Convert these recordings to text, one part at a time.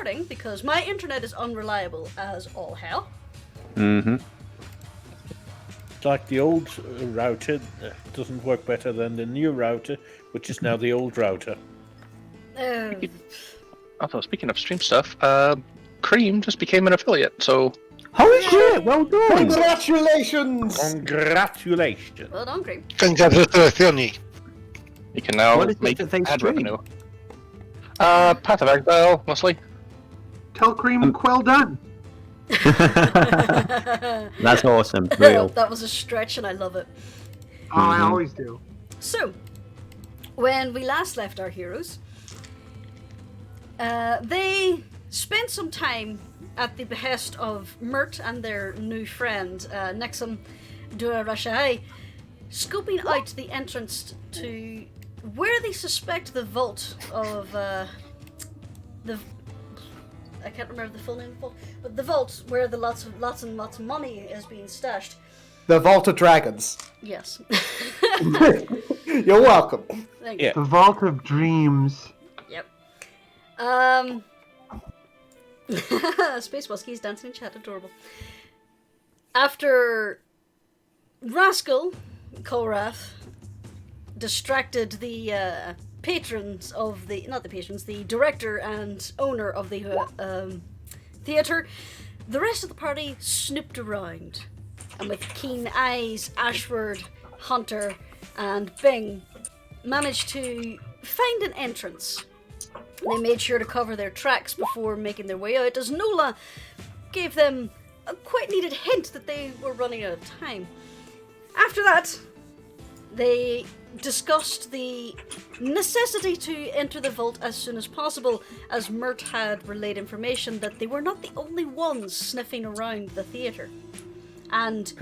recording because my internet is unreliable as all hell. Mm-hmm. It's like the old router doesn't work better than the new router, which is now the old router. Also, speaking of stream stuff, Cream just became an affiliate, so... Holy shit, well done! Congratulations! Congratulations! Well done, Cream. Congratulations. You can now What is it make that they ad stream? revenue. Path of Exile, mostly. Tell Cream well done. That's awesome, real. That was a stretch and I love it. Oh, I always do. So, when we last left our heroes, they spent some time at the behest of Mert and their new friend, Nexum Duarashai, scoping out the entrance to where they suspect the vault of I can't remember the full name of the vault, but the vault where the lots and lots of money is being stashed. The Vault of Dragons. Yes. You're welcome. Thank you. Yeah. The Vault of Dreams. Yep. Space Muskies dancing in chat, adorable. After Rascal, Kolrath, distracted the patrons of the, not the patrons, the director and owner of the theatre, the rest of the party snooped around. And with keen eyes, Ashford, Hunter, and Bing managed to find an entrance. They made sure to cover their tracks before making their way out, as Nola gave them a quite needed hint that they were running out of time. After that, they discussed the necessity to enter the vault as soon as possible, as Mert had relayed information that they were not the only ones sniffing around the theatre. And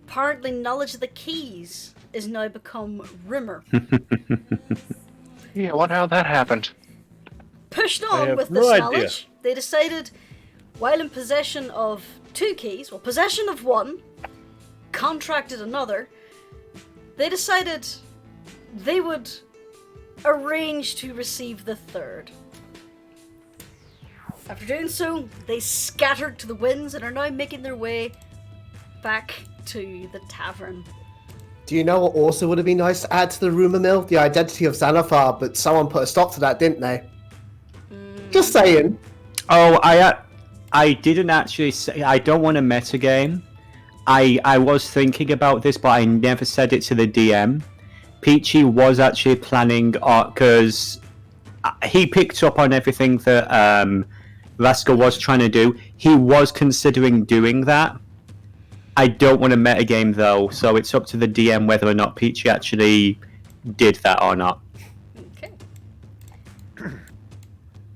apparently knowledge of the keys is now become rumour. Yeah, I wonder how that happened. Pushed I on have with no this idea. knowledge, they decided, while in possession of 2 keys, well, possession of one, contracted another, they decided they would arrange to receive the third. After doing so, they scattered to the winds and are now making their way back to the tavern. Do you know what also would have been nice to add to the rumour mill? The identity of Xanathar, but someone put a stop to that, didn't they? Just saying. Oh, I didn't actually say, I don't want a metagame. I was thinking about this, but I never said it to the DM. Peachy was actually planning, because he picked up on everything that Rascal was trying to do. He was considering doing that. I don't want a metagame though, so it's up to the DM whether or not Peachy actually did that or not. Okay.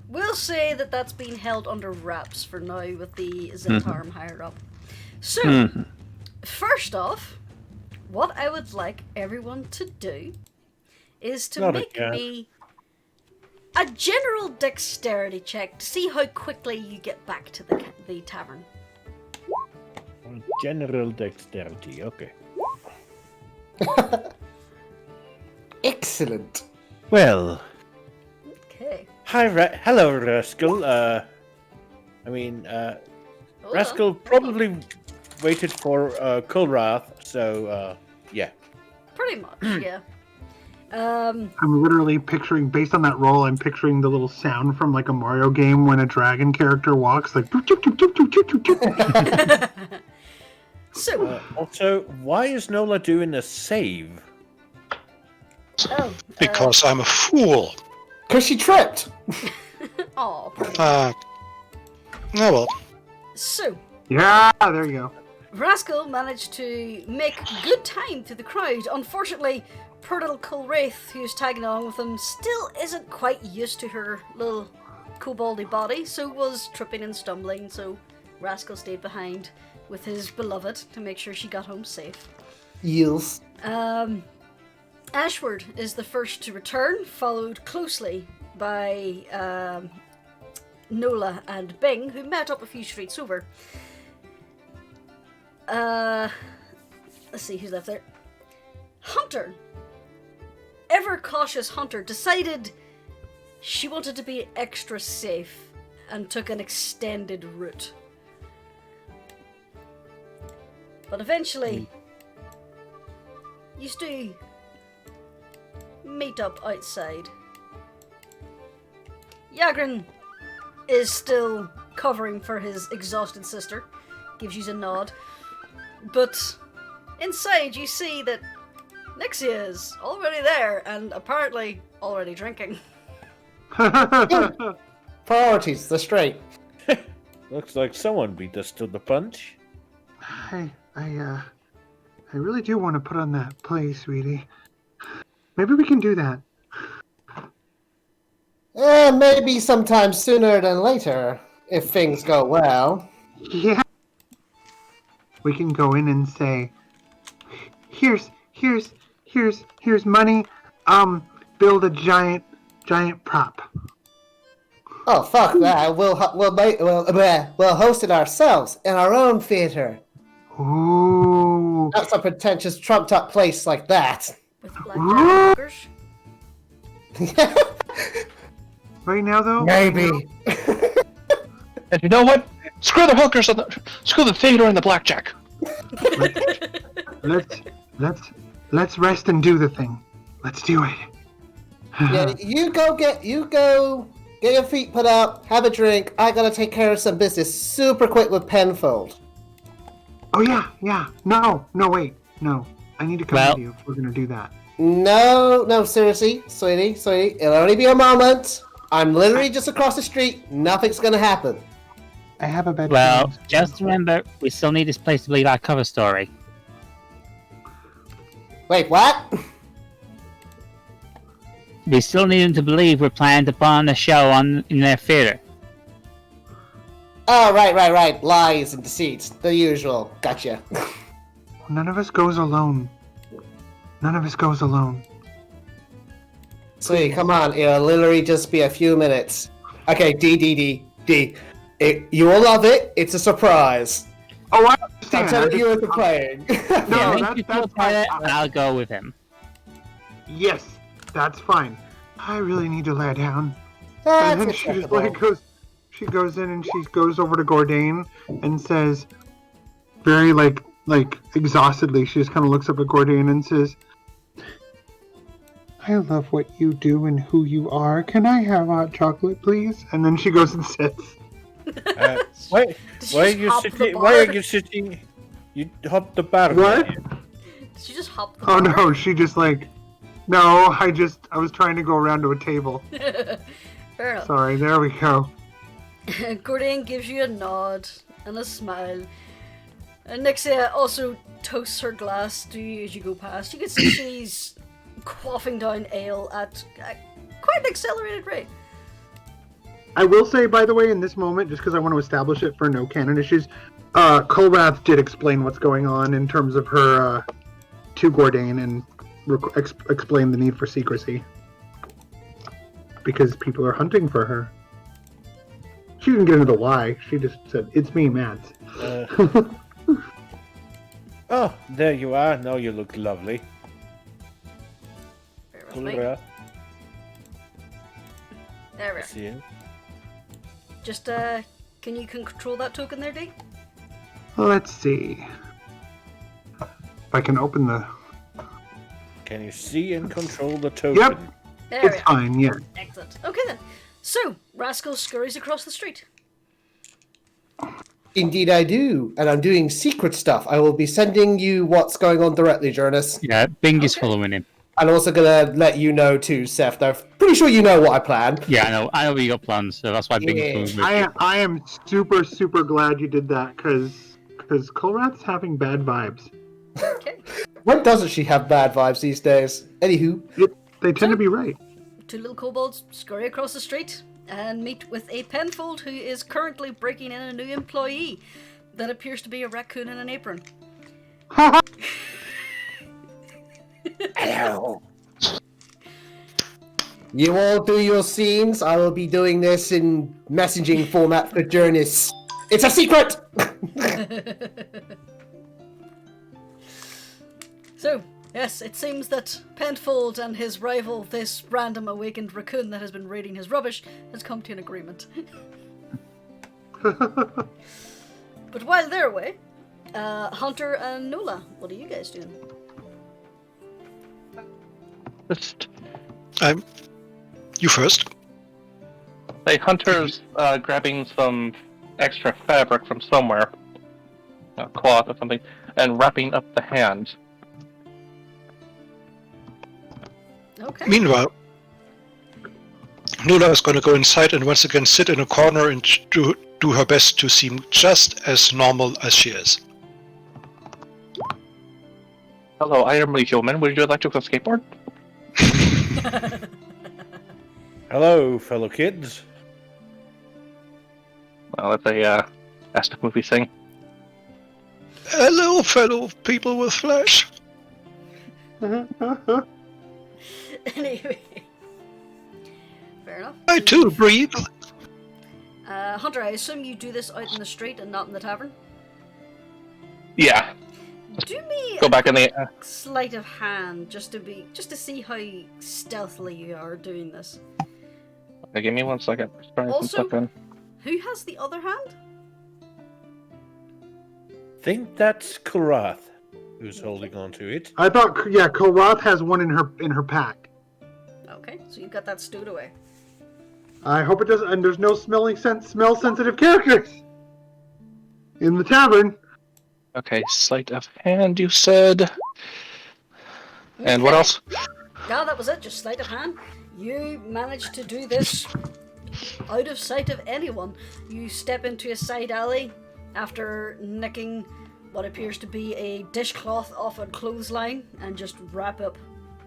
We'll say that that's been held under wraps for now with the Zentarm higher up. So, first off, what I would like everyone to do is to Not make again. me a general dexterity check to see how quickly you get back to the tavern. General dexterity, okay. Excellent. Well, Okay. hi, hello, Rascal. Rascal probably waited for Kolrath, so, yeah. Pretty much, yeah. I'm literally picturing, based on that roll, I'm picturing the little sound from like a Mario game when a dragon character walks, like. Doop, doop, doop, doop, doop, doop, doop. So, Also, why is Nola doing a save? Because I'm a fool. Because she tripped. oh, Oh well. so, Yeah, there you go. Rascal managed to make good time through the crowd. Unfortunately, poor little Kulwraith, who's tagging along with him, still isn't quite used to her little koboldy body, so was tripping and stumbling, so Rascal stayed behind with his beloved to make sure she got home safe. Yes. Ashford is the first to return, followed closely by Nola and Bing, who met up a few streets over. Let's see who's left there. Hunter, ever cautious Hunter, decided she wanted to be extra safe and took an extended route. But eventually, you do meet up outside. Yagran is still covering for his exhausted sister, gives you a nod. But inside you see that Nixia is already there and apparently already drinking. Priorities, they're straight. Looks like someone beat us to the punch. I really do want to put on that play, sweetie. Maybe we can do that. Maybe sometime sooner than later, if things go well. Yeah. We can go in and say, here's money. Build a giant prop. Oh, fuck that. We'll host it ourselves in our own theater. Ooh. Not some pretentious, trumped-up place like that. With blackjack hookers. Right now, though? Maybe. And you know what? Screw the hookers screw the theater and the blackjack. Let's rest and do the thing. Let's do it. Yeah, you go get your feet put up, have a drink. I gotta take care of some business super quick with Penfold. Oh yeah. No, wait. No. I need to come with you if we're gonna do that. No, seriously, sweetie, it'll only be a moment. I'm literally just across the street. Nothing's gonna happen. I have a bed. Well, just remember, we still need this place to believe our cover story. Wait, what? We still need them to believe we're planning to put on a show in their theater. Oh, right. Lies and deceits. The usual. Gotcha. None of us goes alone. Sweetie, come on. It'll literally just be a few minutes. Okay, D. You will love it. It's a surprise. Oh, I I'm understand. telling you it's playing. No, That's fine. I'll go with him. Yes, that's fine. I really need to lie down. That's And then she just acceptable. she goes in and she goes over to Gordain and says, very like exhaustedly, she just kind of looks up at Gordain and says, I love what you do and who you are. Can I have hot chocolate, please? And then she goes and sits. Why are you sitting? You hopped the bar. What? Did she just hop the Oh bar? no, she just no, I was trying to go around to a table. Fair enough. Sorry, there we go. Gordain gives you a nod and a smile. And Nixia also toasts her glass to you as you go past. You can see she's quaffing down ale at quite an accelerated rate. I will say, by the way, in this moment, just because I want to establish it for no canon issues, Kolrath did explain what's going on in terms of her to Gordain and explain the need for secrecy. Because people are hunting for her. She didn't get into the why. She just said, it's me, Mads. Oh, there you are. Now you look lovely. Bear with me. Kolra, There we are. see you. Just, can you control that token there, D? Let's see. If I can open the... Can you see and control the token? Yep, There we it's are. fine, yeah. Excellent. Okay then. So, Rascal scurries across the street. Indeed I do. And I'm doing secret stuff. I will be sending you what's going on directly, Jonas. Yeah, Bing is Okay. following him. I'm also going to let you know too, Seth. I'm pretty sure you know what I planned. Yeah, I know you got plans, so that's why Bing Yeah. is following with you. I am super, super glad you did that, because Kolrath's having bad vibes. Okay. When doesn't she have bad vibes these days? Anywho. They tend to be right. Two little kobolds scurry across the street and meet with a Penfold who is currently breaking in a new employee that appears to be a raccoon in an apron. Hello. You all do your scenes. I will be doing this in messaging format for Jonas. It's a secret! So, yes, it seems that Penfold and his rival, this random awakened raccoon that has been raiding his rubbish, has come to an agreement. But while they're away, Hunter and Nola, what are you guys doing? Just You first. say Hunter's grabbing some extra fabric from somewhere, a cloth or something, and wrapping up the hand. Okay. Meanwhile, Nula is going to go inside and once again sit in a corner and do her best to seem just as normal as she is. Hello, I am human. Would you like to go skateboard? Hello, fellow kids. Well, that's a Aztec movie thing. Hello, fellow people with flesh. Anyway. Fair enough. I too breathe. Hunter, I assume you do this out in the street and not in the tavern? Yeah. Do me Go back in the. sleight of hand just to see how stealthily you are doing this. Okay, give me 1 second. Just trying some Also- stuff in. Who has the other hand? Think that's Karath who's holding on to it. I thought, yeah, Kolroth has one in her pack. Okay, so you've got that stowed away. I hope it doesn't. And there's no smell sensitive characters in the tavern. Okay, sleight of hand, you said. And what Okay. else? Yeah, that was it, just sleight of hand. You managed to do this out of sight of anyone. You step into a side alley after nicking what appears to be a dishcloth off a clothesline and just wrap up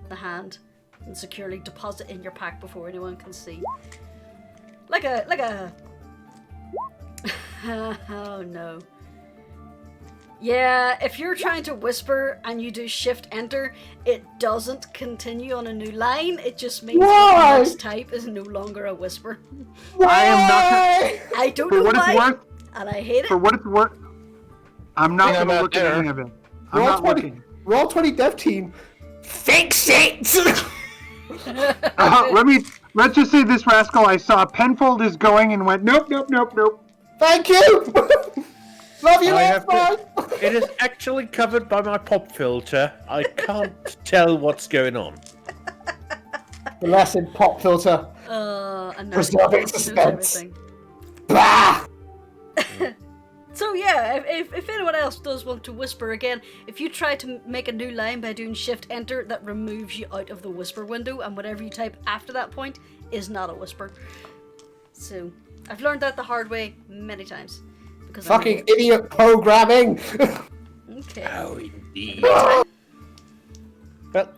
the hand and securely deposit in your pack before anyone can see. Like a oh no. Yeah, if you're trying to whisper and you do shift enter, it doesn't continue on a new line. It just means that the next type is no longer a whisper. I am not. I don't For know what it's why, worth, and I hate it. for what it's worth, I'm not Yeah, going to I'm look out at there. any of it. I'm Roll not 20, looking. Roll 20 Dev Team. Fix it! Let's just say this rascal. I saw Penfold is going and went nope. Thank you! Love you, I love have bye! It is actually covered by my pop filter. I can't tell what's going on. The lesson pop filter. And Preserving knows suspense. everything. Bah! So yeah, if anyone else does want to whisper again, if you try to make a new line by doing shift enter, that removes you out of the whisper window, and whatever you type after that point is not a whisper. So I've learned that the hard way many times. Because I'm Fucking idiot programming! okay. Oh, indeed. Ah! Well,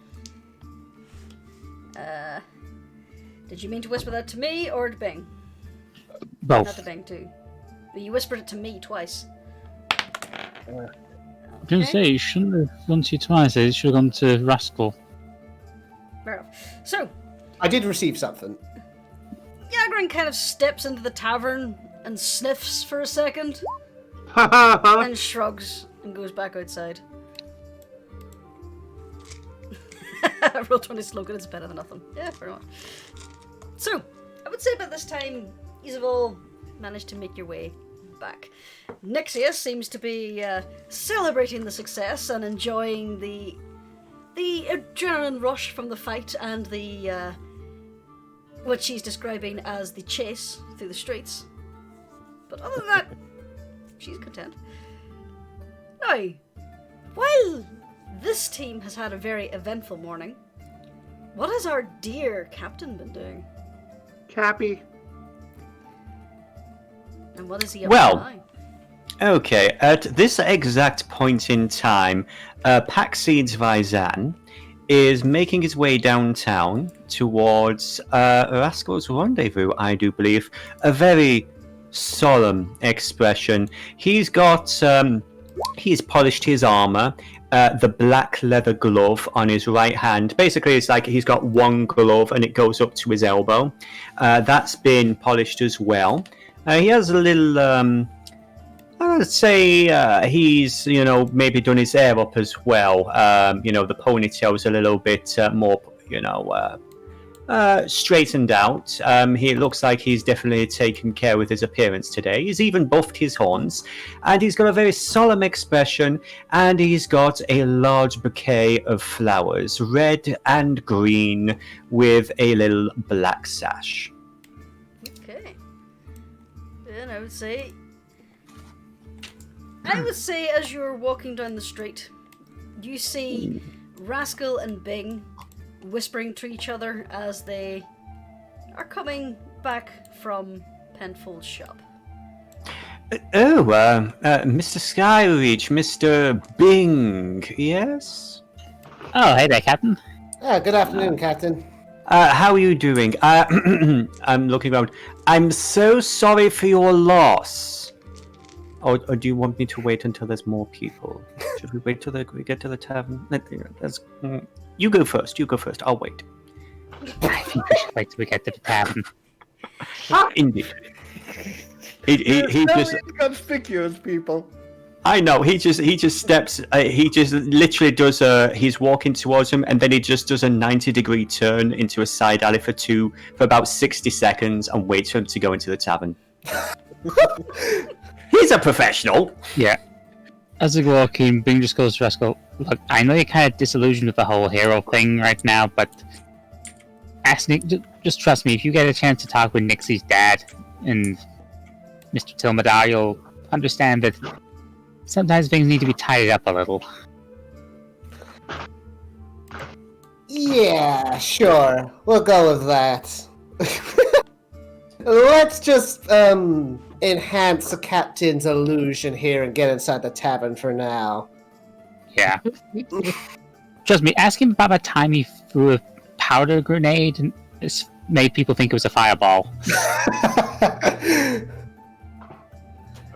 Did you mean to whisper that to me or to Bing? Both. Not to Bing too. But you whispered it to me twice. I didn't say you shouldn't have gone to you twice. It should have gone to Rascal. Fair enough. So I did receive something. Yagran kind of steps into the tavern and sniffs for a second, and shrugs and goes back outside. Roll 20 slogan, it's better than nothing. Yeah, fair enough. So, I would say by this time, you've all managed to make your way back. Nixius seems to be celebrating the success and enjoying the adrenaline rush from the fight and the what she's describing as the chase through the streets. But other than that, she's content. Now, while this team has had a very eventful morning, what has our dear captain been doing? Cappy. And what is he up Well, to now? Okay, at this exact point in time, Paxseed's Vizan is making his way downtown towards Rascal's Rendezvous, I do believe. A very solemn expression. He's got, he's polished his armor, the black leather glove on his right hand. Basically, it's like he's got one glove and it goes up to his elbow. That's been polished as well. He has a little, I would say he's, maybe done his hair up as well. The ponytail's a little bit more, straightened out. He looks like he's definitely taken care with his appearance today. He's even buffed his horns, and he's got a very solemn expression, and he's got a large bouquet of flowers, red and green, with a little black sash. Okay. Then I would say as you're walking down the street, you see Rascal and Bing whispering to each other as they are coming back from Penfold's shop. Mr. Skyreach, Mr. Bing, yes? Oh, hey there, Captain. Good afternoon, Captain. How are you doing? I'm looking around. I'm so sorry for your loss. Or do you want me to wait until there's more people? Should we wait till we get to the tavern? You go first. I'll wait. I think we should wait till we get to the tavern. Indeed. He just inconspicuous people. I know. He just steps. He just literally does he's walking towards him, and then he just does a 90-degree turn into a side alley for about 60 seconds, and waits for him to go into the tavern. He's a professional. Yeah. As they walk in, Bing just goes to Rascal. Look, I know you're kind of disillusioned with the whole hero thing right now, but ask Nick. Just trust me. If you get a chance to talk with Nixie's dad and Mr. Tilmadar, you'll understand that sometimes things need to be tidied up a little. Yeah, sure. We'll go with that. Let's just enhance the captain's illusion here and get inside the tavern for now. Yeah. Trust me, ask him about the time he threw a powder grenade and it made people think it was a fireball.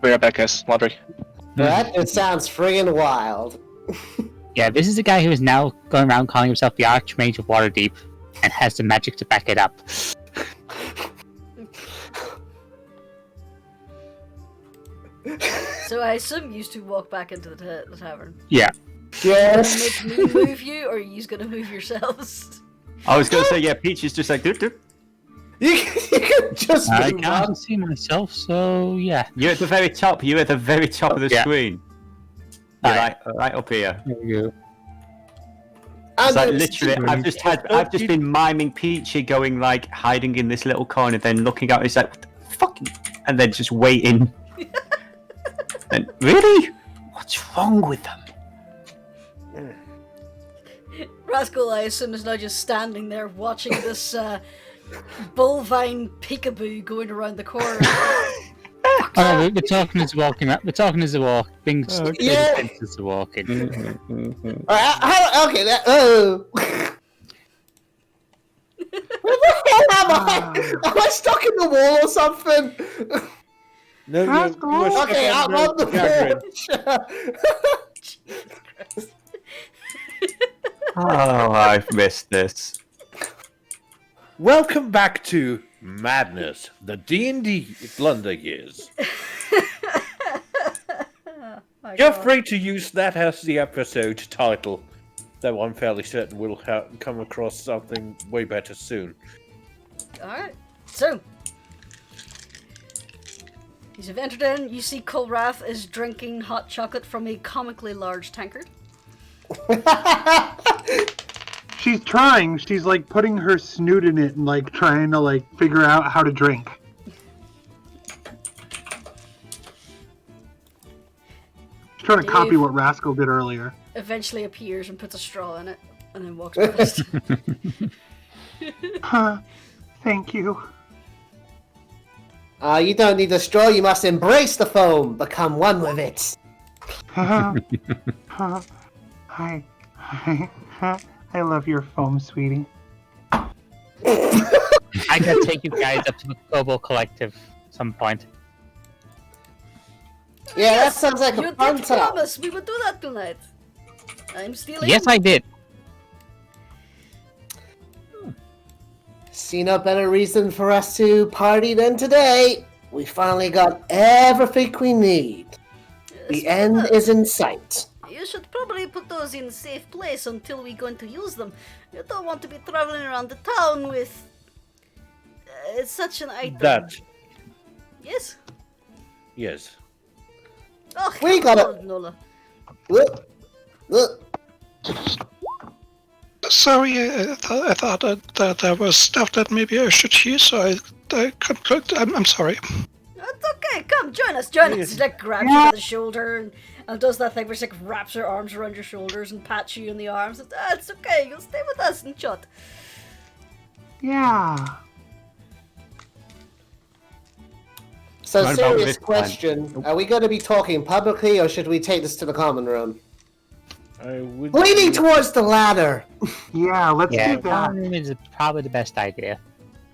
Be right back, guys. Laundry. That it sounds friggin' wild. Yeah, this is the guy who is now going around calling himself the Archmage of Waterdeep and has the magic to back it up. So I assume you two walk back into the tavern. Yeah. Yes. Make me move you, or are you gonna move yourselves? I was gonna say, yeah. Peach is just like, doop doop. You can just I move on. can't see myself, so yeah. You're at the very top. You're at the very top of the Yeah. screen. You're Right. right up here. There you go. It's like And literally, I've just been miming Peachy going like hiding in this little corner, then looking out. And it's like, what the fuck? And then just waiting. And really, what's wrong with them? Rascal, I assume, is now just standing there watching this bullvine peekaboo going around the corner. Oh, we're talking as we're walking. We're talking as we walk. Being Yeah. as we're walking. Okay, oh. Where the hell am I? Am I stuck in the wall or something? No, Okay, I'm on the porch. Oh, I've missed this. Welcome back to Madness, the D&D Blunder Years. My You're God. free to use that as the episode title, though I'm fairly certain we'll come across something way better soon. Alright, so. You've entered in, you see Kolrath is drinking hot chocolate from a comically large tankard. She's trying. She's like putting her snoot in it and like trying to like figure out how to drink. She's trying to copy Dave. what Rascal did earlier. Eventually appears and puts a straw in it, and then walks past. Huh. Thank you. You don't need the straw, you must embrace the foam, become one with it. Hi. I love your foam, sweetie. I gotta take you guys up to the Kobold Collective at some point. Yeah, that sounds like You a fun did time. promise we would do that tonight. I'm stealing. Yes, I did. See no better reason for us to party than today. We finally got everything we need. The end is in sight. You should probably put those in a safe place until we going to use them. You don't want to be traveling around the town with such an item. That. Yes? Yes. Oh, We got it. on, Nola. Look. Sorry, I thought that there was stuff that maybe I should hear, so I concluded. I'm sorry. It's okay, come, join us. He like grabs you by the shoulder and does that thing where she like wraps her arms around your shoulders and pats you in the arms. It's okay, you'll stay with us and chat. Yeah. So, Right about serious this time. question. Are we going to be talking publicly, or should we take this to the common room? I would. Leaning towards the latter. Yeah, let's Yeah, do that. common room is probably the best idea.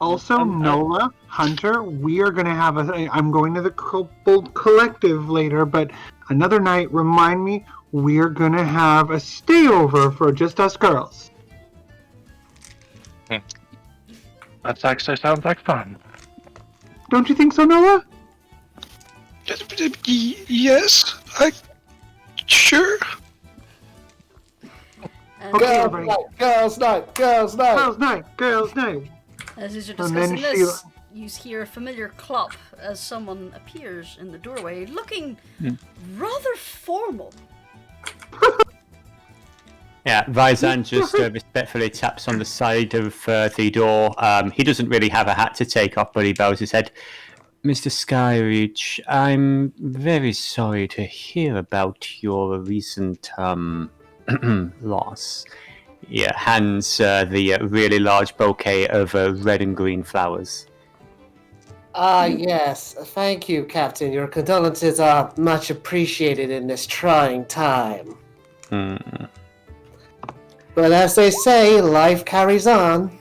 Also, Nola, Hunter, we are going to have I'm going to the Kobold Collective later, but another night, remind me, we're going to have a stayover for just us girls. That actually sounds like fun. Don't you think so, Nola? Yes, sure. And Okay, Girls everybody. night, girls night, girls night. Girls' night. as you're And then discussing this, you hear a familiar clop as someone appears in the doorway, looking rather formal. Yeah, Vizan just respectfully taps on the side of the door. He doesn't really have a hat to take off, but he bows his head. Mr. Skyreach, I'm very sorry to hear about your recent loss. Yeah, hands the really large bouquet of red and green flowers. Yes. Thank you, Captain. Your condolences are much appreciated in this trying time. But as they say, life carries on.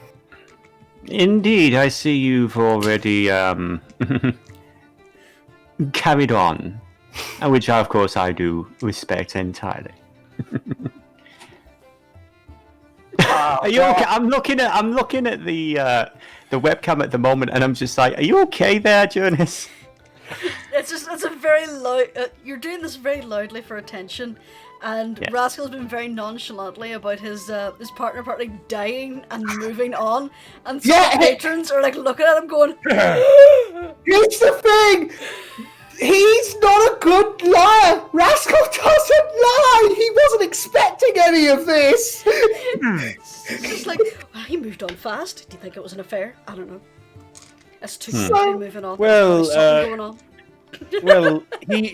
Indeed, I see you've already carried on, which of course I do respect entirely. Are you okay? I'm looking at the webcam at the moment, and I'm just like, are you okay there, Jonas? It's a very loud. You're doing this very loudly for attention, and Yeah. Rascal's been very nonchalantly about his partner partly dying and moving on, and some Yeah. patrons are like looking at him going, Here's the thing! He's not a good liar! Rascal doesn't lie! He wasn't expecting any of this! it's just like, well, he moved on fast. Do you think it was an affair? I don't know. That's too quickly moving on. Well, There's something going on. Well, he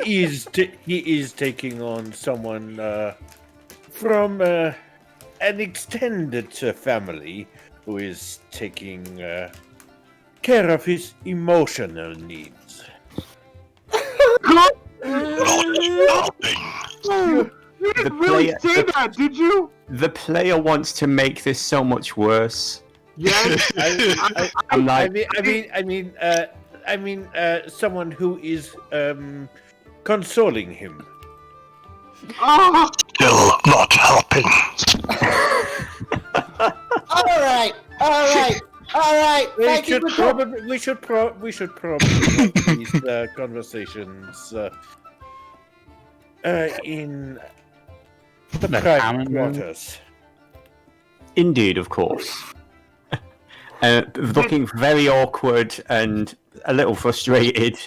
is taking on someone from an extended family who is taking care of his emotional needs. You didn't really say that, did you? The player wants to make this so much worse. Yes. I'm like, I mean, someone who is consoling him. Oh, Still not helping. All right. Thank you for coming. We should probably have these conversations in the private common room. quarters. indeed, of course. Looking very awkward and a little frustrated,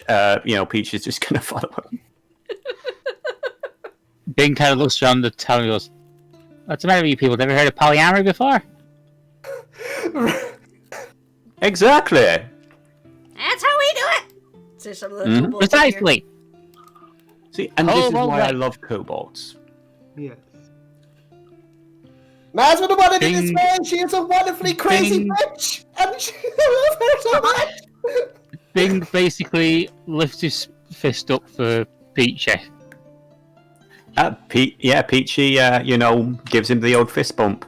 Peach is just going to follow him. Bing kind of looks around the town and goes, "What's the matter with you people? Never heard of polyamory before?" Exactly. That's how we do it. Say some of the kobolds in here. Precisely. See, and this is well, why I right. love kobolds. yes. Man's been wanted in this Ding. man. She is a wonderfully crazy Ding. bitch, and I love her so much. Bing basically lifts his fist up for Peachy. Peachy, gives him the old fist bump.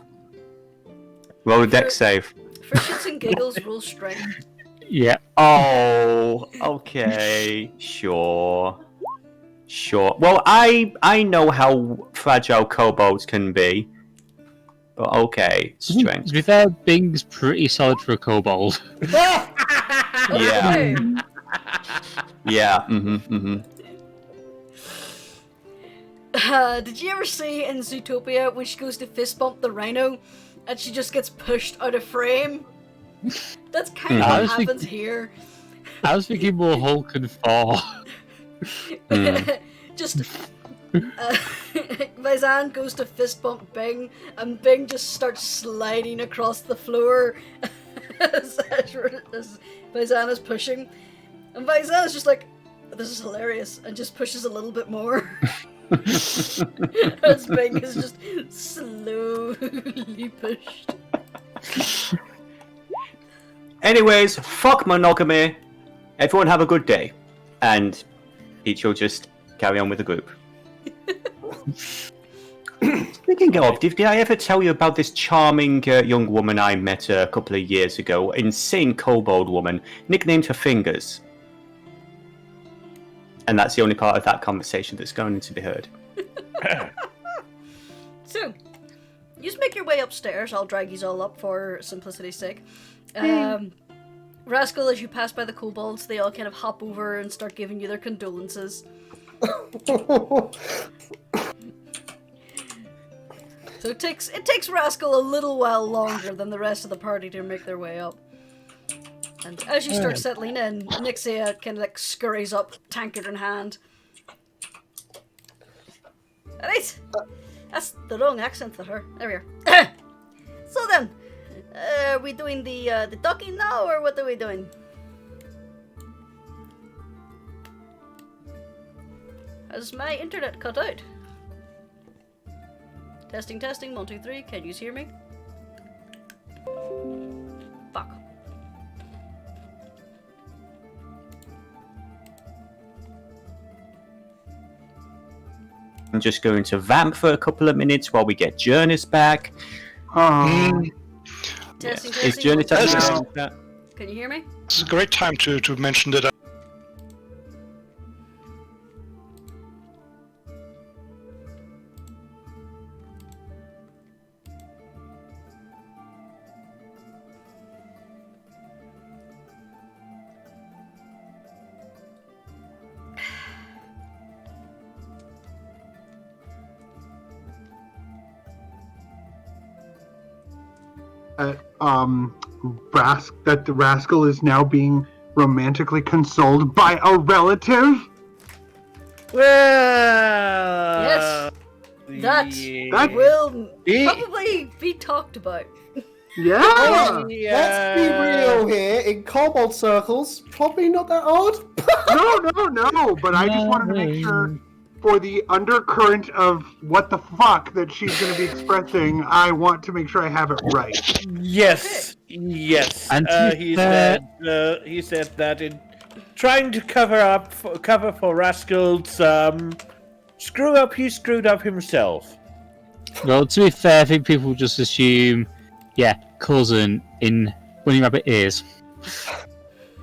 Roll a dex save. For shits and giggles, roll strength. Yeah. Oh, okay, sure. Well, I know how fragile kobolds can be. But okay, strength. To be fair, Bing's pretty solid for a kobold. Yeah. Okay. Yeah. Mm-hmm. Did you ever see in Zootopia when she goes to fist bump the rhino and she just gets pushed out of frame? That's kind of what happens here. I was thinking more Hulk and Thor. Just Vaizan goes to fist bump Bing, and Bing just starts sliding across the floor as Vaizan is pushing, and Vaizan is just like, "This is hilarious," and just pushes a little bit more. As Bing is just slowly pushed. Anyways, fuck monogamy. Everyone have a good day. And Peach will just carry on with the group. Speaking of, did I ever tell you about this charming young woman I met a couple of years ago? Insane kobold woman, nicknamed her Fingers. And that's the only part of that conversation that's going to be heard. So, you just make your way upstairs. I'll drag you all up for simplicity's sake. Rascal, as you pass by the kobolds, they all kind of hop over and start giving you their condolences. So it takes Rascal a little while longer than the rest of the party to make their way up. And as you start settling in, Nixia kind of like scurries up, tankard in hand. Alright! That's the wrong accent for her. There we are. So then, are we doing the talking now, or what are we doing? Has my internet cut out? Testing, 1, 2, 3. Can you hear me? Fuck. I'm just going to vamp for a couple of minutes while we get Journeys back. Testing, Is Journey Testing. Can you hear me? It's a great time to mention that. That the Rascal is now being romantically consoled by a relative? Well, That will probably be talked about. Yeah! Let's be real here. In kobold circles, probably not that odd. No, but I just wanted to make sure, for the undercurrent of what the fuck that she's going to be expressing, I want to make sure I have it right. Yes. And He said that in trying to cover for Rascal's screw up, he screwed up himself. Well, to be fair, I think people just assume, cousin in Bunny Rabbit ears.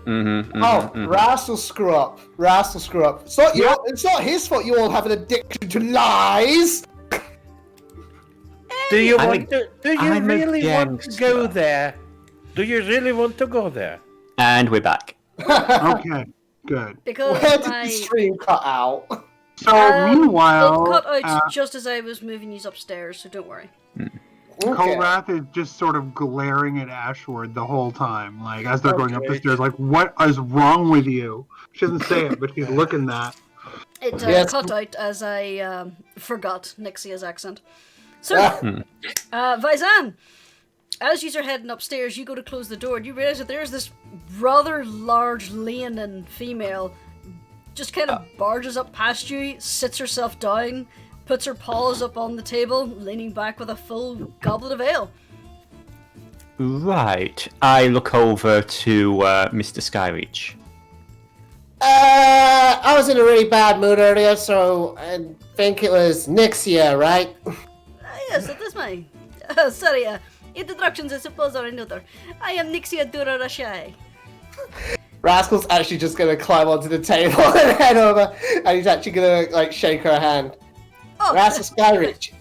Rascal screw up. It's not his fault you all have an addiction to lies. Do you I'm really want to go there? Do you really want to go there? And we're back. Okay, good. Because Where did the stream cut out? So, meanwhile, it cut out just as I was moving you upstairs, so don't worry. Kolrath is just sort of glaring at Ashward the whole time, like, as they're going up the stairs, like, what is wrong with you? She doesn't say it, but she's looking that. It cut out as I forgot Nixia's accent. So, Vaizan, as you are heading upstairs, you go to close the door, and you realize that there's this rather large Leonin female just kind of barges up past you, sits herself down, puts her paws up on the table, leaning back with a full goblet of ale. Right. I look over to Mr. Skyreach. I was in a really bad mood earlier, so I think it was Nixia, right? Yes, it is mine. Sorry, introductions I suppose are in order. I am Nixia Dura Rashai. Rascal's actually just gonna climb onto the table and head over, and he's actually gonna shake her hand. Oh, Rascal Skyreach,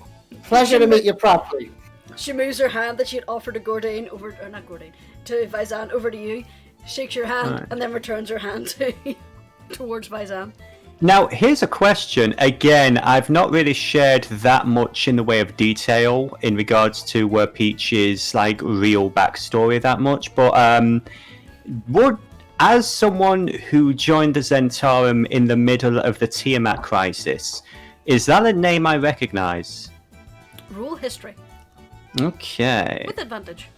pleasure to meet you properly. She moves her hand that she had offered to Gordain to Vaizan over to you, shakes your hand, and then returns her hand towards Vaizan. Now, here's a question. Again, I've not really shared that much in the way of detail in regards to Peach's like real backstory that much, but would, as someone who joined the Zentarum in the middle of the Tiamat crisis, is that a name I recognize? Rule history. Okay. With advantage.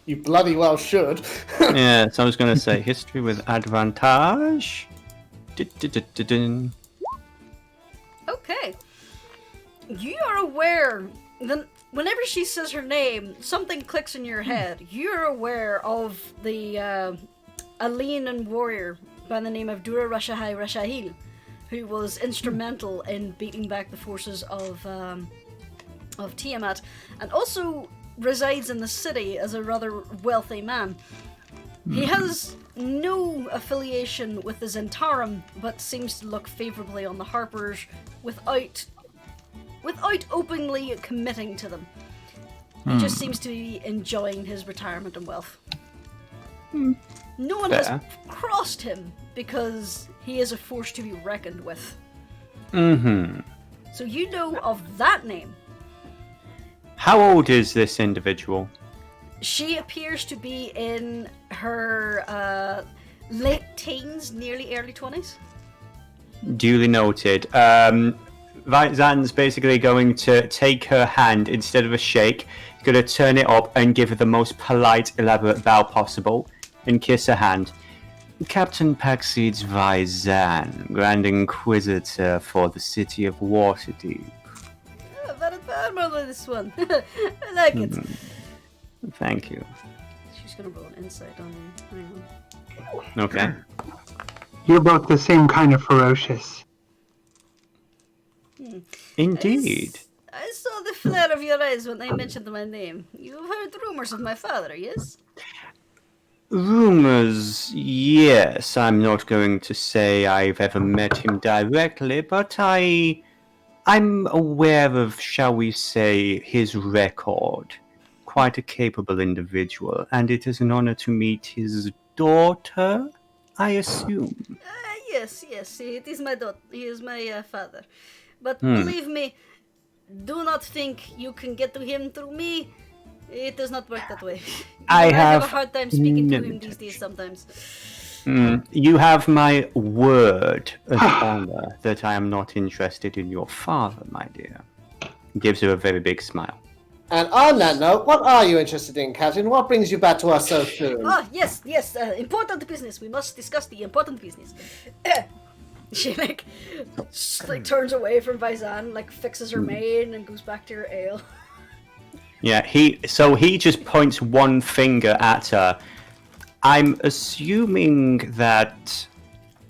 You bloody well should. Yeah, so I was going to say history with advantage. Dun-dun-dun-dun-dun. Okay. You are aware that whenever she says her name, something clicks in your head. You're aware of the Alian warrior by the name of Dura Rashahai Rashahil, who was instrumental in beating back the forces of Tiamat, and also resides in the city as a rather wealthy man. He has no affiliation with the Zentarum, but seems to look favourably on the Harpers without openly committing to them. He just seems to be enjoying his retirement and wealth. No one has crossed him because he is a force to be reckoned with. So you know of that name. How old is this individual? She appears to be in her late teens, nearly early 20s. Duly noted. Zan's basically going to take her hand instead of a shake, going to turn it up and give her the most polite, elaborate bow possible, and kiss her hand. Captain Paxid's Vizan, Grand Inquisitor for the city of Waterdeep. Oh, very admirable, this one. I like it. Thank you. She's gonna roll an insight on you. Hang on. Okay. You're both the same kind of ferocious. Indeed. I saw the flare of your eyes when I mentioned my name. You've heard rumors of my father, yes? Rumors, yes. I'm not going to say I've ever met him directly, but I'm aware of, shall we say, his record. Quite a capable individual, and it is an honor to meet his daughter, I assume. Yes, it is my daughter. He is my father. But believe me, do not think you can get to him through me. It does not work that way. I have a hard time speaking to him these days sometimes. You have my word of honor that I am not interested in your father, my dear. Gives her a very big smile. And on that note, what are you interested in, Captain? What brings you back to us so soon? Yes, important business. We must discuss the important business. She turns away from Vizan, fixes her mane and goes back to her ale. Yeah, he just points one finger at her. I'm assuming that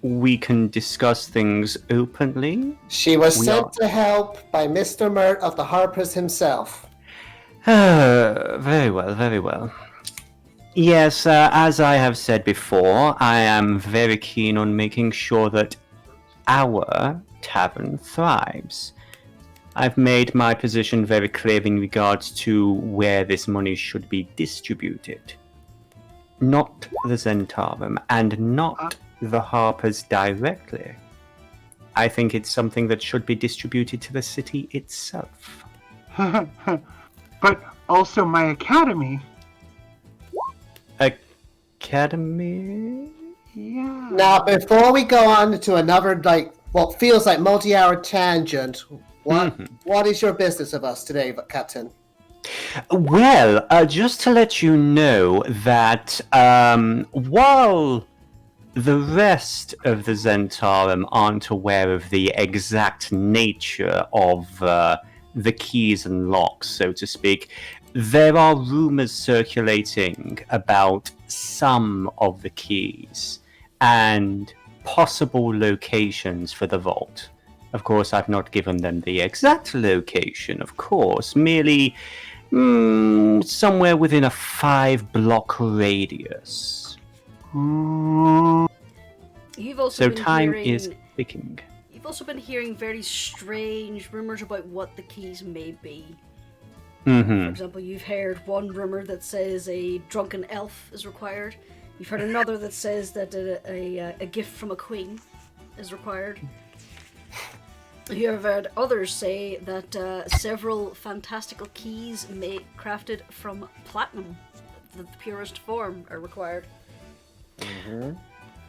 we can discuss things openly. She was sent to help by Mr. Mert of the Harpers himself. Very well, very well. Yes, as I have said before, I am very keen on making sure that our tavern thrives. I've made my position very clear in regards to where this money should be distributed. Not the Zentarum, and not the Harpers directly. I think it's something that should be distributed to the city itself. But also my academy. Academy? Yeah. Now, before we go on to another, what feels like multi-hour tangent, what is your business of us today, Captain? Well, just to let you know that while the rest of the Zentarum aren't aware of the exact nature of the keys and locks, so to speak, there are rumors circulating about some of the keys and possible locations for the vault. Of course, I've not given them the exact location, of course, merely somewhere within a 5-block radius. You've also been time hearing... is ticking. You've also been hearing very strange rumors about what the keys may be. Mm-hmm. For example, you've heard one rumor that says a drunken elf is required. You've heard another that says that a gift from a queen is required. You have heard others say that several fantastical keys crafted from platinum, the purest form, are required.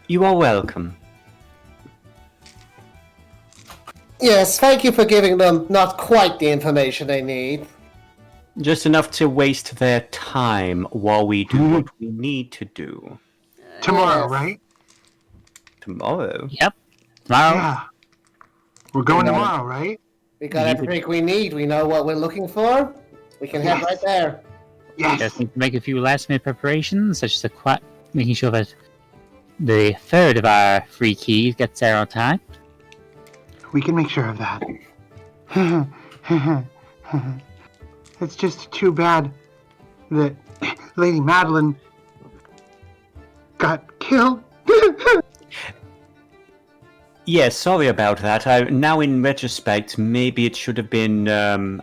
You are welcome. Yes, thank you for giving them not quite the information they need. Just enough to waste their time while we do what we need to do. Tomorrow, Yes. right? Tomorrow? Yep. Tomorrow. Yeah. We're going No. tomorrow, right? We got everything we need. We know what we're looking for. We can head Yes. right there. Yes. Just need to make a few last-minute preparations, such as making sure that the third of our free keys gets there on time. We can make sure of that. It's just too bad that Lady Madeline got killed. Yeah, sorry about that. Now in retrospect, maybe it should have been,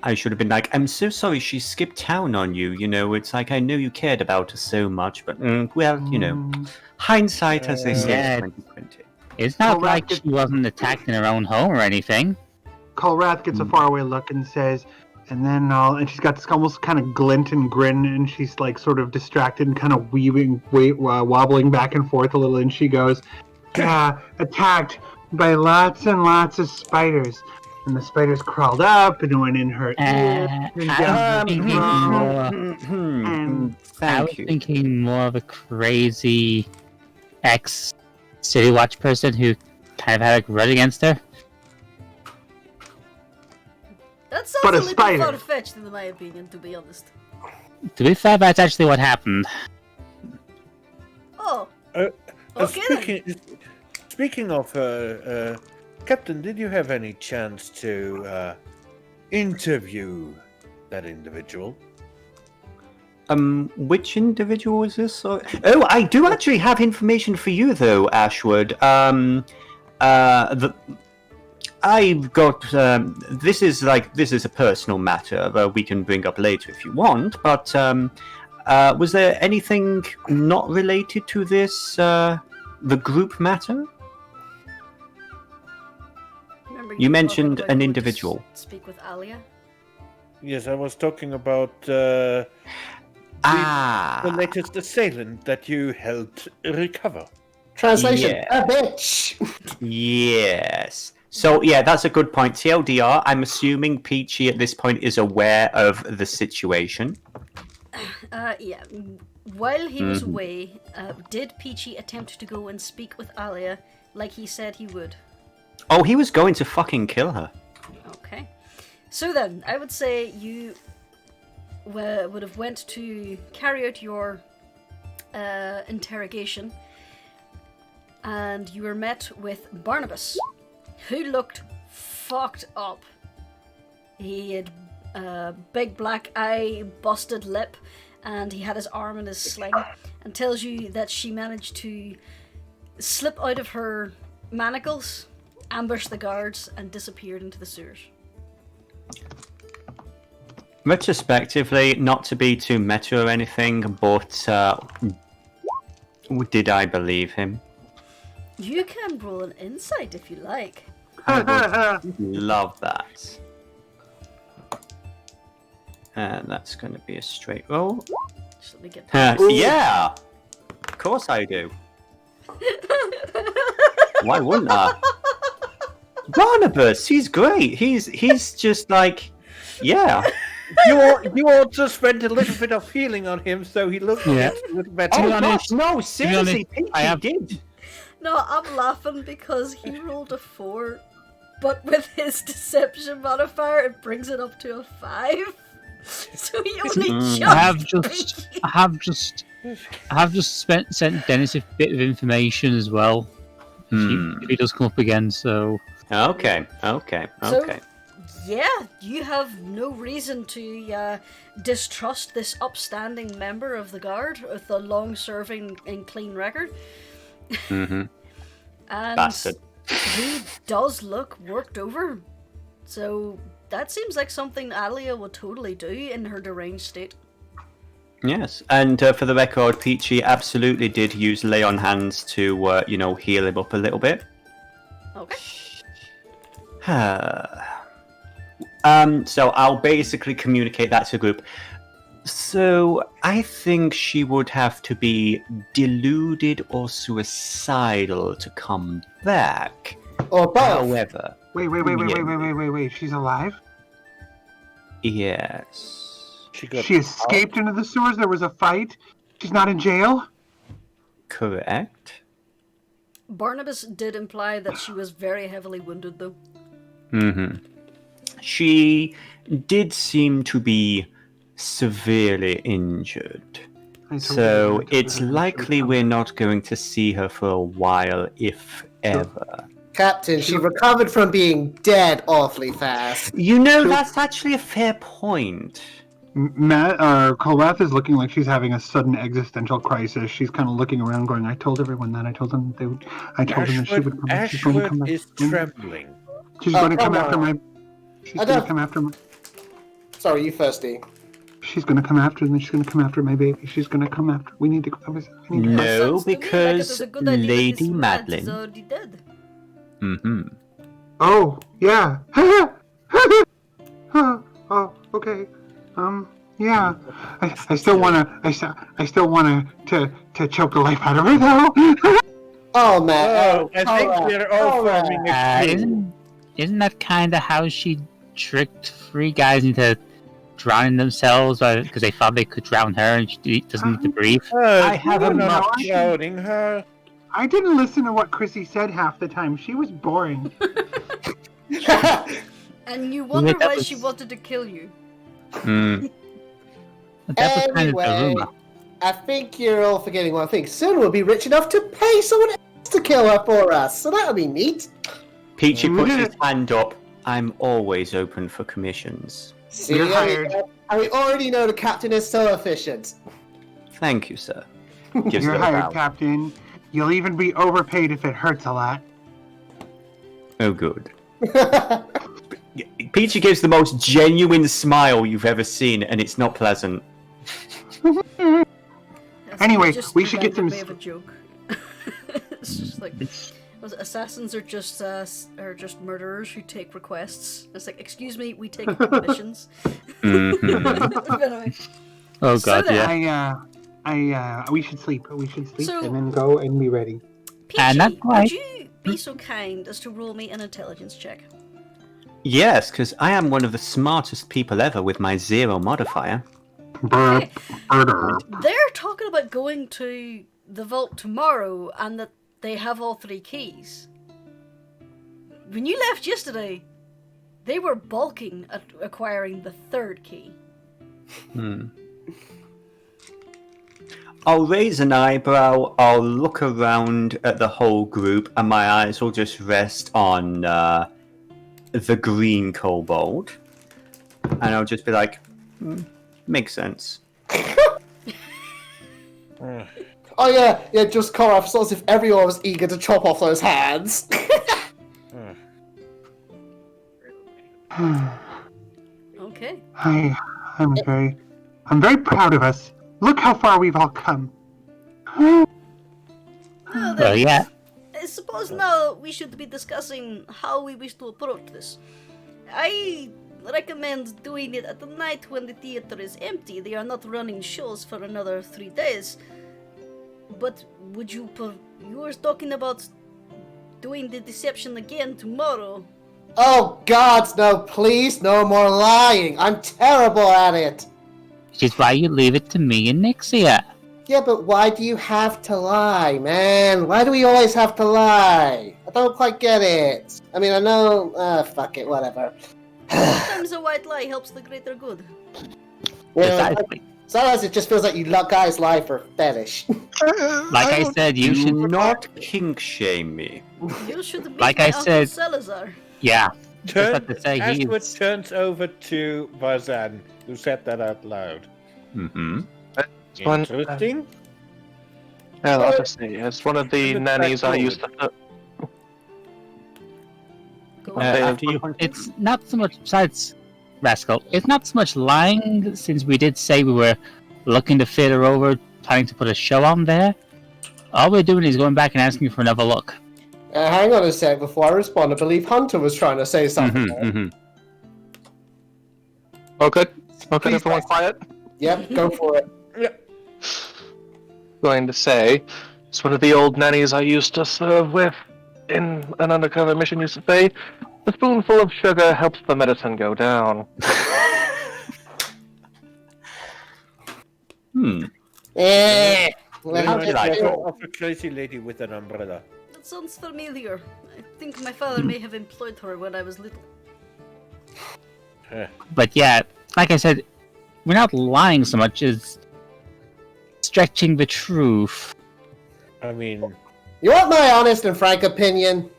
I should have been like, I'm so sorry she skipped town on you, you know, it's like I know you cared about her so much, but, well, you know, hindsight, as they say, Yeah. is 2020. It's not Correct. like she wasn't attacked in her own home or anything. Colrath gets a faraway look and says, and then and she's got this almost kind of glint and grin, and she's like sort of distracted and kind of wobbling back and forth a little, and she goes, yeah, attacked by lots and lots of spiders. And the spiders crawled up and went in her ear. I and was down thinking her more- And I was Thank you. thinking more of a crazy ex-City Watch person who kind of had a grudge against her. That sounds But a a little spider. far-fetched, in my opinion, to be honest. To be fair, that's actually what happened. Oh. Okay then. Speaking of, Captain, did you have any chance to interview that individual? Which individual is this? Oh, I do actually have information for you, though, Ashwood. I've got. This is a personal matter that we can bring up later if you want. But was there anything not related to this, the group matter? Remember You were mentioned talking about an going to individual. Speak with Alia. Yes, I was talking about the latest assailant that you helped recover. Translation, Yeah. a bitch. Yes. So yeah, that's a good point. TLDR, I'm assuming Peachy at this point is aware of the situation. Yeah. While he was away, did Peachy attempt to go and speak with Alia like he said he would? Oh, he was going to fucking kill her. Okay. So then, I would say you would have went to carry out your interrogation, and you were met with Barnabas, who looked fucked up. He had a big black eye, busted lip, and he had his arm in his sling, and tells you that she managed to slip out of her manacles, ambush the guards, and disappeared into the sewers. Retrospectively, not to be too meta or anything, but did I believe him? You can roll an insight if you like. I would love that. And that's going to be a straight roll. Just let me get that. Yeah! Of course I do. Why wouldn't I? Barnabas, he's great. He's just like, yeah. You also spent a little bit of feeling on him, so he looked Yeah. a little better. Oh be gosh, honest- no, be seriously, honest, I he have- did. No, I'm laughing because he rolled a 4, but with his deception modifier, it brings it up to a 5. So he only just. I have just sent Dennis a bit of information as well. If he does come up again, so Okay. So, yeah, you have no reason to distrust this upstanding member of the guard with a long-serving and clean record. Mm-hmm. And Bastard. he does look worked over. So that seems like something Alia would totally do in her deranged state. Yes, and for the record, Peachy absolutely did use lay on hands to, heal him up a little bit. Okay. So I'll basically communicate that to the group. So I think she would have to be deluded or suicidal to come back. Or both. However, Wait. She's alive? yes, She escaped into the sewers. There was a fight. She's not in jail? correct. Barnabas did imply that she was very heavily wounded, though. She did seem to be severely injured. So it's likely we're not going to see her for a while, if ever. Captain, she recovered from being dead awfully fast. You know, that's actually a fair point. Kolrath is looking like she's having a sudden existential crisis. She's kind of looking around going, I told everyone that. I told them they would. I told them that she would come back. She's going to come Ashwood back. is trembling. She's going to come come after on. my... She's going to come after my... Sorry, you first, D. She's going to come after them. She's going to come after my baby. She's going to come after... We need to... No, Sounds to me like it because was a good idea that Lady this lad is Madeline. already dead. Oh, yeah. Oh, okay. Yeah. I still wanna. I still wanna to choke the life out of her though. Oh, man. Oh, I think we're all forming a queue. Isn't that kind of how she tricked 3 guys into drowning themselves because they thought they could drown her and she doesn't need to breathe? I haven't We're not much. shouting her. I didn't listen to what Chrissy said half the time. She was boring. And you wonder that why was- she wanted to kill you. That was kind of the Anyway, rumor. I think you're all forgetting one thing. Soon we'll be rich enough to pay someone else to kill her for us, so that'll be neat. Peachy puts his hand up. I'm always open for commissions. See, You're hired. and we already know the captain is so efficient. Thank you, sir. Gives You're her a hired, bow. Captain. You'll even be overpaid if it hurts a lot. Oh, good. Peachy gives the most genuine smile you've ever seen, and it's not pleasant. Anyway, Just we should get reminded some me of a joke. It's just like assassins are just murderers who take requests. It's like, excuse me, we take commissions. But anyway, Oh So god, then- yeah. we should sleep. We should sleep So- and then go and be ready. Peachy, not would quite. you be so kind as to roll me an intelligence check? Yes, because I am one of the smartest people ever with my 0 modifier. Burp, burp. They're talking about going to the vault tomorrow and that they have all 3 keys. When you left yesterday, they were balking at acquiring the 3rd key. I'll raise an eyebrow, I'll look around at the whole group, and my eyes will just rest on the green kobold. And I'll just be like, makes sense. Oh yeah, just call off as if everyone was eager to chop off those hands. Okay. I'm very proud of us. Look how far we've all come. Well, Well, yeah. I suppose now we should be discussing how we wish to approach this. I recommend doing it at the night when the theater is empty. They are not running shows for another 3 days. But would you were talking about doing the deception again tomorrow. Oh God, no! Please, no more lying. I'm terrible at it. Which is why you leave it to me and Nixia. Yeah, but why do you have to lie, man? Why do we always have to lie? I don't quite get it. I mean, I know. Fuck it, whatever. Sometimes a white lie helps the greater good. Exactly. Sometimes it just feels like you guys lie for fetish. Like I said, you should not kink shame me. You should meet Like my I Uncle said- Salazar. Yeah. Just about to say, Ashwood he's... turns over to Varzan, who said that out loud. Mm-hmm. One- Interesting. Yeah, I'll just say it's one of the Look nannies back I used to. Go After you It's not so much, besides Rascal, it's not so much lying, since we did say we were looking to fit her over, planning to put a show on there. All we're doing is going back and asking for another look. Hang on a sec before I respond. I believe Hunter was trying to say something. Oh, good. Okay, Please, everyone guys. quiet. Yep, go for it. Going to say, it's one of the old nannies I used to serve with in an undercover mission used to say, a spoonful of sugar helps the medicine go down. How Let's did just I go. of a crazy lady with an umbrella? That sounds familiar. I think my father may have employed her when I was little. But yeah, like I said, we're not lying so much as stretching the truth. I mean, You want my honest and frank opinion?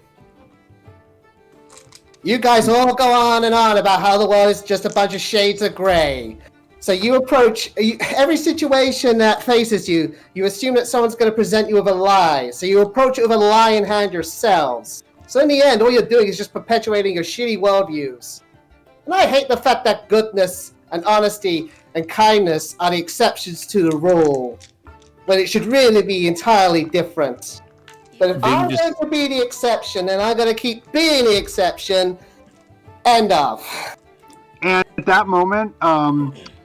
You guys all go on and on about how the world is just a bunch of shades of gray. So you approach every situation that faces you, you assume that someone's going to present you with a lie. So you approach it with a lie in hand yourselves. So in the end, all you're doing is just perpetuating your shitty worldviews. And I hate the fact that goodness and honesty and kindness are the exceptions to the rule. But it should really be entirely different. But if I'm going to be the exception, then I'm going to keep being the exception. End of. And at that moment,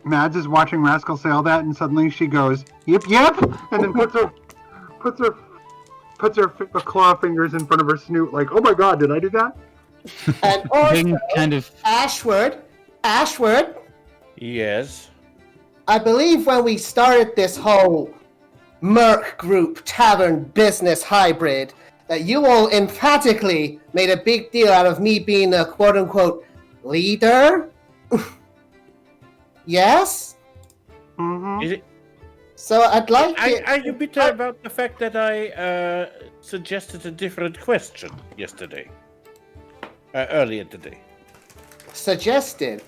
Mads is watching Rascal say all that, and suddenly she goes, "Yep, yep," and then puts her claw fingers in front of her snoot, like, "Oh my god, did I do that?" And also, kind of Ashward, yes. I believe when we started this whole Merc Group Tavern business hybrid, that you all emphatically made a big deal out of me being a quote-unquote leader? Yes? Mm-hmm. Is it, So I'd like it... are you bitter about the fact that I suggested a different question yesterday? Earlier today. Suggested.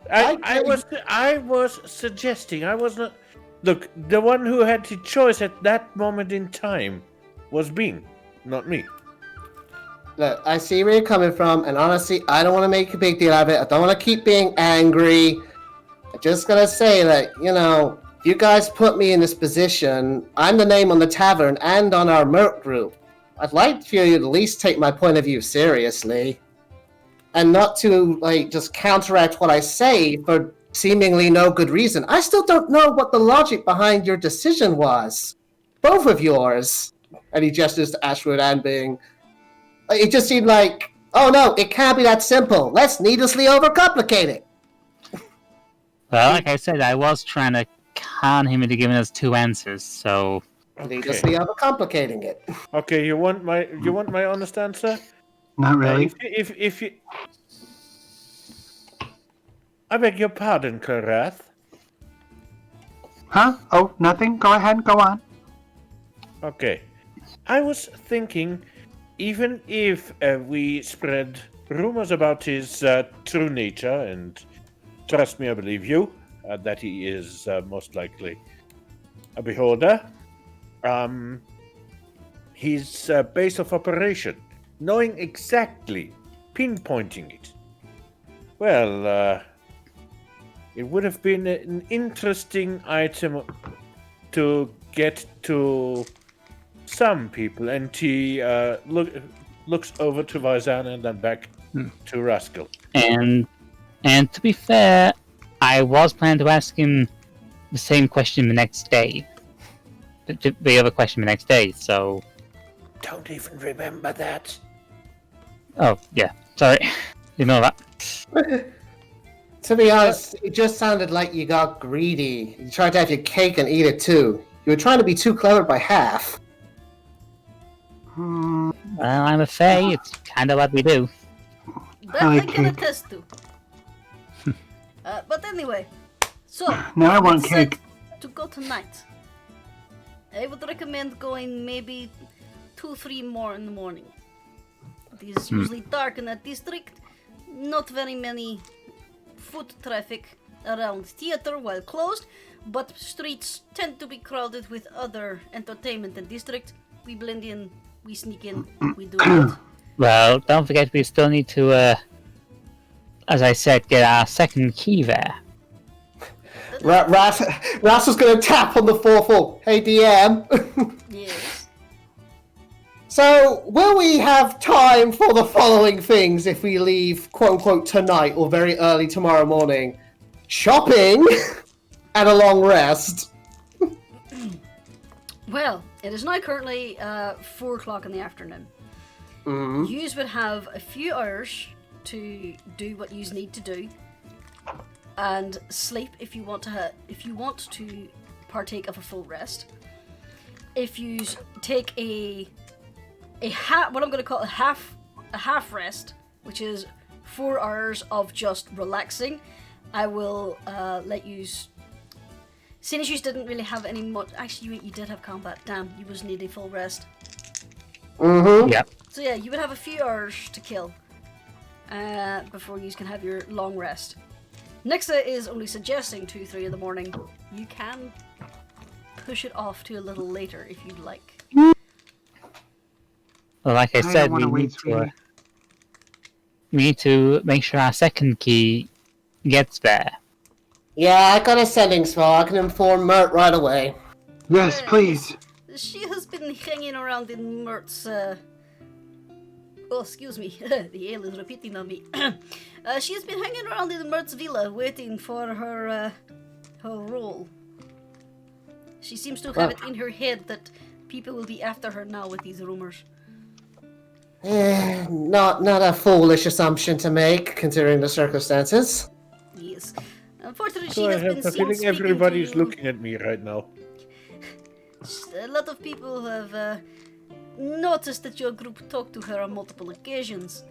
I was suggesting. I was not. Look, the one who had the choice at that moment in time was Bing, not me. Look, I see where you're coming from, and honestly, I don't want to make a big deal out of it. I don't want to keep being angry. I'm just gonna say that, you know, you guys put me in this position. I'm the name on the tavern and on our Merc group. I'd like for you to at least take my point of view seriously. And not to, like, just counteract what I say for seemingly no good reason. I still don't know what the logic behind your decision was. Both of yours. And he gestures to Ashwood and Bing. It just seemed like, oh no, it can't be that simple. Let's needlessly overcomplicate it. well, like I said, I was trying to con him into giving us two answers, so Needlessly overcomplicating it. Okay, you want my honest answer? Not really. If you, I beg your pardon, Korath. Huh? Oh, nothing? Go ahead, go on. Okay, I was thinking, even if we spread rumors about his true nature, and trust me, I believe you, that he is most likely a beholder, his base of operation, knowing exactly, pinpointing it, well, it would have been an interesting item to get to some people, and he looks over to Varzana and then back to Rascal. and to be fair, I was planning to ask him the same question the next day. The other question the next day, so... Don't even remember that. Oh, yeah, sorry. Ignore that. To be honest, it just sounded like you got greedy. You tried to have your cake and eat it too. You were trying to be too clever by half. Well, I'm a fae, it's kind of what we do. That I I like can cake. attest to. But anyway, so Now I want it's set cake. to go tonight. I would recommend going maybe 2-3 more in the morning. It is usually dark in that district. Not very many foot traffic around theater while closed, but streets tend to be crowded with other entertainment and district. We blend in, we sneak in, we do it. Well, don't forget we still need to, as I said, get our second key there. Rascal's gonna tap on the 4-4. Hey, DM. Yes. So, will we have time for the following things if we leave, quote-unquote, tonight or very early tomorrow morning? Shopping and a long rest. Well, it is now currently 4 o'clock in the afternoon. You would have a few hours to do what you need to do, and sleep if you want to partake of a full rest. If you take what I'm going to call a half rest, which is 4 hours of just relaxing, I will let you. Seeing as you didn't really have any much. Actually, you did have combat. Damn, you was need a full rest. Yeah. So yeah, you would have a few hours to kill before you can have your long rest. Nixa is only suggesting 2-3 in the morning. You can push it off to a little later if you'd like. Well, like I don't said, wanna we wait, sweetie. need to make sure our second key gets there. Yeah, I got a settings file. I can inform Mert right away. Yes, please. She has been hanging around in Mert's. Oh, excuse me. The ale is repeating on me. She has been hanging around in Mert's villa, waiting for her role. She seems to have it in her head that people will be after her now with these rumors. Not a foolish assumption to make, considering the circumstances. Yes. Unfortunately, she So I has been have the seen feeling speaking everybody's to... looking at me right now. A lot of people have noticed that your group talked to her on multiple occasions.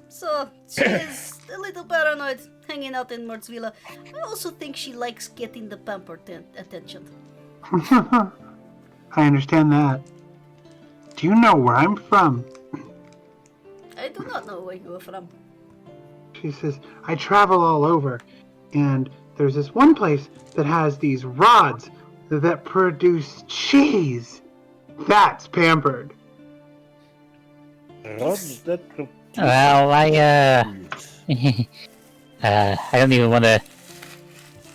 So, she is a little paranoid, hanging out in Mert's villa. I also think she likes getting the pampered attention. I understand that. Do you know where I'm from? I do not know where you are from. She says, I travel all over, and there's this one place that has these rods that produce cheese. That's pampered. Rods that Well, I don't even want to.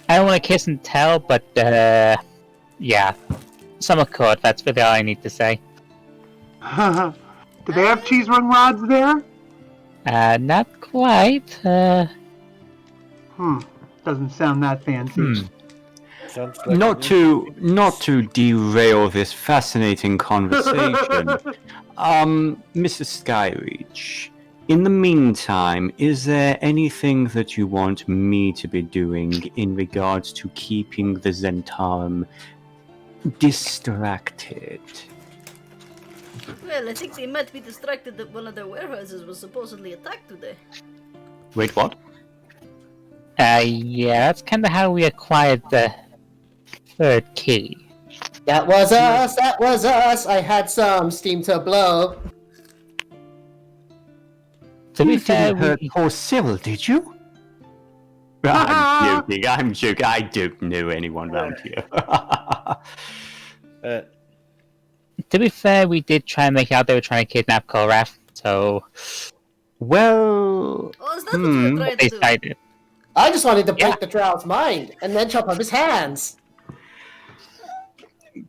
I don't want to kiss and tell, but yeah, some accord. That's really all I need to say. Do they have cheese run rods there? Not quite. Doesn't sound that fancy. sounds like Not to derail this fascinating conversation, Mrs. Skyreach. In the meantime, is there anything that you want me to be doing in regards to keeping the Zentarum distracted? Well, I think they might be distracted that one of their warehouses was supposedly attacked today. Wait, what? Yeah, that's kind of how we acquired the third key. That was us! I had some steam to blow. To be You fair, didn't hurt poor Cyril, did you? I'm joking. I don't know anyone around here. to be fair, we did try and make out they were trying to kidnap Kolraf, so Well, Oh, is that what you were trying they to do? decided. I just wanted to break the Drow's mind and then chop up his hands.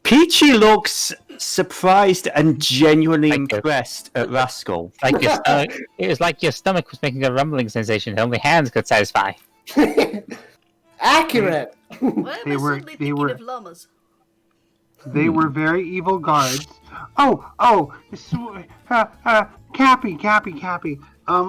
Peachy looks surprised and genuinely Thank you. impressed at Rascal. Like your stomach, it was like your stomach was making a rumbling sensation that only hands could satisfy. Accurate. Why am They I were- suddenly they thinking were- of llamas? They were very evil guards. Cappy.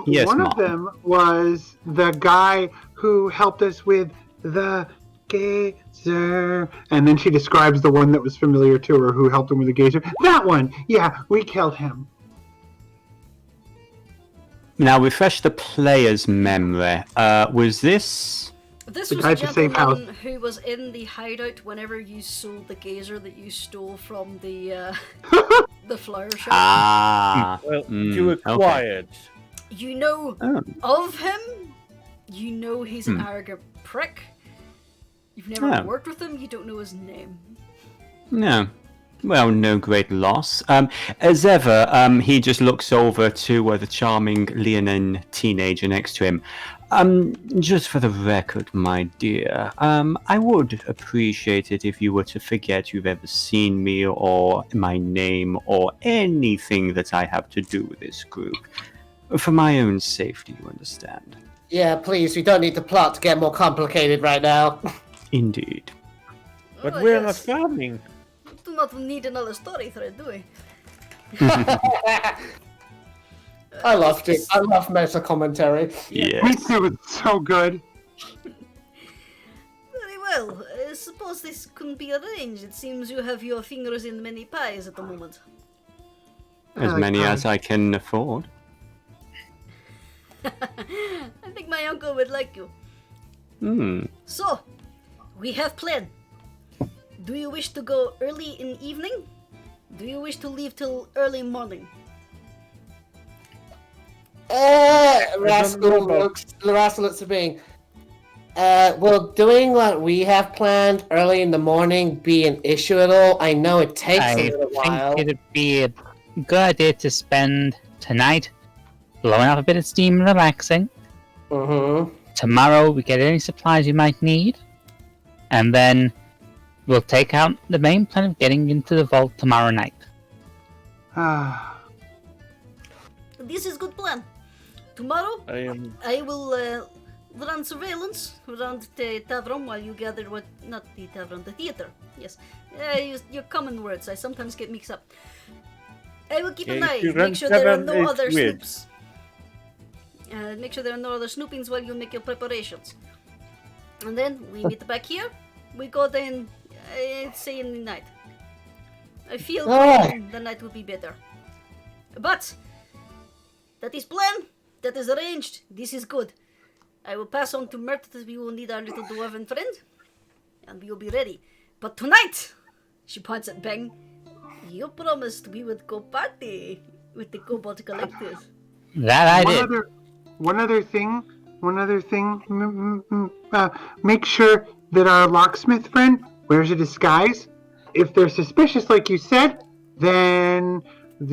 Yes, one Mom. of them was the guy who helped us with the geyser. And then she describes the one that was familiar to her who helped him with the geyser. That one! Yeah, we killed him. Now, refresh the player's memory. Was this... This The was guy a at the safe gentleman who was in the hideout whenever you sold the gazer that you stole from the the flower shop. Ah. Well, Mm, you okay. acquired. You know Oh. of him. You know he's an arrogant prick. You've never Oh. worked with him. You don't know his name. No. Well, no great loss. As ever, he just looks over to the charming Leonine teenager next to him. Just for the record, my dear, I would appreciate it if you were to forget you've ever seen me or my name or anything that I have to do with this group. For my own safety, you understand. Yeah, please, we don't need the plot to get more complicated right now. Indeed. But Oh, we're yes. not farming. We do not need another story thread, do we? I loved it. I love meta commentary. Yes. Me too, it's so good. Very well. I suppose this can be arranged. It seems you have your fingers in many pies at the moment. As many as I can afford. I think my uncle would like you. Hmm. So, we have plan. Do you wish to go early in evening? Do you wish to leave till early morning? Rascal looks at being. Will doing what we have planned early in the morning be an issue at all? I know it takes a little while. I think it'd be a good idea to spend tonight blowing off a bit of steam and relaxing. Mm-hmm. Tomorrow we get any supplies you might need, and then we'll take out the main plan of getting into the vault tomorrow night. This is good plan. Tomorrow, I will run surveillance around the tavern while you gather what... Not the tavern, the theater. Yes. I use your common words. I sometimes get mixed up. I will keep an eye. Make sure there are no other snoops. Make sure there are no other snoopings while you make your preparations. And then we meet back here. We go then, say in the night. I feel the night will be better. But that is plan. That is arranged. This is good. I will pass on to Mert that we will need our little dwarven friend. And we will be ready. But tonight, she points at Bang, you promised we would go party with the Kobold Collective. That I did. One other thing. Make sure that our locksmith friend wears a disguise. If they're suspicious, like you said, then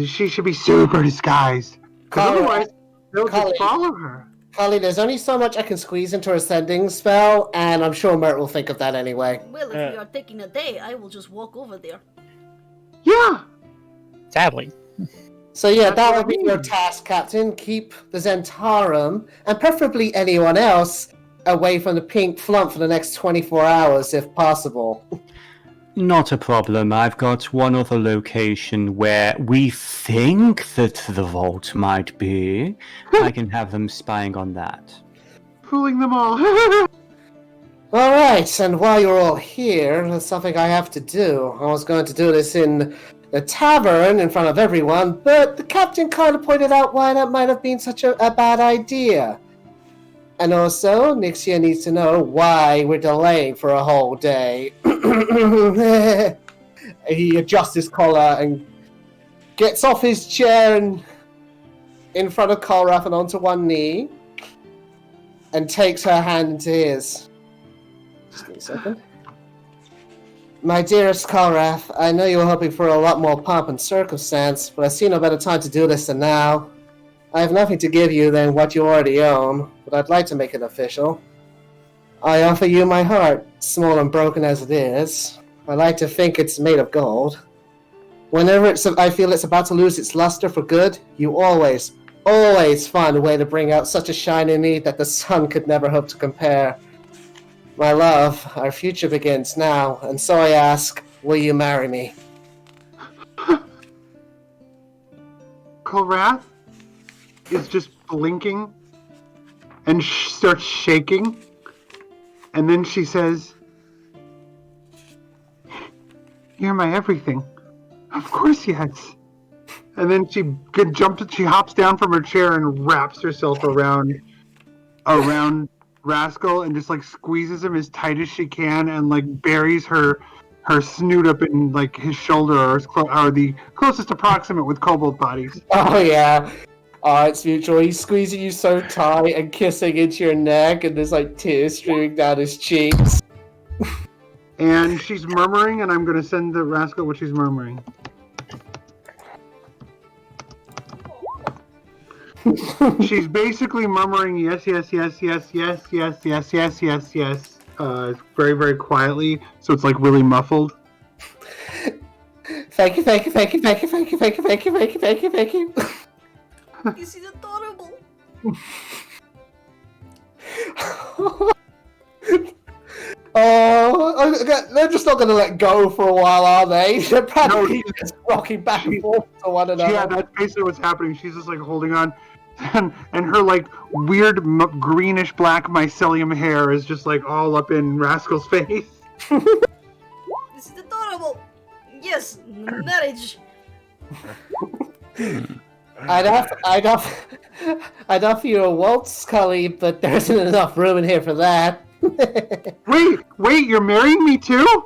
she should be super disguised. Otherwise, they'll just follow her. Holly, there's only so much I can squeeze into her sending spell, and I'm sure Mert will think of that anyway. Well, if we are taking a day, I will just walk over there. Yeah. Sadly. So yeah, that will be your task, Captain. Keep the Zentarum, and preferably anyone else, away from the pink flump for the next 24 hours, if possible. Not a problem. I've got one other location where we think that the vault might be. I can have them spying on that. Fooling them all. Alright, and while you're all here, there's something I have to do. I was going to do this in the tavern in front of everyone, but the captain kind of pointed out why that might have been such a bad idea. And also, Nixia needs to know why we're delaying for a whole day. He adjusts his collar and gets off his chair and in front of Kolrath and onto one knee and takes her hand into his. Just give me a second. My dearest Kolrath, I know you were hoping for a lot more pomp and circumstance, but I see no better time to do this than now. I have nothing to give you than what you already own, but I'd like to make it official. I offer you my heart, small and broken as it is. I like to think it's made of gold. Whenever I feel it's about to lose its luster for good, you always find a way to bring out such a shine in me that the sun could never hope to compare. My love, our future begins now, and so I ask, will you marry me? Kolrath is just blinking and starts shaking, and then she says, "You're my everything." Of course, yes. And then she hops down from her chair and wraps herself around Rascal and just like squeezes him as tight as she can and like buries her snoot up in like his shoulder or the closest approximate with kobold bodies. Oh yeah. It's mutual. He's squeezing you so tight and kissing into your neck, and there's like tears streaming down his cheeks. And she's murmuring, and I'm going to send the Rascal what she's murmuring. She's basically murmuring yes, yes, yes, yes, yes, yes, yes, yes, yes, yes, very, very quietly. So it's like really muffled. Thank you, thank you, thank you, thank you, thank you, thank you, thank you, thank you, thank you, thank you. This is adorable. They're just not going to let go for a while, are they? They're practically just rocking back and forth to one another. Yeah, that's basically what's happening. She's just like holding on, and her like weird greenish black mycelium hair is just like all up in Rascal's face. This is adorable. Yes, marriage. I'd offer you a waltz, Scully, but there isn't enough room in here for that. Wait, you're marrying me too?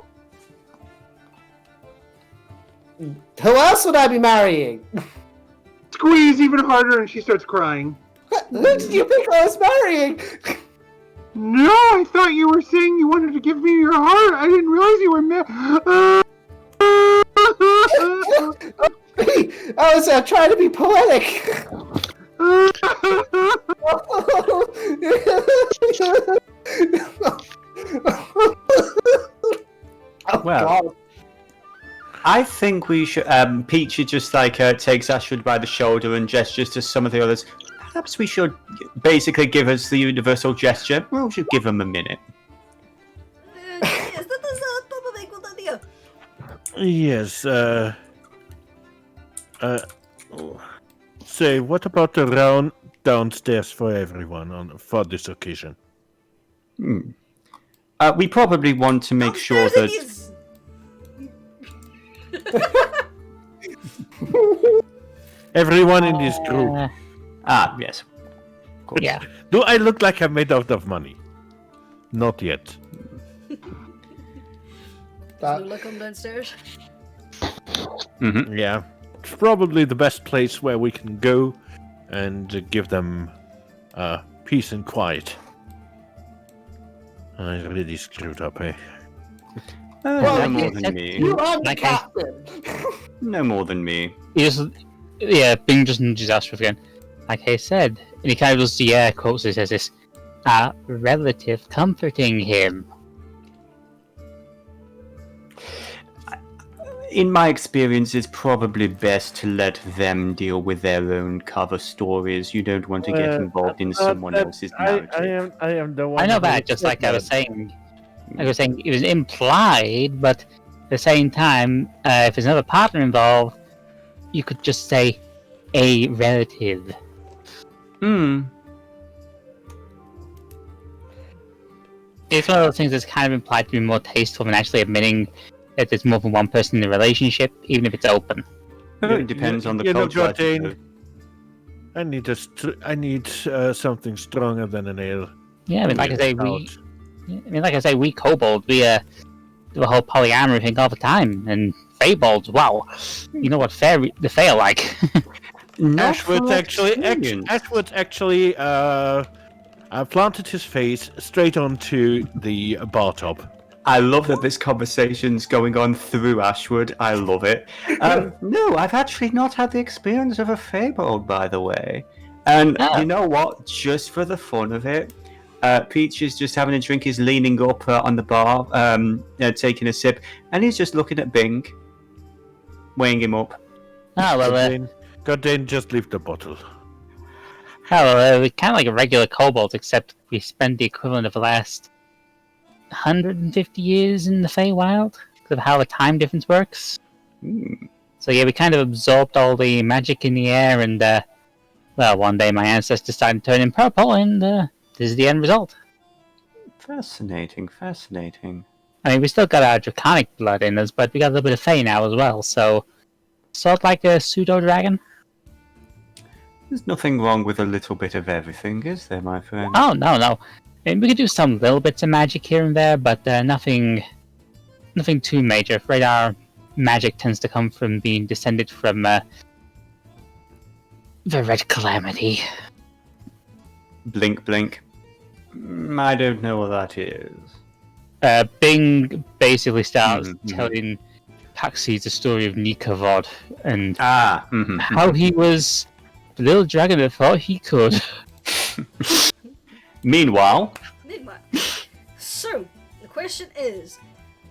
Who else would I be marrying? Squeeze even harder, and she starts crying. Who did you think I was marrying? No, I thought you were saying you wanted to give me your heart. I didn't realize you were I was trying to be poetic. Well, I think we should. Peachy just like takes Ashford by the shoulder and gestures to some of the others. Perhaps we should basically give us the universal gesture. We should give him a minute. Yes, that is probably a good idea. Yes, say, what about the round downstairs for everyone for this occasion? We probably want to make sure Upstairs that... it is. Everyone in this group. Yes. Yeah. Do I look like I'm made out of money? Not yet. Lula come downstairs. Mm-hmm. Yeah. It's probably the best place where we can go and give them peace and quiet. I really screwed up, eh? No more than me. You are the Okay. captain. No more than me. Bing just nudges Ashford again. Like I said, and he kind of does the air quotes and says this, relative comforting him. In my experience, it's probably best to let them deal with their own cover stories. You don't want to get involved in someone else's narrative. I am the one. I know who that, just said like I was that. saying. Like I was saying, it was implied, but at the same time, if there's another partner involved, you could just say a relative. It's one of those things that's kind of implied to be more tasteful than actually admitting that there's more than one person in the relationship, even if it's open. It depends on the You know, culture. I Jordan, suppose. I need something stronger than an ale. Yeah, I mean, like I say, Out. we Kobold, we do a whole polyamory thing all the time, and Feybolds, wow, you know what the Fey are like. Ashwood actually planted his face straight onto the bar top. I love that this conversation's going on through Ashwood. I love it. No, I've actually not had the experience of a Feybold, by the way. And you know what? Just for the fun of it, Peach is just having a drink. He's leaning up on the bar, taking a sip, and he's just looking at Bing, weighing him up. Oh, well, Godin, just leave the bottle. we're kind of like a regular kobold, except we spend the equivalent of the last 150 years in the Feywild, because of how the time difference works. So yeah, we kind of absorbed all the magic in the air, and one day my ancestors decided to turn in purple, and this is the end result. Fascinating. I mean, we still got our draconic blood in us, but we got a little bit of Fey now as well, so sort of like a pseudo-dragon. There's nothing wrong with a little bit of everything, is there, my friend? Oh, no. I mean, we could do some little bits of magic here and there, but nothing too major. Afraid our magic tends to come from being descended from the Red Calamity. Blink. I don't know what that is. Bing basically starts telling Paxi the story of Nikavod and how he was the little dragon that thought he could. Meanwhile, So, the question is,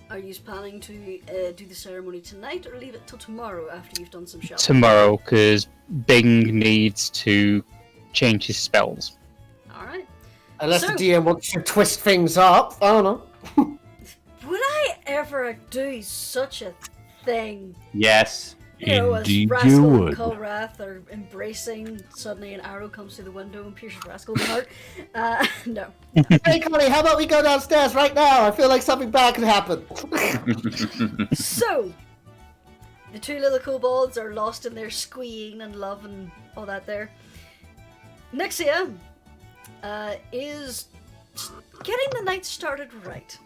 are you planning to do the ceremony tonight or leave it till tomorrow after you've done some shopping? Tomorrow, because Bing needs to change his spells. Alright. Unless So- the DM wants to twist things up. I don't know. Would I ever do such a thing? yes. You know, as Indeed you Rascal and would. Kolrath are embracing, suddenly an arrow comes through the window and pierces Rascal's heart. No. Hey, Connie, how about we go downstairs right now? I feel like something bad could happen. So, the two little kobolds are lost in their squeeing and love and all that there. Nixia is getting the night started right.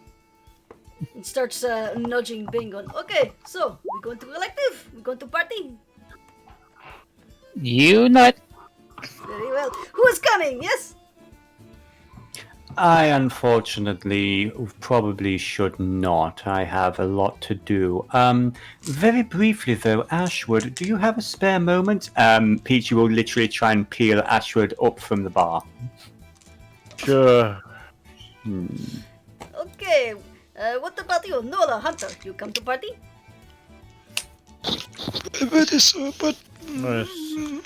And starts nudging Bing going, okay, so, we're going to Kollective, we're going to party. You know it. Very well. Who is coming, yes? I unfortunately probably should not. I have a lot to do. Very briefly though, Ashwood, do you have a spare moment? Peachy will literally try and peel Ashwood up from the bar. Sure. Okay, what about you, Nola Hunter? You come to party? But Nice.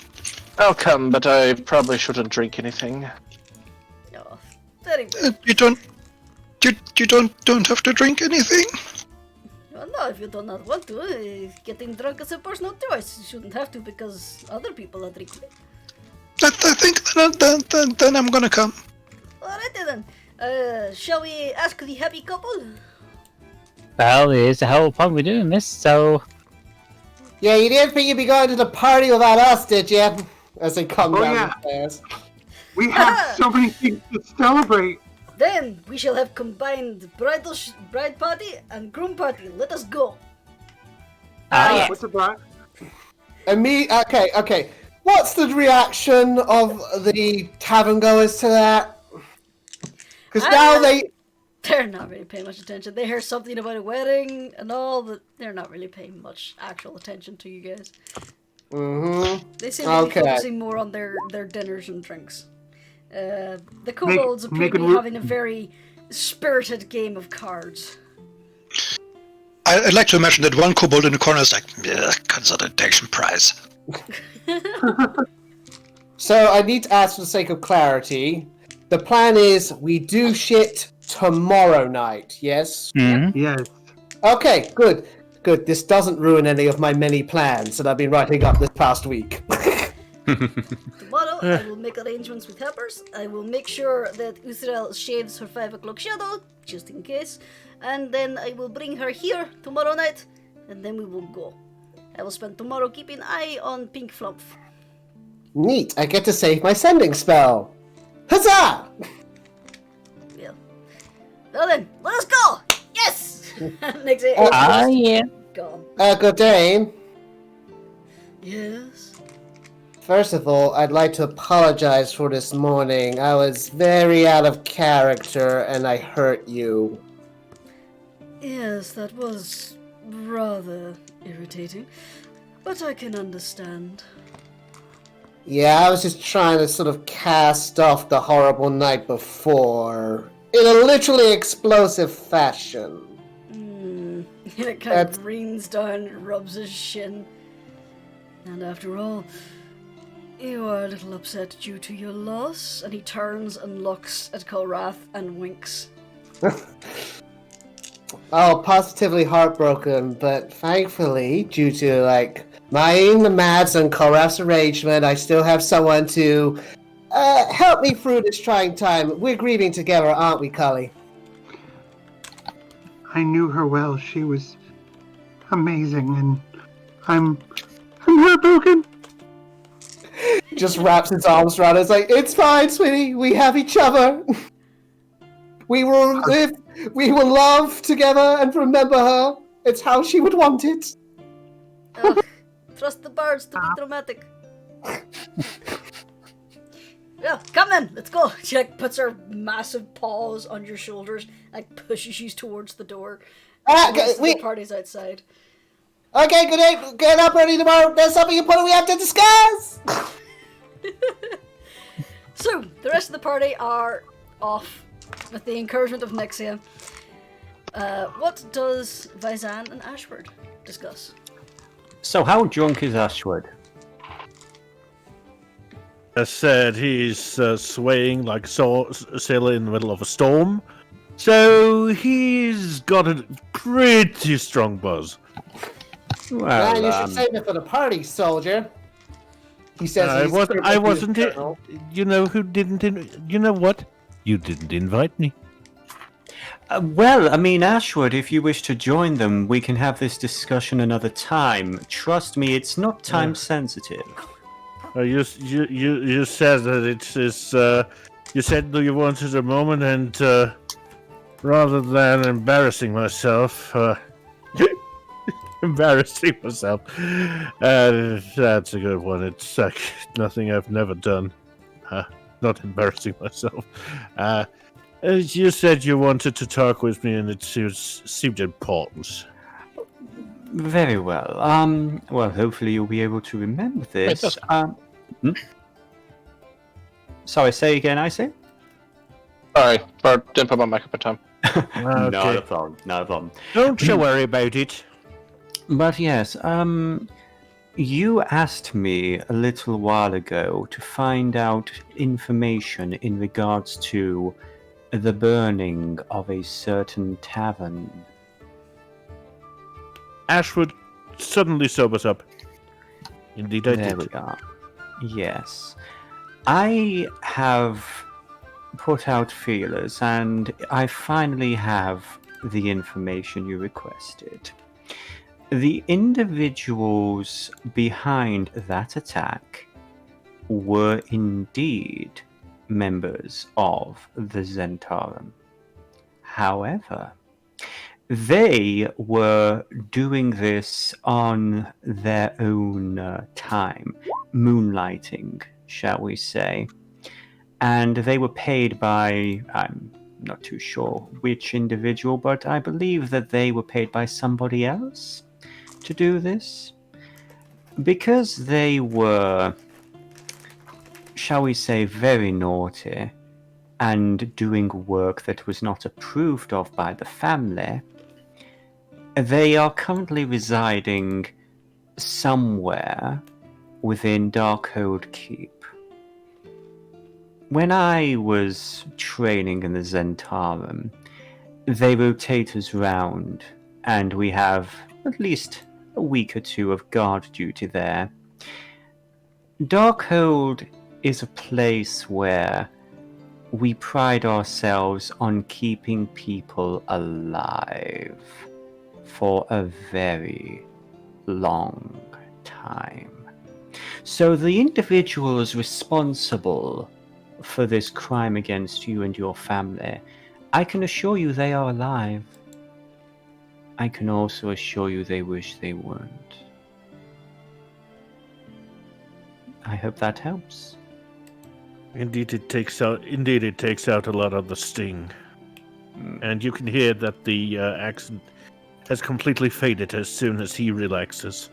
I'll come, but I probably shouldn't drink anything. No, very well. you don't have to drink anything. Well, no, if you do not want to, getting drunk is a personal choice. You shouldn't have to because other people are drinking. I think then I'm gonna come. Alrighty then. Shall we ask the happy couple? Well, there's the whole point we're doing this, so Yeah, you didn't think you'd be going to the party without us, did you? As they come Oh, down yeah. the stairs. We have so many things to celebrate. Then we shall have combined bride party and groom party. Let us go. yeah. What's it, Brock? And me, okay. What's the reaction of the tavern goers to that? Because now They're not really paying much attention. They hear something about a wedding and all, but they're not really paying much actual attention to you guys. Mm-hmm. They seem to be Okay. focusing more on their dinners and drinks. The kobolds appear make to it be ru- having a very spirited game of cards. I'd like to imagine that one kobold in the corner is like, yeah, consolidation prize. So I need to ask for the sake of clarity. The plan is we do shit tomorrow night, yes? Yes. Okay, good. Good. This doesn't ruin any of my many plans that I've been writing up this past week. Tomorrow, I will make arrangements with helpers. I will make sure that Uzrael shaves her 5 o'clock shadow, just in case. And then I will bring her here tomorrow night, and then we will go. I will spend tomorrow keeping an eye on Pink Flump. Neat. I get to save my sending spell. Huzzah! Well then, let us go! Yes! Next day, Yeah. gone. Good day. Yes? First of all, I'd like to apologize for this morning. I was very out of character and I hurt you. Yes, that was rather irritating. But I can understand. Yeah, I was just trying to sort of cast off the horrible night before in a literally explosive fashion. It kind of leans down and rubs his shin. And after all, you are a little upset due to your loss. And he turns and looks at Kolrath and winks. Oh, positively heartbroken, but thankfully, due to the Mads and Kolrath's arrangement, I still have someone to help me through this trying time. We're grieving together, aren't we, Cully? I knew her well. She was amazing, and I'm heartbroken. Just wraps his arms around it. It's like, it's fine, sweetie. We have each other. We will live, we will love together and remember her. It's how she would want it. Ugh, trust the bards to be dramatic. Yeah, come then, let's go. She puts her massive paws on your shoulders, pushes you towards the door. The party's outside. Okay, good day. Get up early tomorrow. There's something important we have to discuss. rest of the party are off with the encouragement of Nixia. What does Vizan and Ashford discuss? So how drunk is Ashwood? I said he's swaying like sail in the middle of a storm. So he's got a pretty strong buzz. Well, you Well, should save it for the party, soldier. He says I wasn't it. You know who didn't? You know what? You didn't invite me. well, I mean, Ashwood, if you wish to join them, we can have this discussion another time. Trust me, it's not time sensitive. You said that it is. You said that you wanted a moment, and rather than embarrassing myself, that's a good one. It's nothing I've never done. Not embarrassing myself. You said you wanted to talk with me, and it seemed important. Very well. Well, hopefully you'll be able to remember this. that's- Sorry, say again, I say? Sorry, didn't put my mic up in time. Not a problem, not a problem. Don't you worry about it. But yes, you asked me a little while ago to find out information in regards to the burning of a certain tavern. Ashwood suddenly sobers up. Indeed, I There did. we are. Yes. I have put out feelers, and I finally have the information you requested. The individuals behind that attack were indeed members of the Zentarum. However, they were doing this on their own time, moonlighting, shall we say. And they were paid by, I'm not too sure which individual, but I believe that they were paid by somebody else to do this. Because they were, shall we say, very naughty and doing work that was not approved of by the family, they are currently residing somewhere within Darkhold Keep. When I was training in the Zentarum, they rotate us round, and we have at least a week or two of guard duty there. Darkhold is a place where we pride ourselves on keeping people alive for a very long time. So the individuals responsible for this crime against you and your family, I can assure you they are alive. I can also assure you they wish they weren't. I hope that helps. Indeed, it takes out a lot of the sting, and you can hear that the accent has completely faded as soon as he relaxes.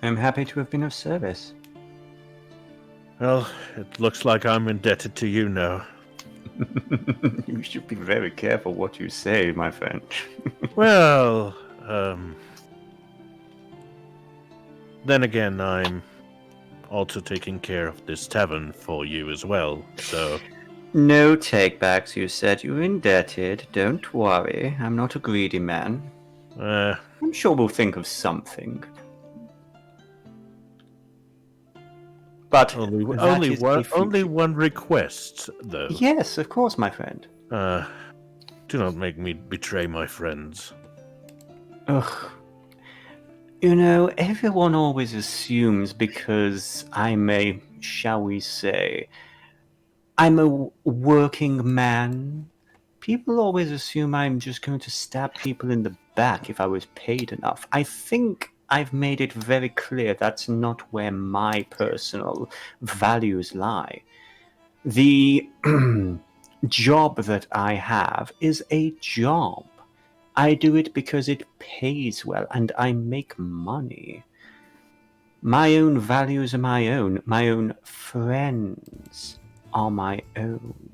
I'm happy to have been of service. Well, it looks like I'm indebted to you now. You should be very careful what you say, my friend. Well, then again, I'm also taking care of this tavern for you as well, so... No takebacks, you said. You're indebted. Don't worry. I'm not a greedy man. I'm sure we'll think of something. But only that is only one request, though. Yes, of course, my friend. Do not make me betray my friends. Ugh. You know, everyone always assumes because I'm a, shall we say, I'm a working man. People always assume I'm just going to stab people in the back if I was paid enough. I think I've made it very clear that's not where my personal values lie. The job that I have is a job. I do it because it pays well and I make money. My own values are my own. My own friends are my own.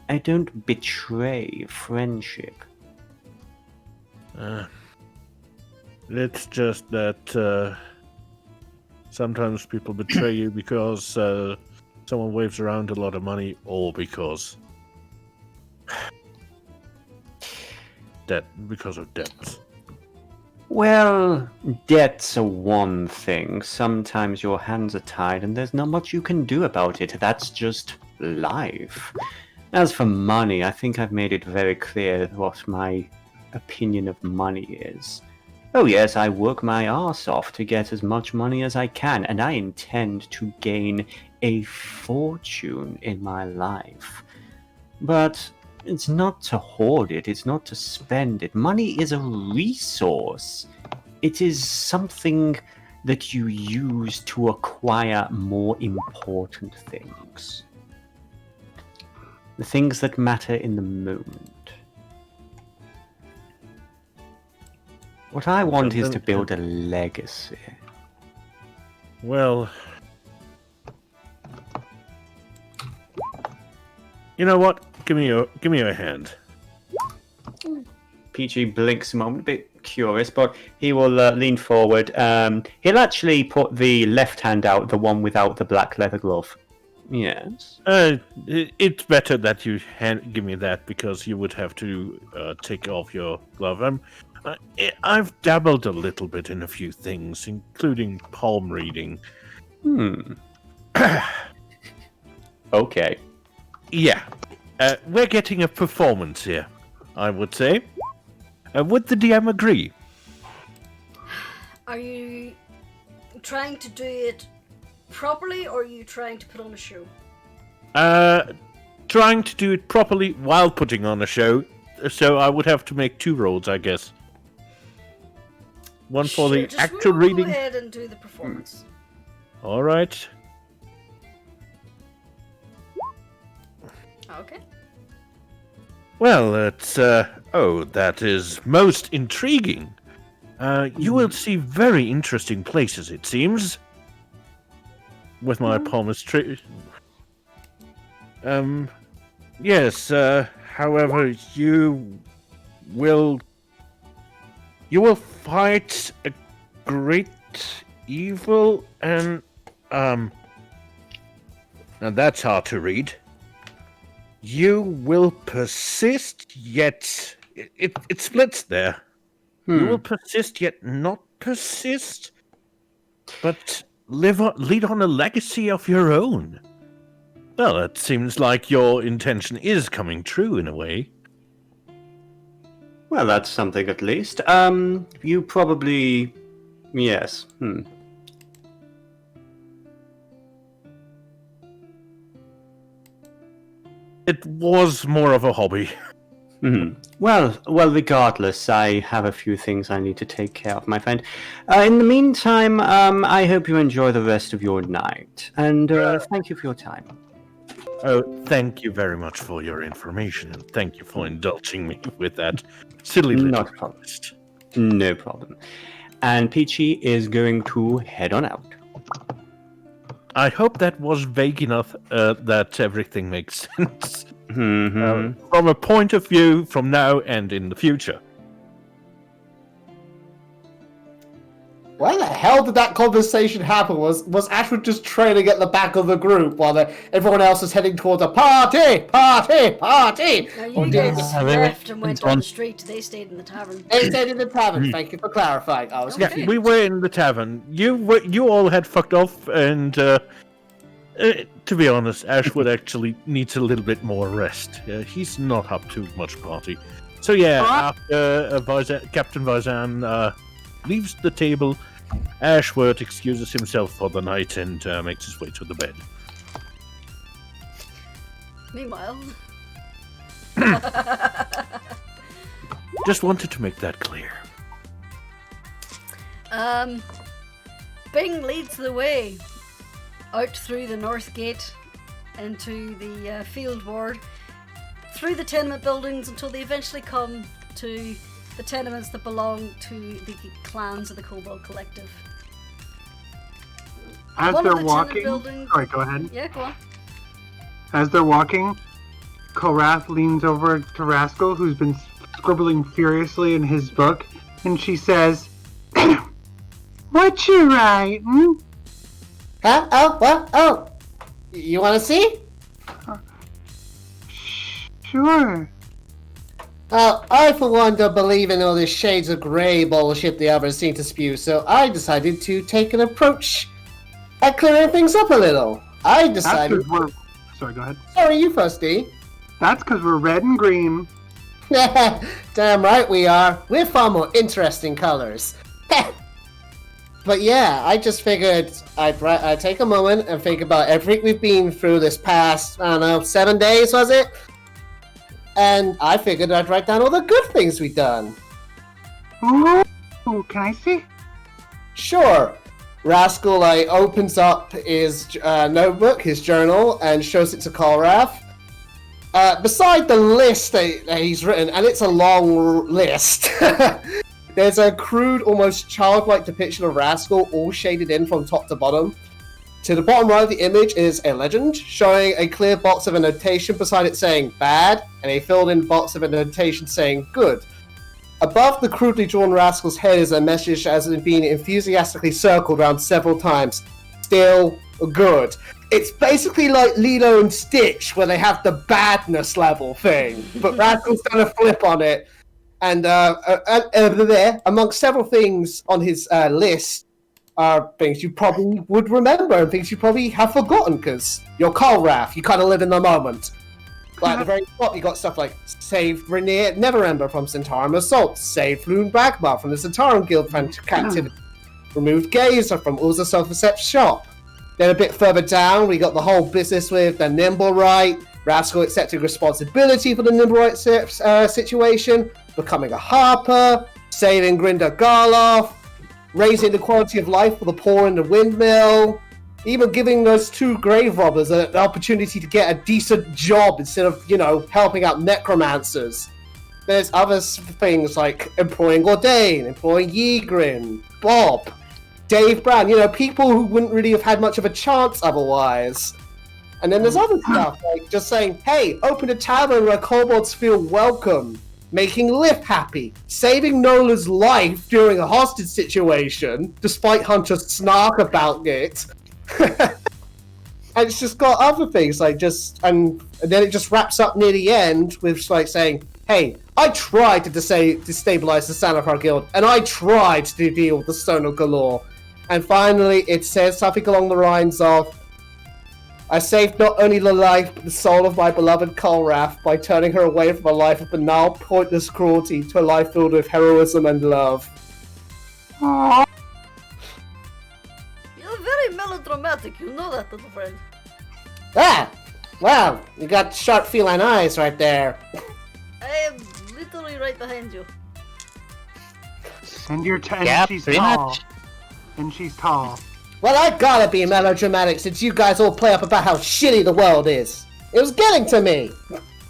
I don't betray friendship. It's just that sometimes people betray you because someone waves around a lot of money, or because of debts. Well, debts are one thing. Sometimes your hands are tied and there's not much you can do about it. That's just life. As for money, I think I've made it very clear what my opinion of money is. Oh yes, I work my arse off to get as much money as I can, and I intend to gain a fortune in my life. But it's not to hoard it, it's not to spend it. Money is a resource. It is something that you use to acquire more important things. The things that matter in the moment. What I want is to build a legacy. Well, you know what? Give me your hand. Peachy blinks a moment, a bit curious, but he will lean forward. He'll actually put the left hand out, the one without the black leather glove. Yes. It's better that you give me that, because you would have to take off your glove. I've dabbled a little bit in a few things, including palm reading. Okay. Yeah. We're getting a performance here, I would say. Would the DM agree? Are you trying to do it properly, or are you trying to put on a show? Trying to do it properly while putting on a show, so I would have to make 2 rolls, I guess. One for the actual reading. Go ahead and do the performance. All right. Okay. Well, that is most intriguing. You will see very interesting places, it seems. With my palmistry. Yes, however, you will fight a great evil, and now that's hard to read. You will persist, yet it splits there. You will persist, yet not persist, but lead on a legacy of your own. Well, it seems like your intention is coming true in a way. Well, that's something at least. You probably... Yes. It was more of a hobby. Well, regardless, I have a few things I need to take care of, my friend. In the meantime, I hope you enjoy the rest of your night, and thank you for your time. Oh, thank you very much for your information, and thank you for indulging me with that silly little Not a problem. No problem. And Peachy is going to head on out. I hope that was vague enough that everything makes sense. From a point of view from now and in the future. Why the hell did that conversation happen? Was Ashwood just trailing at the back of the group while everyone else is heading towards a party? Now you guys left and went on the street. They stayed in the tavern. They stayed in the tavern. Thank you for clarifying. I was Okay. Yeah, we were in the tavern. You all had fucked off, and to be honest, Ashwood actually needs a little bit more rest. He's not up to much party. So yeah, after Captain Vizan leaves the table, Ashworth excuses himself for the night and makes his way to the bed. Meanwhile... Just wanted to make that clear. Bing leads the way out through the north gate into the field ward, through the tenement buildings until they eventually come to the tenements that belong to the clans of the Kobold Collective. As One of they're the tenant walking, buildings- sorry, go ahead. Yeah, go on. As they're walking, Korath leans over to Rascal, who's been scribbling furiously in his book, and she says, "What you writing?" Huh? Oh, what? Oh, you want to see? Sure. I for one don't believe in all this shades of grey bullshit the others seem to spew, so I decided to take an approach at clearing things up a little. I That's decided... because we're... Sorry, go ahead. Sorry, you first, D. That's because we're red and green. Damn right we are. We're far more interesting colors. But yeah, I just figured I'd take a moment and think about everything we've been through this past, I don't know, 7 days, was it? And I figured I'd write down all the good things we've done. Ooh, can I see? Sure. Rascal opens up his notebook, his journal, and shows it to Kolrath. Beside the list that he's written, and it's a long list, there's a crude, almost childlike depiction of Rascal, all shaded in from top to bottom. To the bottom right of the image is a legend, showing a clear box of a notation beside it saying bad, and a filled-in box of a notation saying good. Above the crudely drawn Rascal's head is a message that has been enthusiastically circled around several times. Still good. It's basically like Lilo and Stitch, where they have the badness level thing, but Rascal's done a flip on it. And there, amongst several things on his list, are things you probably would remember and things you probably have forgotten because you're Kolrath, you kind of live in the moment. Like at the very top, you got stuff like saved Rainier Neverember from Centauran Assault, saved Loon Bagmar from the Centauran Guild from captivity, removed Gazer from Urza Self-Accept shop. Then a bit further down, we got the whole business with the Nimblewright, Rascal accepting responsibility for the Nimblewright situation, becoming a Harper, saving Grinda Garloff, raising the quality of life for the poor in the windmill, even giving those two grave robbers an opportunity to get a decent job instead of, helping out necromancers. There's other things like employing Gordain, employing Ygritte, Bob, Dave Brown, people who wouldn't really have had much of a chance otherwise. And then there's other stuff, like just saying, hey, open a tavern where kobolds feel welcome, making Liv happy, saving Nola's life during a hostage situation, despite Hunter's snark about it. And it's just got other things, and then it just wraps up near the end with saying, hey, I tried to destabilize the Sanakar Guild, and I tried to deal with the Stone of Galore. And finally, it says something along the lines of, I saved not only the life, but the soul of my beloved Kolrath by turning her away from a life of banal, pointless cruelty to a life filled with heroism and love. Aww. You're very melodramatic, you know that, little friend. Ah! Wow, you got sharp feline eyes right there. I am literally right behind you. And you're Yeah, she's pretty tall. much. And she's tall. Well, I gotta be melodramatic since you guys all play up about how shitty the world is. It was getting to me.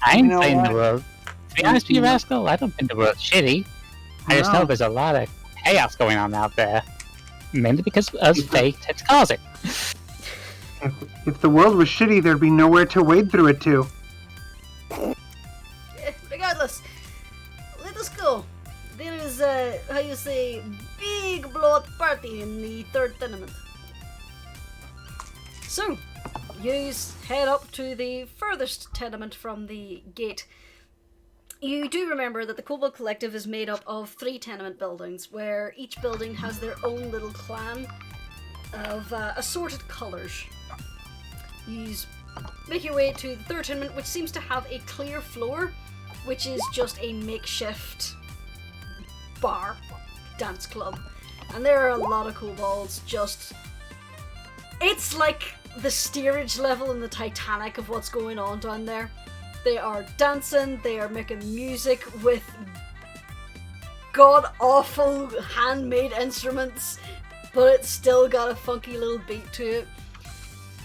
I ain't know saying what? the world. To be honest with you, Rascal, I don't think the world's shitty. I just No. know there's a lot of chaos going on out there. Mainly because us fake tend to cause it. If the world was shitty, there'd be nowhere to wade through it to. Regardless, let us go. There is big blowout party in the third tenement. So, you head up to the furthest tenement from the gate. You do remember that the Kobold Collective is made up of 3 tenement buildings, where each building has their own little clan of assorted colours. You make your way to the third tenement, which seems to have a clear floor, which is just a makeshift bar, dance club. And there are a lot of kobolds just... It's like the steerage level in the Titanic of what's going on down there. They are dancing, they are making music with god-awful handmade instruments, but it's still got a funky little beat to it.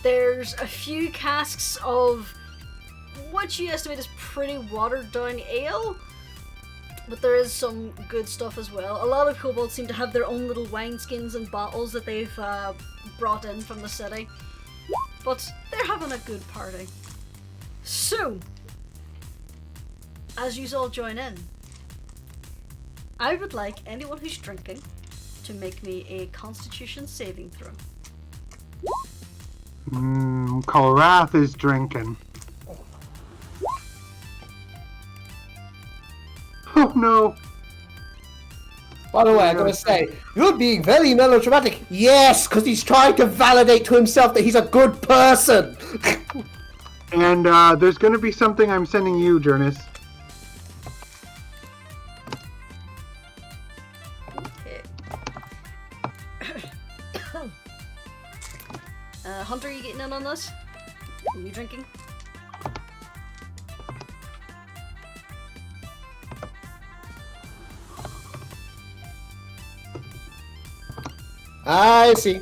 There's a few casks of what you estimate is pretty watered down ale, but there is some good stuff as well. A lot of kobolds seem to have their own little wineskins and bottles that they've brought in from the city. But they're having a good party. So, as you all join in, I would like anyone who's drinking to make me a Constitution saving throw. Kolrath is drinking. Oh no. By the way, I'm gonna say, you're being very melodramatic. Yes, because he's trying to validate to himself that he's a good person. And there's gonna be something I'm sending you, Jonas. Hunter, are you getting in on this? Are you drinking? I see.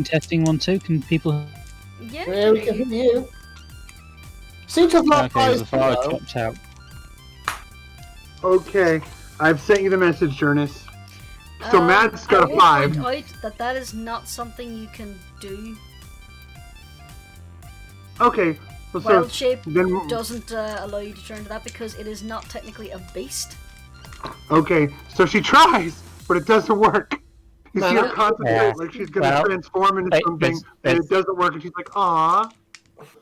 Testing 1, 2. Can people? Yeah. Well, we can hear you. Seem to have not Okay, the file though. chopped out. Okay, I've sent you the message, Jonas. So Matt's I got a will 5. point out that is not something you can do. Okay, well, Wild so shape then doesn't allow you to turn to that because it is not technically a beast. okay, so she tries, but it doesn't work. You see her Yeah. concentrate like she's gonna Well, transform into something, and it doesn't work, and she's like, "Aw."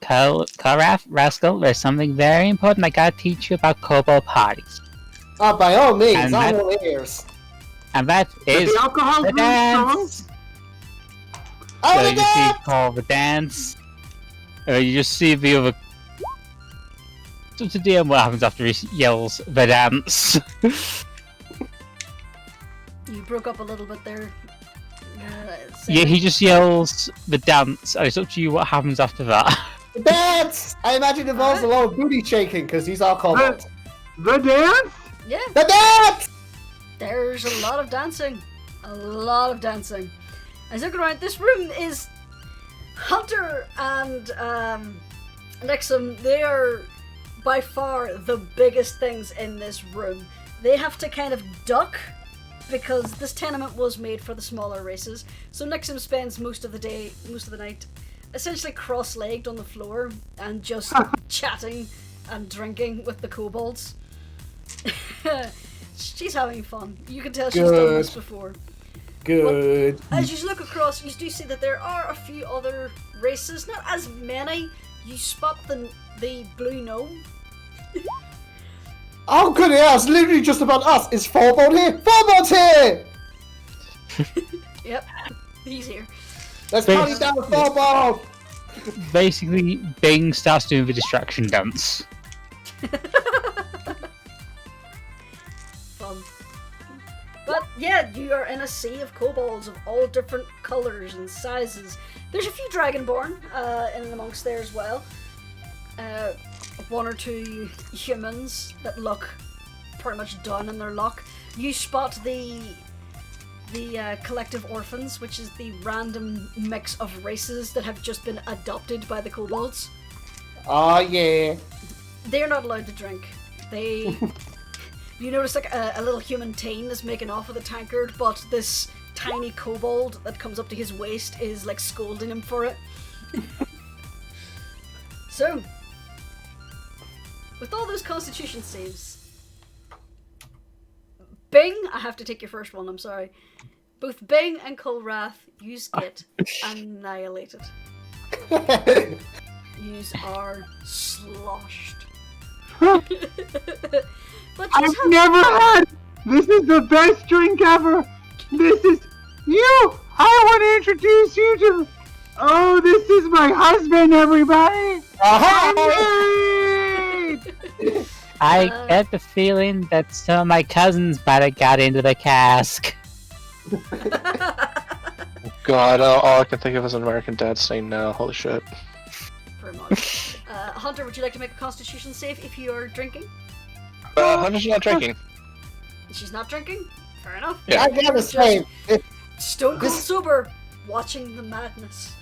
Kolrath, Rascal, there's something very important I gotta teach you about Kobold parties. Oh, by all means, And I'm that- all ears. And that But is the alcohol's the really strong. dance. Oh, So my you God! see called the dance. You just see the other. So to DM what happens after he yells the dance. You broke up a little bit there. Yeah, he just yells the dance, and it's up to you what happens after that. The dance! I imagine it involves a lot of booty shaking because he's all called. The dance? Yeah, The dance! there's a lot of dancing. A lot of dancing. As you look around, this room is Hunter and Nixon. They are by far the biggest things in this room. They have to kind of duck because this tenement was made for the smaller races. So Nixon spends most of the night, essentially cross-legged on the floor and just chatting and drinking with the kobolds. She's having fun. You can tell she's done this before. Good. As you look across, you do see that there are a few other races, not as many. You spot the blue gnome. Oh, good, yeah, it's literally just about us. Is Kobold here? Kobold's here! Yep, he's here. Let's party down with Kobold! Basically, Bing starts doing the distraction dance. Fun. But yeah, you are in a sea of kobolds of all different colours and sizes. There's a few dragonborn in amongst there as well. One or two humans that look pretty much done in their luck. You spot the collective orphans, which is the random mix of races that have just been adopted by the kobolds. Oh, yeah. They're not allowed to drink. They... You notice like a little human teen is making off with a tankard, but this tiny kobold that comes up to his waist is like scolding him for it. So, with all those constitution saves, Bing, I have to take your first one, I'm sorry. Both Bing and Kolrath, yous get annihilated. Yous are sloshed. But I've just have never had. This is the best drink ever. This is you. I want to introduce you to. Oh, this is my husband, everybody. I'm married. I get the feeling that some of my cousins might have got into the cask. God, all I can think of is an American Dad saying no. Holy shit. pretty much. Hunter, would you like to make a constitution save if you are drinking? Hunter's not drinking. She's not drinking? Fair enough. Yeah. I gotta say, Stone cold This- sober, watching the madness.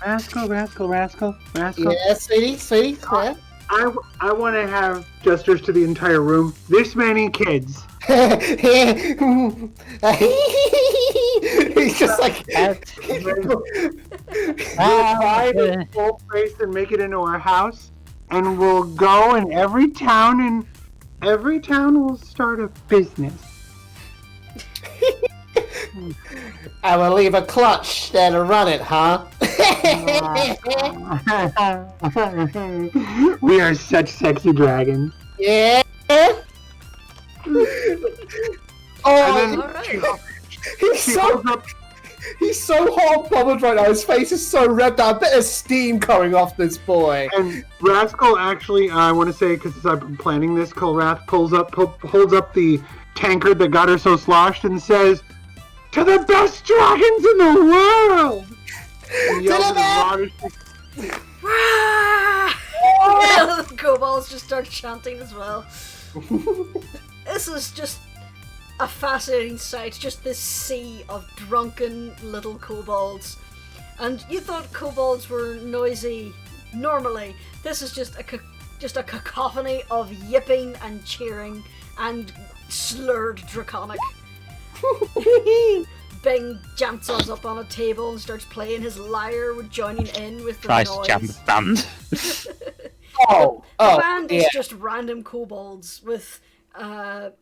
Rascal. yes, sweetie, yeah. I want to have gestures to the entire room. This many kids. He's just like Buy the full place and make it into our house, and we'll go in every town, and every town will start a business. I will leave a clutch there to run it, huh? We are such sexy dragons. Yeah. And then he's so hot bothered right now. His face is so red that a bit of steam coming off this boy. And Rascal actually, I want to say, because I'm planning this, Kolrath holds up the tankard that got her so sloshed and says, "To the best dragons in the world!" And yells at his Yeah, the kobolds just start chanting as well. This is just a fascinating sight, just this sea of drunken little kobolds. And you thought kobolds were noisy normally. This is just a cacophony of yipping and cheering and slurred draconic. Bing jumps us up on a table and starts playing his lyre, with joining in with the Tries noise. to jam the band. The band is just random kobolds with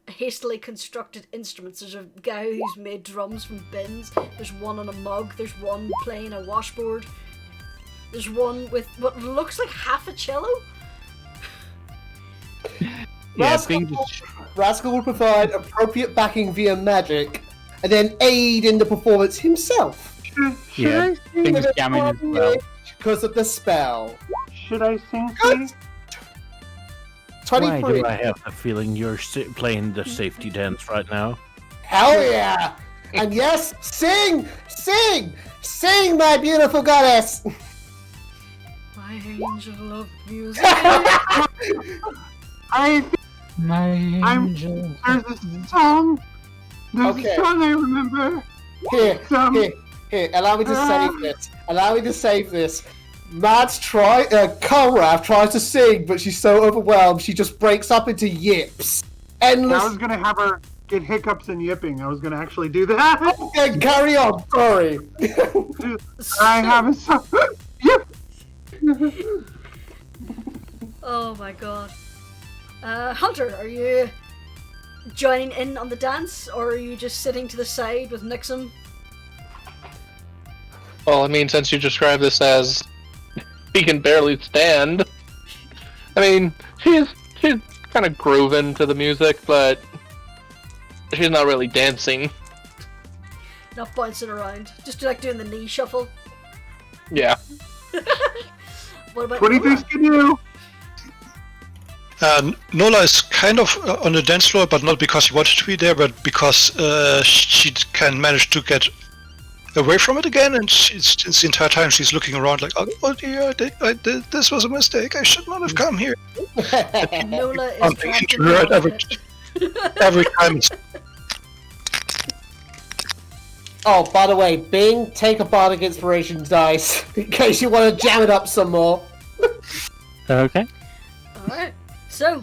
hastily constructed instruments. There's a guy who's made drums from bins. There's one on a mug. There's one playing a washboard. There's one with what looks like half a cello. Rascal will provide appropriate backing via magic, and then aid in the performance himself. Yeah, Bing's jamming as well. Because of the spell. Should I sing, please? 23. Why do I have the feeling you're playing the safety dance right now? Hell yeah! And yes, sing! Sing! Sing, my beautiful goddess! My angel of music. My angel. There's a song. There's Okay. a song I remember. Here, allow me to save this. Allow me to save this. Kolrath tries to sing, but she's so overwhelmed, she just breaks up into yips. Endless. I was gonna have her get hiccups and yipping. I was gonna actually do that. Okay, carry on, sorry. I have a song. Yep. Oh my god. Hunter, are you joining in on the dance, or are you just sitting to the side with Nixon? Well, I mean, since you describe this as he can barely stand, I mean, she's kind of grooving to the music, but she's not really dancing. Not bouncing around, just like doing the knee shuffle. Yeah. What about What do you Nola? think you do? Nola is kind of on the dance floor, but not because she wanted to be there, but because she can manage to get away from it again, and since the entire time she's looking around like, oh dear, this was a mistake, I should not have come here. Nola is Something trapped into in her head the every time. Oh, by the way, Bing, take a bardic inspiration dice in case you want to jam it up some more. Okay. Alright, so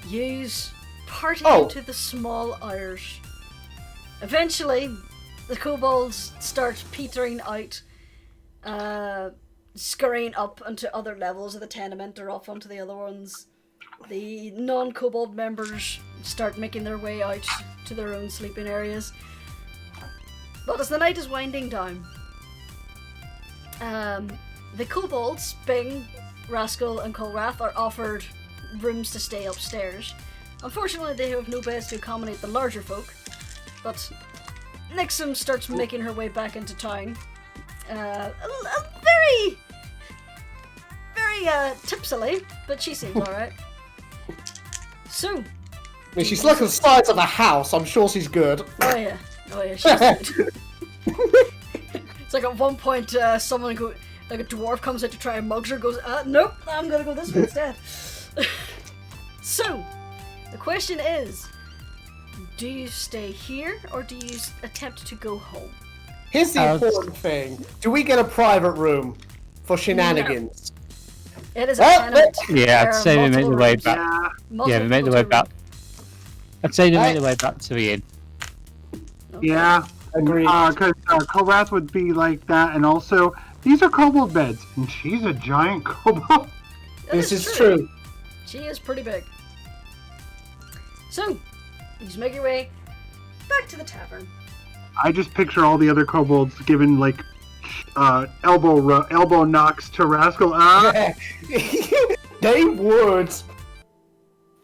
use party Oh. into the small hours. Eventually, the kobolds start petering out, scurrying up onto other levels of the tenement or off onto the other ones. The non-kobold members start making their way out to their own sleeping areas. But as the night is winding down, the kobolds, Bing, Rascal and Kolrath, are offered rooms to stay upstairs. Unfortunately, they have no beds to accommodate the larger folk, but Nixon starts making her way back into town. Very tipsily, but she seems alright. So, I mean, she's like the size of a house, I'm sure she's good. oh yeah, she's good. It's like at one point, someone like a dwarf comes out to try and mug her, goes, nope, I'm gonna go this way instead. So, the question is, do you stay here or do you attempt to go home? Here's the important thing. Do we get a private room for shenanigans? It is a Oh, tenement. Yeah, There I'd are say we make the multiple way rooms. back. Yeah, we make the way back. I'd say we make the way back to the inn. Okay. Yeah, Agreed. Because Korath would be like that, and also, these are kobold beds, and she's a giant kobold. This is true. She is pretty big. So, you just make your way back to the tavern. I just picture all the other kobolds giving, like, elbow knocks to Rascal. They would.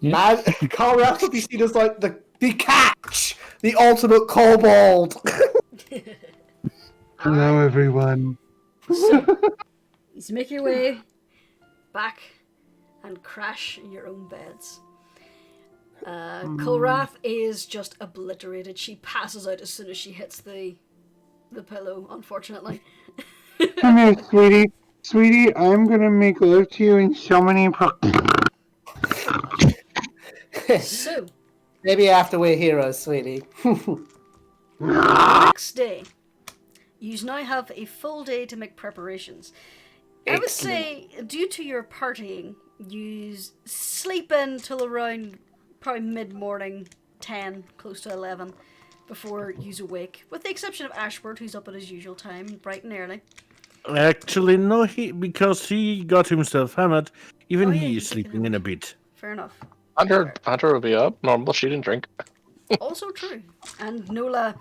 Yeah. Man, Korath would be seen as like the catch, the ultimate kobold. Hello, everyone. So, you make your way back and crash in your own beds. Korath is just obliterated. She passes out as soon as she hits the pillow, unfortunately. Come here, sweetie. Sweetie, I'm gonna make love to you in so many So, Maybe after we're heroes, sweetie. next day, you now have a full day to make preparations. I would say, due to your partying, you sleep in till around probably mid-morning, 10, close to 11, before you's awake. With the exception of Ashford, who's up at his usual time, bright and early. Actually, no, because he got himself hammered. Even Oh, yeah, he you is took sleeping it in a bit. Fair enough. Hunter will be up. Normal, she didn't drink. Also true. And Nola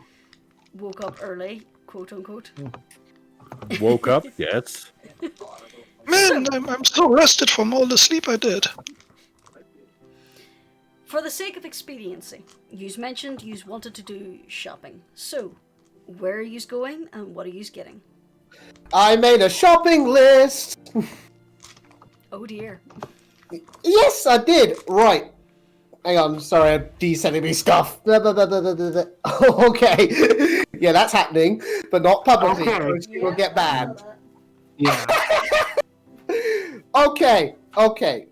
woke up early, quote unquote. Woke up, yes. Man, I'm so rested from all the sleep I did. For the sake of expediency, you've mentioned you wanted to do shopping. So, where are you going and what are you getting? I made a shopping list. Oh dear. Yes, I did. Right. Hang on. Sorry, I'm desending me stuff. Okay. Yeah, that's happening, but not publicly. Okay. Or she will get banned. Yeah. Okay.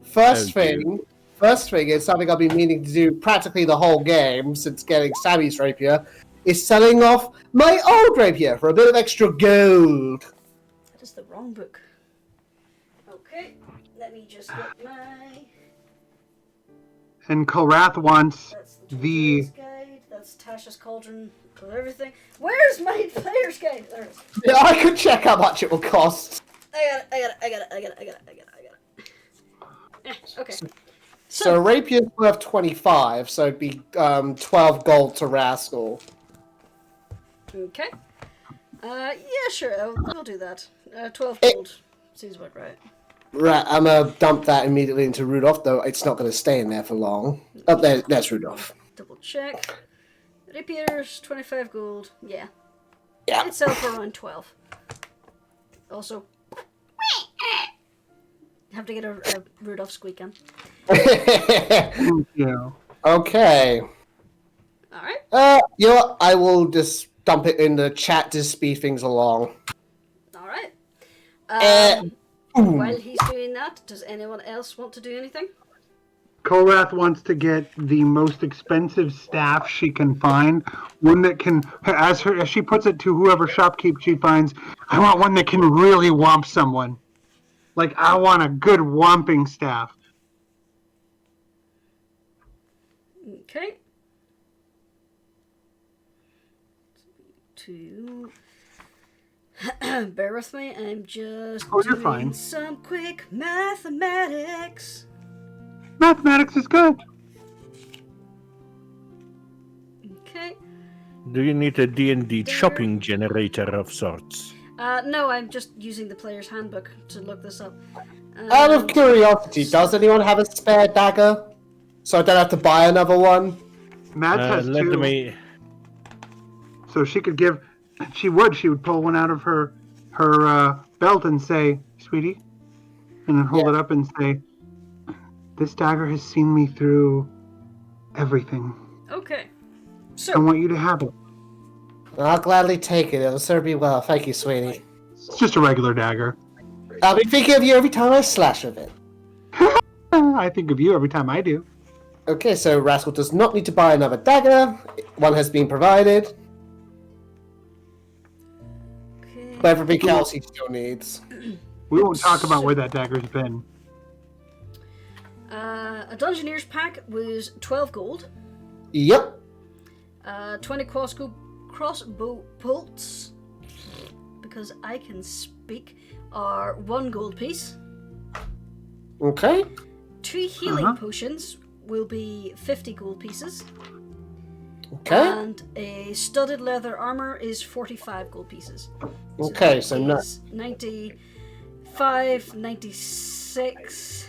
First Oh, thing is something I've been meaning to do practically the whole game since getting Sammy's rapier, is selling off my old rapier for a bit of extra gold. That is the wrong book. Okay, let me just get my... And Korath wants That's the... player's guide. That's Tasha's Cauldron for everything. Where's my player's guide? There it is. Yeah, I could check how much it will cost. I got it. Okay. So rapier's worth 25, so it'd be 12 gold to Rascal. Okay. Yeah, sure. We'll do that. 12 gold. Seems about right. Right, I'm gonna dump that immediately into Rudolph, though it's not gonna stay in there for long. Oh, there's Rudolph. Double check. Rapiers, 25 gold. Yeah. Yeah. It'd sell for around 12. Also, have to get a Rudolph squeaking. Thank you. Okay. Alright. You know what? I will just dump it in the chat to speed things along. Alright. Boom. While he's doing that, does anyone else want to do anything? Korath wants to get the most expensive staff she can find. One that can, as she puts it to whoever shopkeep she finds, I want one that can really whomp someone. Like, I want a good whomping staff. Okay. Two. Bear with me, I'm just Oh, you're doing fine. some quick mathematics. Mathematics is good. Okay. Do you need a D&D shopping generator of sorts? No, I'm just using the player's handbook to look this up. Out of curiosity, does anyone have a spare dagger? So I don't have to buy another one? Mads has Let two. me... So she could give, she would pull one out of her belt and say, sweetie, and then hold it up and say, this dagger has seen me through everything. Okay. I So, want you to have it. I'll gladly take it. It'll serve me well. Thank you, sweetie. It's just a regular dagger. I'll be thinking of you every time I slash with it. I think of you every time I do. Okay, so Rascal does not need to buy another dagger. One has been provided. okay. But everything else he still needs. We won't talk about where that dagger's been. A Dungeoneer's pack was 12 gold. Yep. 20 crossbow bolts, because I can speak, are 1 gold piece. Okay. 2 healing potions will be 50 gold pieces. Okay. And a studded leather armor is 45 gold pieces. Okay, so so that is 95, 96,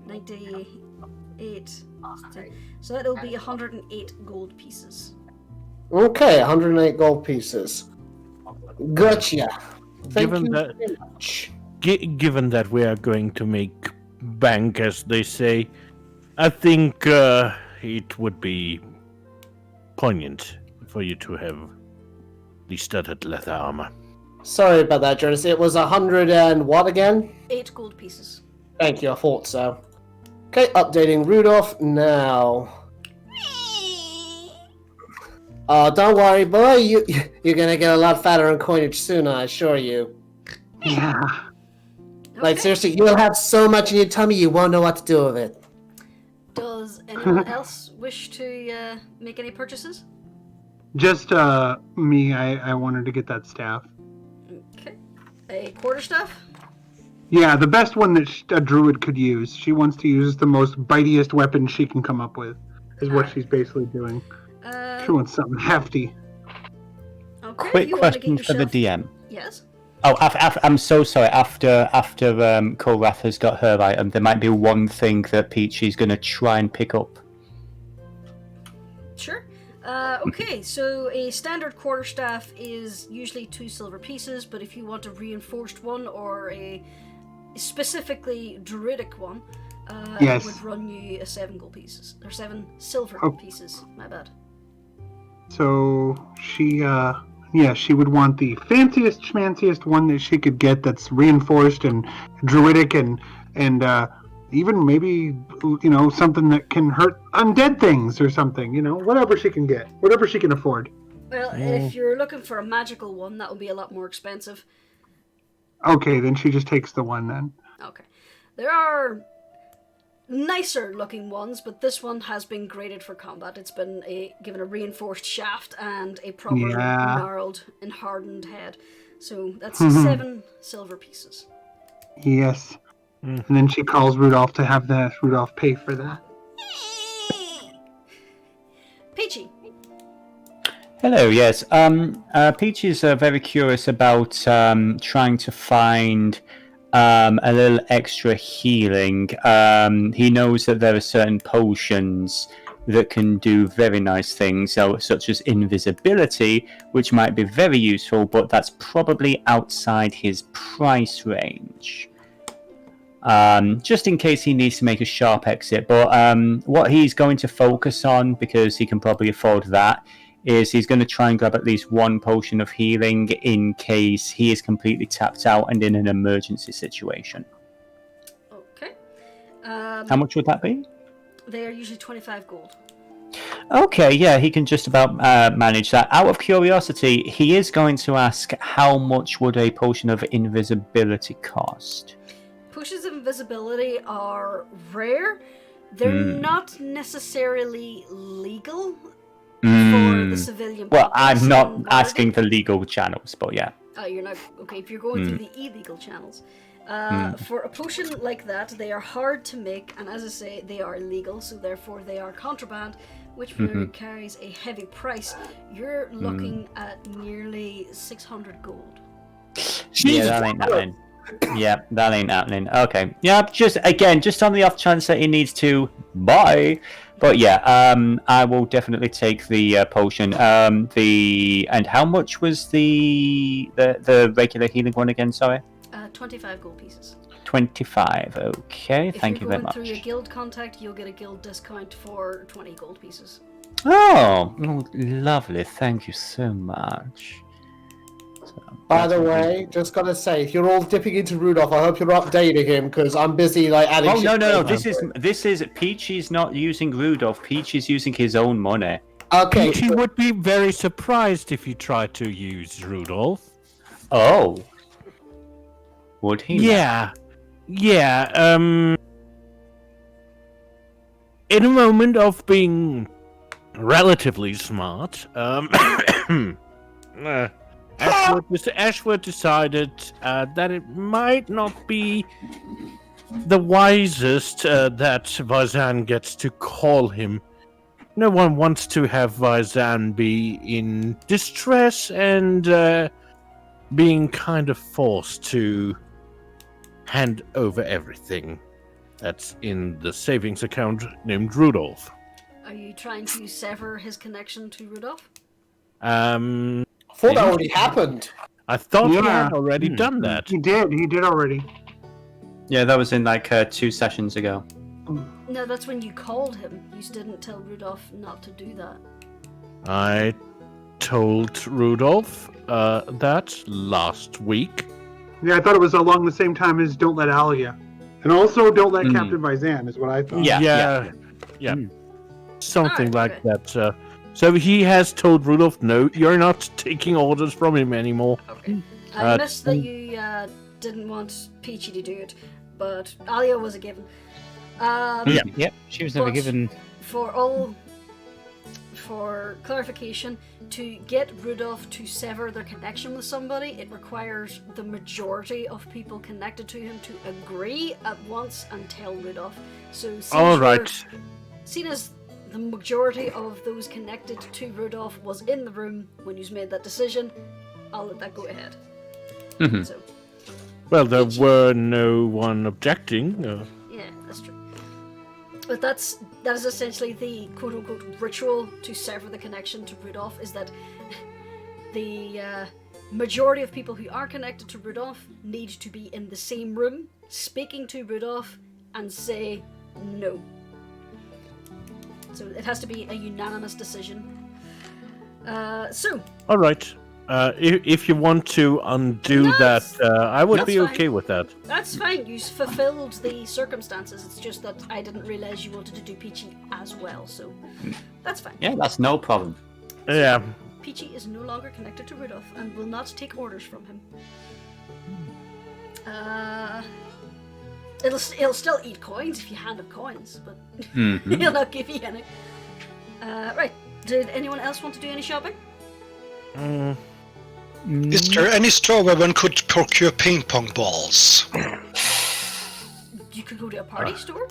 98. So that'll be 108 gold pieces. Okay, 108 gold pieces. Gotcha. Thank Given you that- very much. Given that we are going to make bank, as they say, I think it would be poignant for you to have the studded leather armor. Sorry about that, Jonas. It was 100 and what again? 8 gold pieces. Thank you, I thought so. Okay, updating Rudolph now. Don't worry, boy. You're gonna get a lot fatter on coinage soon, I assure you. Yeah. Like, seriously, you'll have so much in your tummy you won't know what to do with it. Does anyone else wish to make any purchases? Just me. I wanted to get that staff. Okay. A quarterstaff? Yeah, the best one that a druid could use. She wants to use the most bitiest weapon she can come up with, is what she's basically doing. She wants something hefty. Okay, Quick you wanna question get for the yourself- DM. Yes? Oh, I'm so sorry. After Kolrath has got her item, there might be one thing that Peachy's going to try and pick up. Sure. Okay, so a standard quarterstaff is usually 2 silver pieces, but if you want a reinforced one or a specifically druidic one, Yes. it would run you 7 gold pieces. Or 7 silver Oh. pieces, my bad. So she she would want the fanciest schmanciest one that she could get that's reinforced and druidic and even maybe, something that can hurt undead things or something, whatever she can get, whatever she can afford. Well, if you're looking for a magical one, that would be a lot more expensive. Okay, then she just takes the one then. Okay. There are nicer looking ones, but this one has been graded for combat. It's been given a reinforced shaft and a proper Yeah. gnarled and hardened head. So that's 7 silver pieces. Yes. And then she calls Rudolph to have Rudolph pay for that. Peachy. Hello, yes. Peach is very curious about trying to find a little extra healing. He knows that there are certain potions that can do very nice things, such as invisibility, which might be very useful, but that's probably outside his price range. Just in case he needs to make a sharp exit. But what he's going to focus on, because he can probably afford that, is he's going to try and grab at least 1 potion of healing in case he is completely tapped out and in an emergency situation. Okay. How much would that be? They are usually 25 gold. Okay, yeah, he can just about manage that. Out of curiosity, he is going to ask how much would a potion of invisibility cost? Potions of invisibility are rare. They're not necessarily legal for the civilian Well, populace I'm not in Waterdeep. asking for legal channels, but yeah. Oh, you're not okay. If you're going through the illegal channels, for a potion like that, they are hard to make, and as I say, they are illegal, so therefore they are contraband, which carries a heavy price. You're looking at nearly 600 gold. Yeah, that ain't happening. Yeah, that ain't happening. Okay. Yeah, just on the off chance that he needs to buy. But yeah, I will definitely take the potion. And how much was the regular healing one again? Sorry. 25 gold pieces. 25. Okay, thank you very If you're going through your much. guild contact, you'll get a guild discount for 20 gold pieces. Oh, lovely. Thank you so much. So, By the that's way, just gotta say, if you're all dipping into Rudolph, I hope you're updating him, because I'm busy, adding Oh shit no! to This is Peachy's not using Rudolph. Peachy's using his own money. Okay, She would be very surprised if you tried to use Rudolph. Oh, would he? Yeah. In a moment of being relatively smart. Ashwood decided that it might not be the wisest that Vazan gets to call him. No one wants to have Vazan be in distress and being kind of forced to hand over everything that's in the savings account named Rudolph. Are you trying to sever his connection to Rudolph? I thought that already happened. I thought he Yeah. had already done that. He did already. Yeah, that was in like 2 sessions ago. No, that's when you called him. You didn't tell Rudolph not to do that. I told Rudolph that last week. Yeah, I thought it was along the same time as Don't Let Alia. And also Don't Let Captain Vizan is what I thought. Yeah. Something Alright, like that. So he has told Rudolph, no, you're not taking orders from him anymore. Okay. I missed that you didn't want Peachy to do it, but Alia was a given. Yep, she was never But- given. For clarification, to get Rudolph to sever their connection with somebody, it requires the majority of people connected to him to agree at once and tell Rudolph. So, seen as the majority of those connected to Rudolph was in the room when you made that decision, I'll let that go ahead. Mhm. So, Well, there were no one objecting. yeah, that's true. But that is essentially the quote-unquote ritual to sever the connection to Rudolph, is that the majority of people who are connected to Rudolph need to be in the same room, speaking to Rudolph, and say no. So it has to be a unanimous decision. All right. If you want to undo No, that, I would that's be fine. okay with that. That's fine, you fulfilled the circumstances, it's just that I didn't realise you wanted to do Peachy as well, so that's fine. Yeah, that's no problem. Yeah. Peachy is no longer connected to Rudolph and will not take orders from him. He'll still eat coins if you hand him coins, but Mhm. he'll not give you any. Right, did anyone else want to do any shopping? Is there any store where one could procure ping pong balls? You could go to a party store.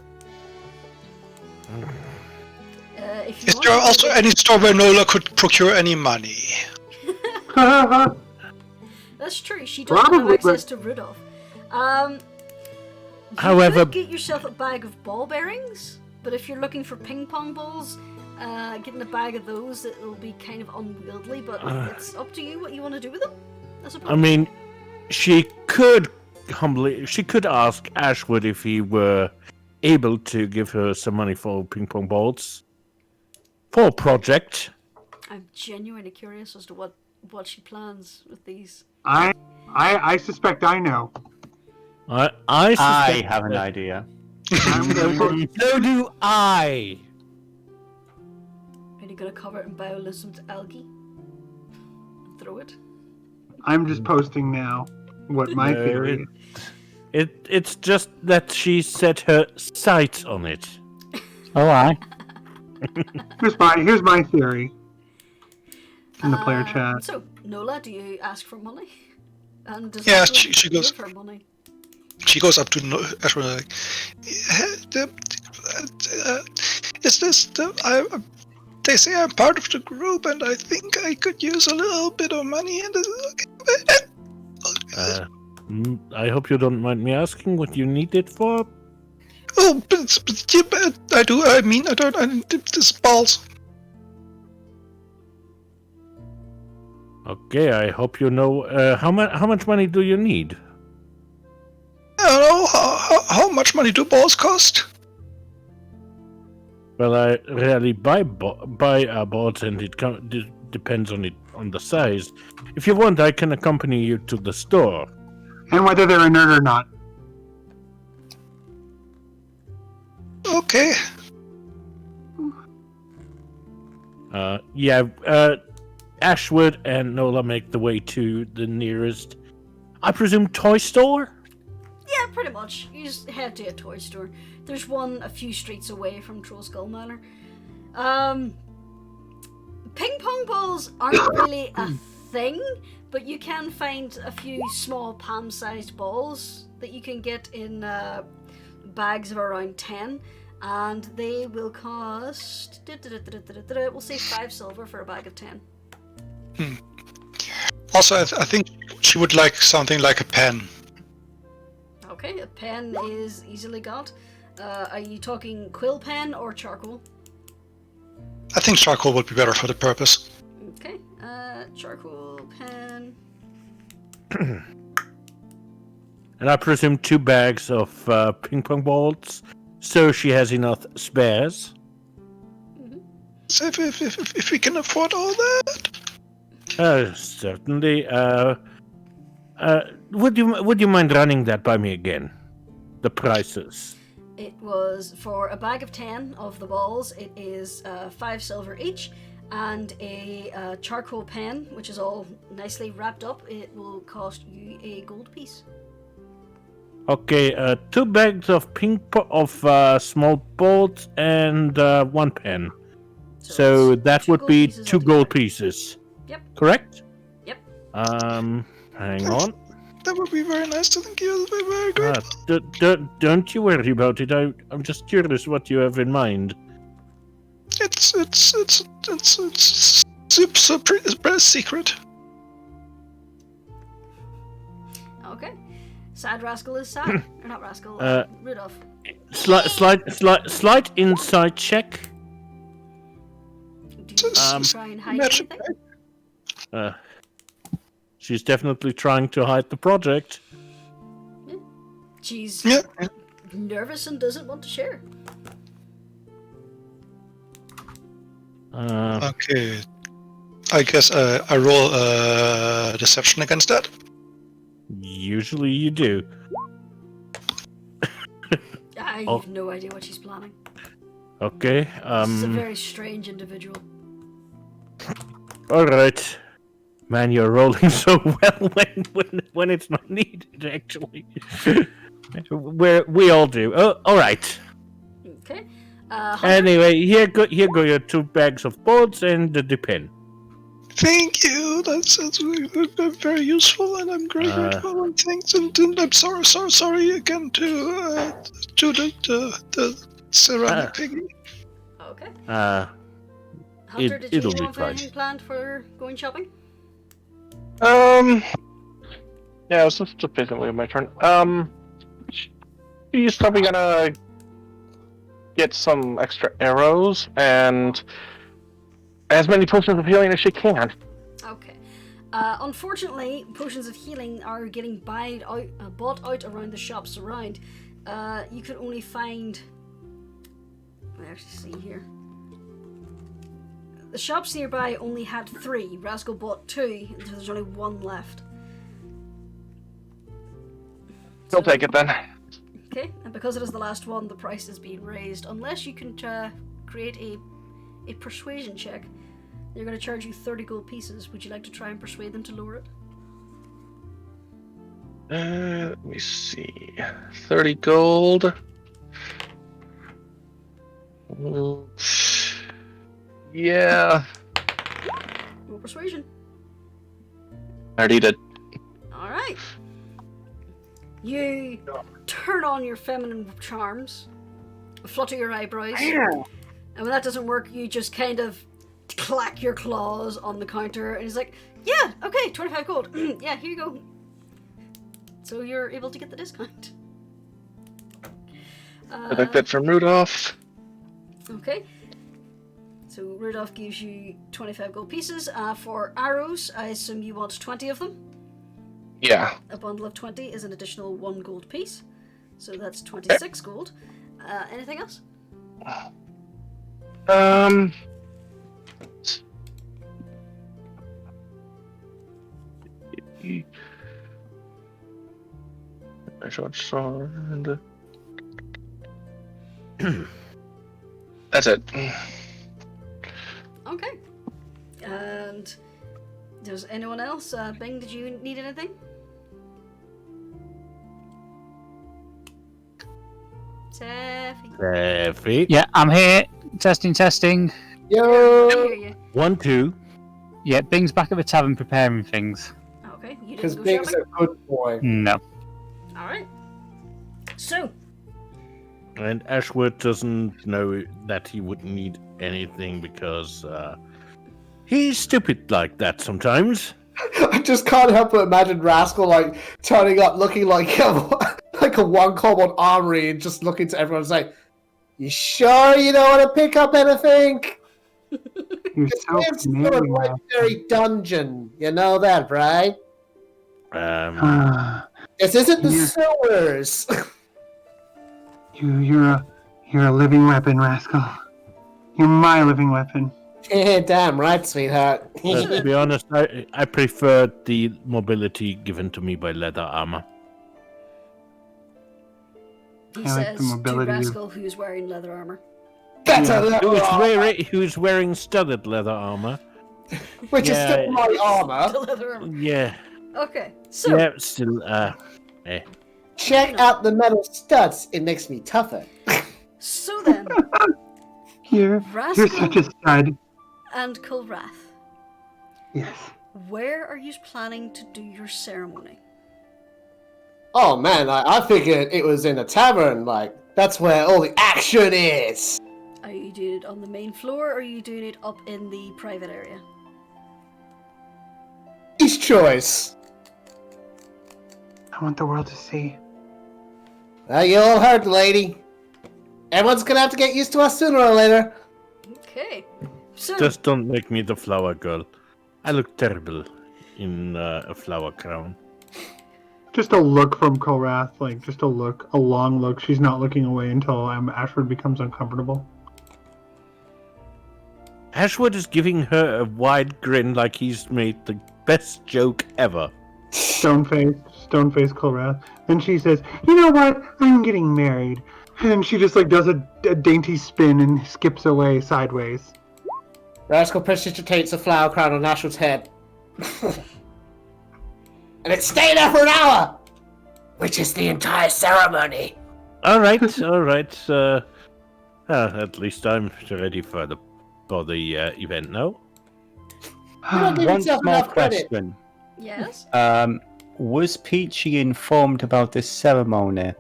If you Is want there to also go- any store where Nola could procure any money? That's true, she doesn't have Probably, access but- to Rudolph. You However- could get yourself a bag of ball bearings, but if you're looking for ping pong balls, getting a bag of those, it'll be kind of unwieldy, but it's up to you what you want to do with them, I suppose. I mean, she could ask Ashwood if he were able to give her some money for ping pong balls for a project. I'm genuinely curious as to what she plans with these. I suspect I know. I I have an idea. So do I. Are you gonna cover it in bioluminescent algae? And throw it? I'm just posting now what my No, theory is. It's just that she set her sights on it. Oh, aye. Here's my theory. In the player chat. So, Nola, do you ask for money? And does Yeah, Ashwood she goes- give her money? She goes up to Ashwood like, is this the... they say I'm part of the group and I think I could use a little bit of money and I hope you don't mind me asking what you need it for. oh, but yeah, but I do. I mean, I don't. This balls. Okay, I hope you know how much money do you need? I don't know how much money do balls cost. Well, I rarely buy boards, and it depends on the size. If you want, I can accompany you to the store. And whether they're a nerd or not. Okay. Ashwood and Nola make the way to the nearest, I presume, toy store? Yeah, pretty much. You just head to a toy store. There's one a few streets away from Troll Skull Manor. Ping pong balls aren't really a thing, but you can find a few small palm-sized balls that you can get in bags of around 10, and they will cost, we'll say 5 silver for a bag of 10. Also, I think she would like something like a pen. Okay, a pen is easily got. Are you talking quill pen or charcoal? I think charcoal would be better for the purpose. Okay, charcoal pen. And I presume 2 bags of ping pong balls, so she has enough spares. So if we can afford all that. Certainly. Would you mind running that by me again? The prices. It was for a bag of 10 of the balls. It is 5 silver each, and a charcoal pen, which is all nicely wrapped up. It will cost you a gold piece. Okay, 2 bags of small balls and 1 pen. So that would be 2 gold pieces. Yep. Correct? Yep. Hang on. That would be very nice. Thank you. That would be very great. Don't you worry about it. I'm just curious what you have in mind. It's pretty secret. Okay. Sad Rascal is sad. Or not Rascal, Rudolph. Slight inside check. Do you try and hide anything? She's definitely trying to hide the project. Yeah. She's Yeah. nervous and doesn't want to share. Okay. I guess I roll deception against that. Usually you do. I have no idea what she's planning. Okay. She's a very strange individual. All right. Man, you're rolling so well when it's not needed. Actually, we all do. Oh, all right. Okay. Anyway, here go your 2 bags of boards and the pen. Thank you. That's very useful, and I'm very grateful. And thanks, and I'm sorry again to the ceramic piggy. Okay. It- Hunter, did it'll you be have fine. anything planned for going shopping? Yeah, it's just basically my turn. She's probably gonna get some extra arrows and as many potions of healing as she can. Okay. Unfortunately, potions of healing are getting bought out around the shops around. You could only find... Let me actually see here. The shops nearby only had 3. Rascal bought 2, and so there's only 1 left. She'll take it then. Okay, and because it is the last one, the price is being raised. Unless you can create a persuasion check, they're going to charge you 30 gold pieces. Would you like to try and persuade them to lower it? Let me see. 30 gold. Yeah. Roll persuasion. I already did. Alright. You turn on your feminine charms, flutter your eyebrows, and when that doesn't work, you just kind of clack your claws on the counter, and he's like, yeah, okay, 25 gold. Yeah, here you go. So you're able to get the discount. I think that from Rudolph. Okay. So Rudolph gives you 25 gold pieces. For arrows, I assume you want 20 of them. Yeah. A bundle of 20 is an additional 1 gold piece. So that's 26 gold. Anything else? I short sword. That's it. Okay. And does anyone else? Bing, did you need anything? Taffy. Taffy. Yeah, I'm here. Testing. I Yo! hear you. 1, 2. Yeah, Bing's back at the tavern preparing things. Okay, you Because didn't go Big's shopping? a good boy. No. Alright. So, And Ashwood doesn't know that he wouldn't need anything because he's stupid like that sometimes. I just can't help but imagine Rascal like turning up looking like a one Kobold armory and just looking to everyone and saying, "You sure you don't want to pick up anything? You're It's so a familiar. legendary dungeon. You know that, right? This isn't the Yeah. sewers." You're a living weapon, Rascal. You're my living weapon. Yeah, damn right, sweetheart. To be honest, I prefer the mobility given to me by leather armor. he I like the says to mobility of- Rascal, who's wearing leather armor. Better than Who's wearing studded leather armor? which is Yeah. still my armor. The leather armor. Yeah. Okay, so, Yeah, still, Check out the metal studs. It makes me tougher. so then, You're Rascal such a stud. and Kulrath, Yes. where are you planning to do your ceremony? Oh man, I figured it was in a tavern. Like that's where all the action is. Are you doing it on the main floor, or are you doing it up in the private area? Each choice. I want the world to see. Well, you all heard, lady. Everyone's gonna have to get used to us sooner or later. Okay, so, just don't make me the flower girl. I look terrible in a flower crown. Just a look from Kolrath, like just a look, a long look. She's not looking away until Ashford becomes uncomfortable. Ashwood is giving her a wide grin like he's made the best joke ever. Stone face Kolrath. Then she says, "You know what? I'm getting married." And then she just like does a dainty spin and skips away sideways. Rascal precipitates a flower crown on Ashwood's head. And it stayed there for an hour! Which is the entire ceremony. Alright. At least I'm ready for the event now. You don't give One yourself small enough credit. question. yes, Was Peachy informed about this ceremony?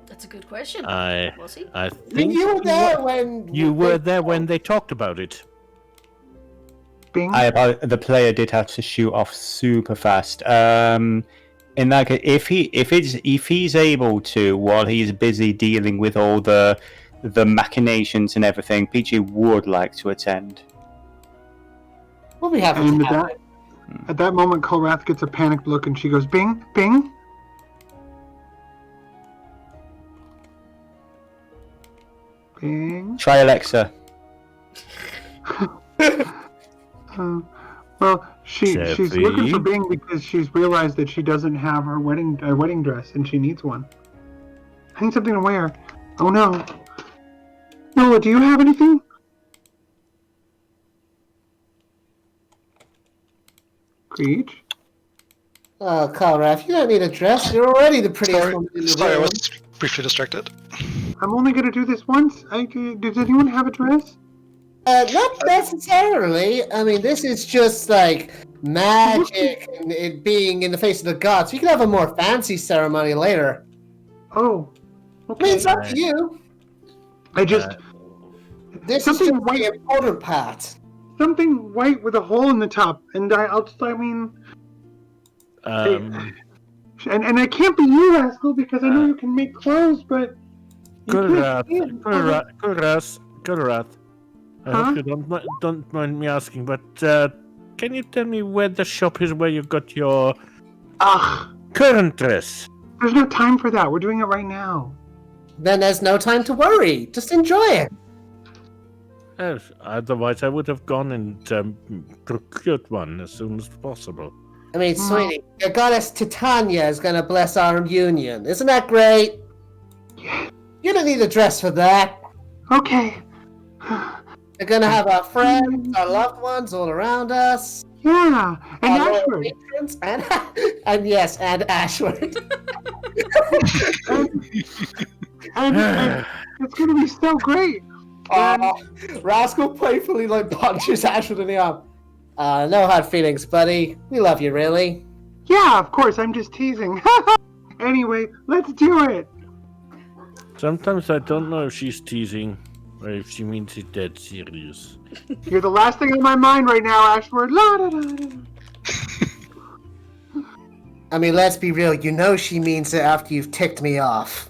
that's a good question. I Was he? think You were there when... you were there when they talked about it. Bing. The player did have to shoot off super fast. In that case, if he's able to, while he's busy dealing with all the machinations and everything, Peachy would like to attend. We'll be happy And to have it. at that moment, Kolrath gets a panicked look and she goes, "Bing, Bing." Bing. Try Alexa. Well, she's Jeffy? looking for Bing because she's realized that she doesn't have her wedding dress and she needs one. I need something to wear. Oh no. Nola, do you have anything? Creech? Oh, Colraf, you don't need a dress. You're already the prettiest Sorry, woman in the sorry, I room. was briefly distracted. I'm only gonna do this once. Does anyone have a dress? Not necessarily. I mean, this is just like magic and it being in the face of the gods. We can have a more fancy ceremony later. Oh. I mean, Okay. it's up to you. I just This is something just the important part. something white with a hole in the top, and and I can't be you, Rascal, because I know you can make clothes, but you can't be it. Kulrath. I Huh? hope you don't mind me asking, but can you tell me where the shop is where you got your Ugh, current dress? there's no time for that. We're doing it right now. Then there's no time to worry. Just enjoy it. Otherwise, I would have gone and procured one as soon as possible. I mean, sweetie, your goddess Titania is gonna bless our union. Isn't that great? Yeah. You don't need a dress for that. Okay. We're gonna have our friends, our loved ones all around us. Yeah, and Our loyal Ashford. patrons, and yes, and Ashford. And it's gonna be so great. Rascal playfully punches Ashwood in the arm. No hard feelings, buddy. We love you, really. Yeah, of course, I'm just teasing. Anyway, let's do it. Sometimes I don't know if she's teasing or if she means it dead serious. You're the last thing on my mind right now, Ashford. La da da da. I mean, let's be real. You know she means it after you've ticked me off.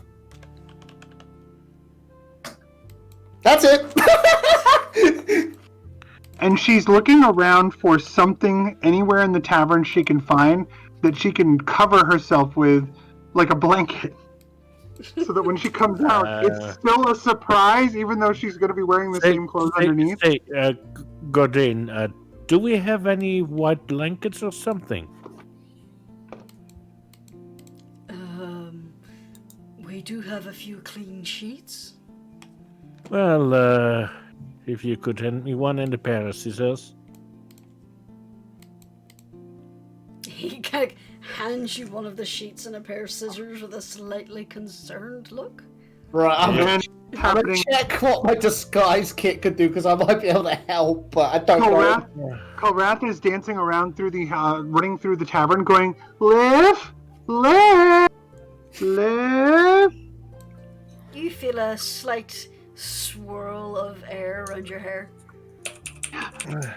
That's it. And she's looking around for something anywhere in the tavern she can find that she can cover herself with, like a blanket. So that when she comes out, it's still a surprise, even though she's going to be wearing the same clothes underneath. Godin, do we have any white blankets or something? We do have a few clean sheets. Well, if you could hand me one and a pair of scissors. He kind of hands you one of the sheets and a pair of scissors with a slightly concerned look. Right, I'm And gonna check what my disguise kit could do, because I might be able to help, but I don't know. Kolrath is dancing around through the, running through the tavern, going, Liv! Liv! Liv! You feel a slight swirl of air around your hair.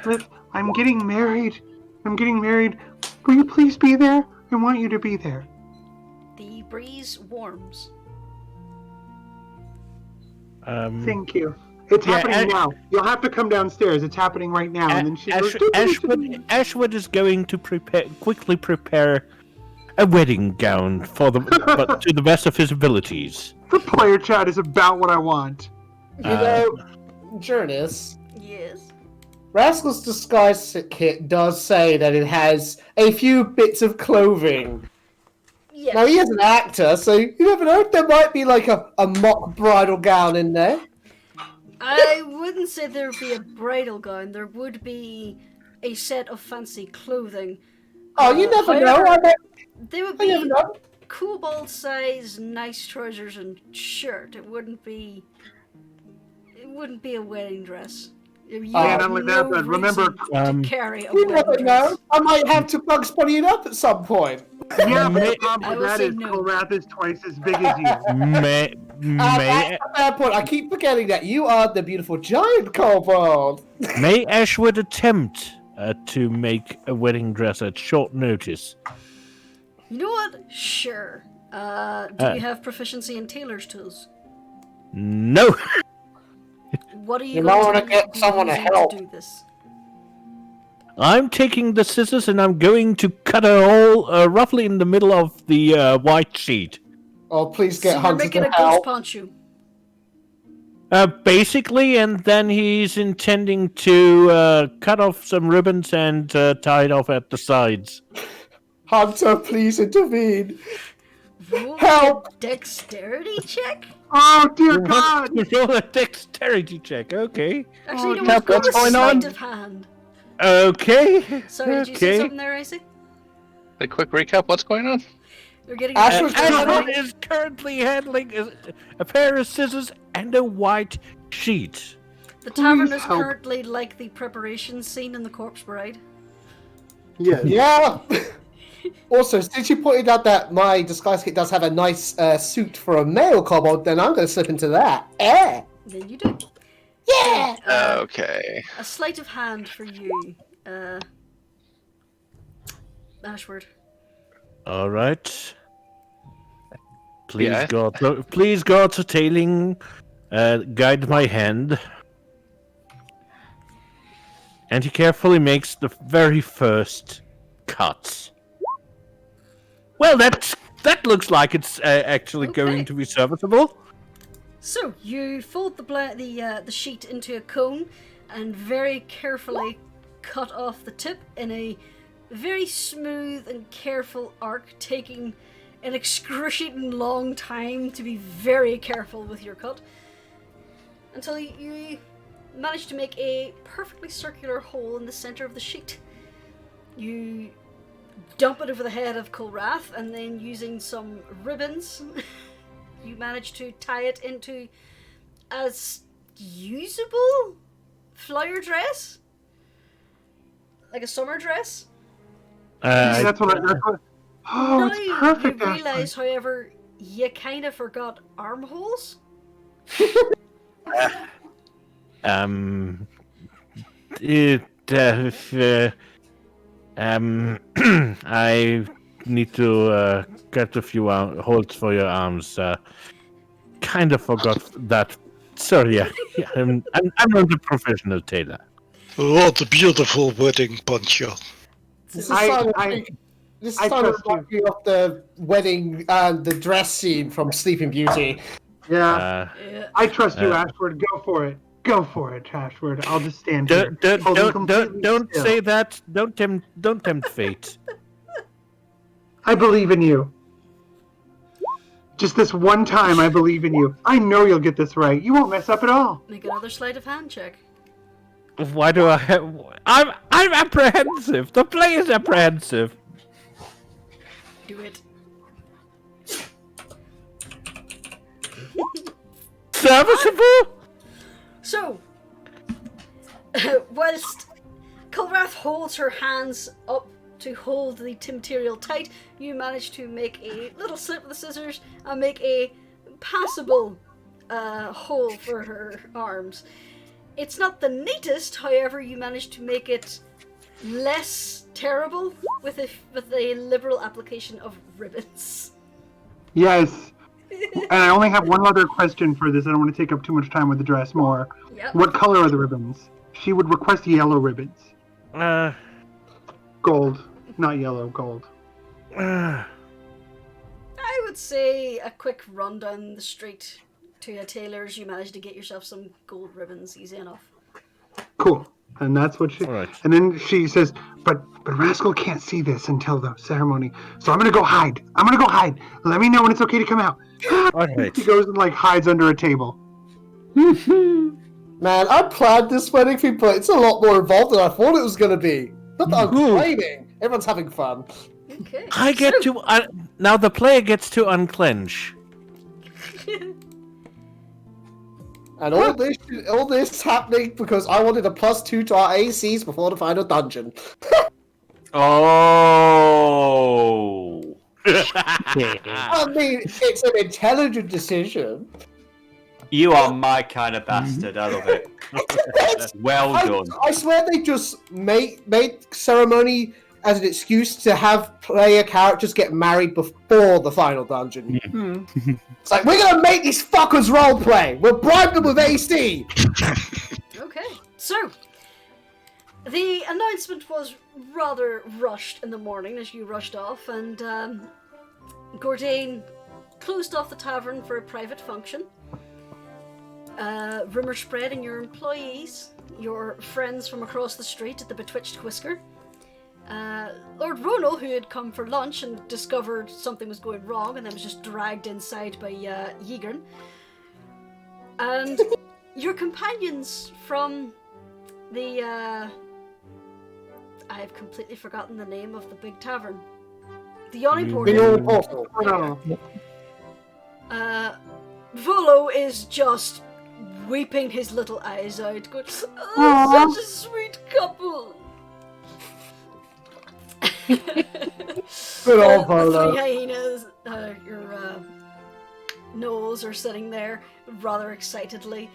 Liv, I'm getting married. I'm getting married. Will you please be there? I want you to be there. The breeze warms. Thank you. It's happening now. You'll have to come downstairs. It's happening right now. And then she goes, Ashwood is going to quickly prepare a wedding gown but to the best of his abilities. The player chat is about what I want. You know, Journus. Yes. Rascal's disguise kit does say that it has a few bits of clothing. Yes. Now, he is an actor, so you never know. There might be like a mock bridal gown in there. I wouldn't say there would be a bridal gown. There would be a set of fancy clothing. Oh, you never know. They would be Kobold size nice trousers and shirt. It wouldn't be a wedding dress. You have not only that, but remember, to carry a You wedding never dress. know. I might have to Bugs Bunny it up at some point. yeah, but the problem I with will that say is no. Kolrath is twice as big as you. That's a fair point. I keep forgetting that you are the beautiful giant Kobold. May Ashwood attempt to make a wedding dress at short notice? You know what? Sure. Do you have proficiency in tailor's tools? No. What are you You going might wanna to get someone to help. do this? I'm taking the scissors and I'm going to cut a hole roughly in the middle of the white sheet. Oh, please get So you're Hunter making to a ghost help. poncho. Basically, and then he's intending to cut off some ribbons and tie it off at the sides. Hunter, please intervene. Roll Help! a dexterity check? Oh, dear God! Roll a dexterity check, okay. Actually, you know Cap, what? what's Go with going on? sleight of hand. Okay. Sorry, did you say Okay. something there, Isaac? A quick recap, what's going on? You're getting Ashwood's Ashwood is currently handling a pair of scissors and a white sheet. The tavern Please is help. currently like the preparation scene in The Corpse Bride. Yes. Yeah. Also, since you pointed out that my disguise kit does have a nice suit for a male kobold, then I'm going to slip into that. Then you do. Yeah! Okay. A sleight of hand for you, Ashward. All right. Please, Yeah. God, so tailing, guide my hand. And he carefully makes the very first cut. Well, that looks like it's actually Okay. going to be serviceable. So you fold the sheet into a cone and very carefully cut off the tip in a very smooth and careful arc, taking an excruciating long time to be very careful with your cut, until you manage to make a perfectly circular hole in the center of the sheet. You dump it over the head of Kolrath, and then using some ribbons, you manage to tie it into as usable flyer dress, like a summer dress. That's what. Oh, Now it's perfect. you Ashley. realize, however, you kind of forgot armholes. I need to get a few holes for your arms. Kind of forgot that. Sorry, I'm not a professional tailor. What a beautiful wedding poncho. This is I trust remind me of the wedding and the dress scene from Sleeping Beauty. Yeah, Yeah. I trust you, Ashford. Go for it. Go for it, Ashford. I'll just stand here. Don't holding completely still. say that. Don't tempt fate. I believe in you. Just this one time, I believe in you. I know you'll get this right. You won't mess up at all. Make another sleight of hand check. Why do I have... I'm apprehensive. The play is apprehensive. Do it. Serviceable? So, whilst Kulrath holds her hands up to hold the material tight, you manage to make a little snip with the scissors and make a passable hole for her arms. It's not the neatest, however, you manage to make it less terrible with a liberal application of ribbons. Yes. And I only have one other question for this. I don't want to take up too much time with the dress more. Yep. What color are the ribbons? She would request yellow ribbons. Gold. Not yellow, gold. I would say a quick run down the street to a tailor's, you managed to get yourself some gold ribbons, easy enough. Cool. And that's what she... Right. And then she says, but Rascal can't see this until the ceremony. So I'm going to go hide. Let me know when it's okay to come out. Alright. She goes and hides under a table. Man, I planned this wedding thing, but it's a lot more involved than I thought it was going to be. Not that I'm complaining. Everyone's having fun. Okay. I get to... now the player gets to unclench. And all this happening because I wanted a +2 to our ACs before the final dungeon. Oh. I mean, it's an intelligent decision. You are my kind of bastard. I love it. Well done. I swear they just made ceremony as an excuse to have player characters get married before the final dungeon. It's like, we're gonna make these fuckers roleplay! We'll bribe them with AC! Okay, so the announcement was rather rushed in the morning as you rushed off, and Gordain closed off the tavern for a private function. Rumour spread in your employees, your friends from across the street at the Betwitched Whisker. Lord Ronal, who had come for lunch and discovered something was going wrong and then was just dragged inside by Ygritte. And your companions from the... I've completely forgotten the name of the big tavern. The Yawning Portal. Volo is just weeping his little eyes out, going, "Oh, such a sweet couple." Good old The Volo. three hyenas, your gnolls are sitting there rather excitedly.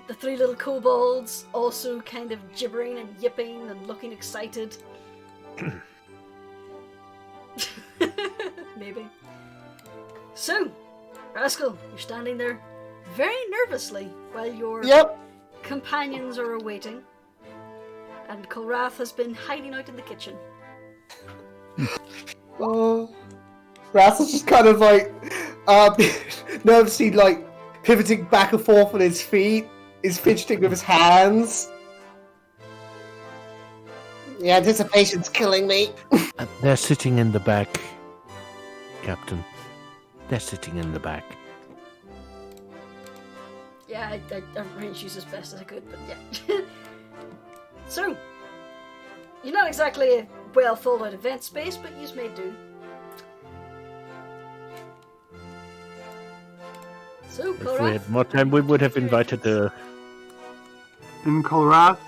The three little kobolds also kind of gibbering and yipping and looking excited. Maybe. So, Rascal, you're standing there very nervously while your companions are awaiting. And Kulrath has been hiding out in the kitchen. Rascal's just kind of nervously pivoting back and forth on his feet. He's fidgeting with his hands. The anticipation's killing me. They're sitting in the back, Captain. They're sitting in the back. Yeah, I arranged these as best as I could, but yeah. So, you're not exactly a well thought out event space, but yous may do. So, If we Kulrath, had more time, we would have invited the And Kolrath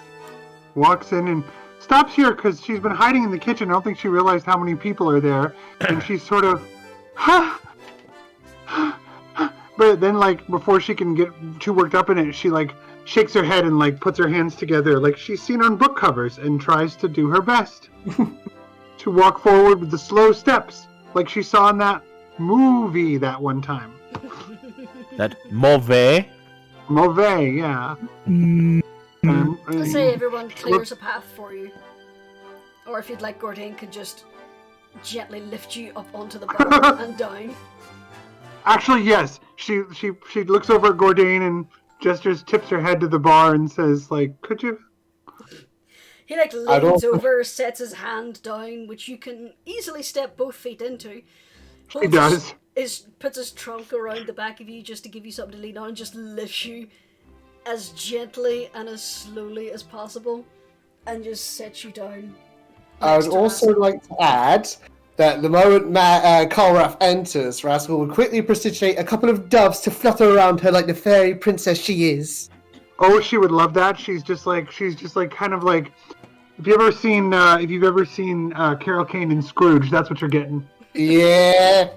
walks in and stops here because she's been hiding in the kitchen. I don't think she realized how many people are there. And she's sort of, but then, like, before she can get too worked up in it, she, like, shakes her head and, like, puts her hands together like she's seen on book covers and tries to do her best to walk forward with the slow steps like she saw in that movie that one time. That Mauvais. Mauvais, yeah. I'll say everyone clears a path for you. Or if you'd like, Gordain could just gently lift you up onto the bar and down. Actually, yes. She looks over at Gordain and gestures, tips her head to the bar and says, like, could you? He, like, leans over, sets his hand down, which you can easily step both feet into. He does. Puts his trunk around the back of you just to give you something to lean on and just lifts you as gently and as slowly as possible and just sets you down. I would also like to add that the moment Kolrath enters, Rascal will quickly prestigitate a couple of doves to flutter around her like the fairy princess she is. Oh, she would love that. She's just like kind of like, if you've ever seen Carol Kane and Scrooge, that's what you're getting. Yeah.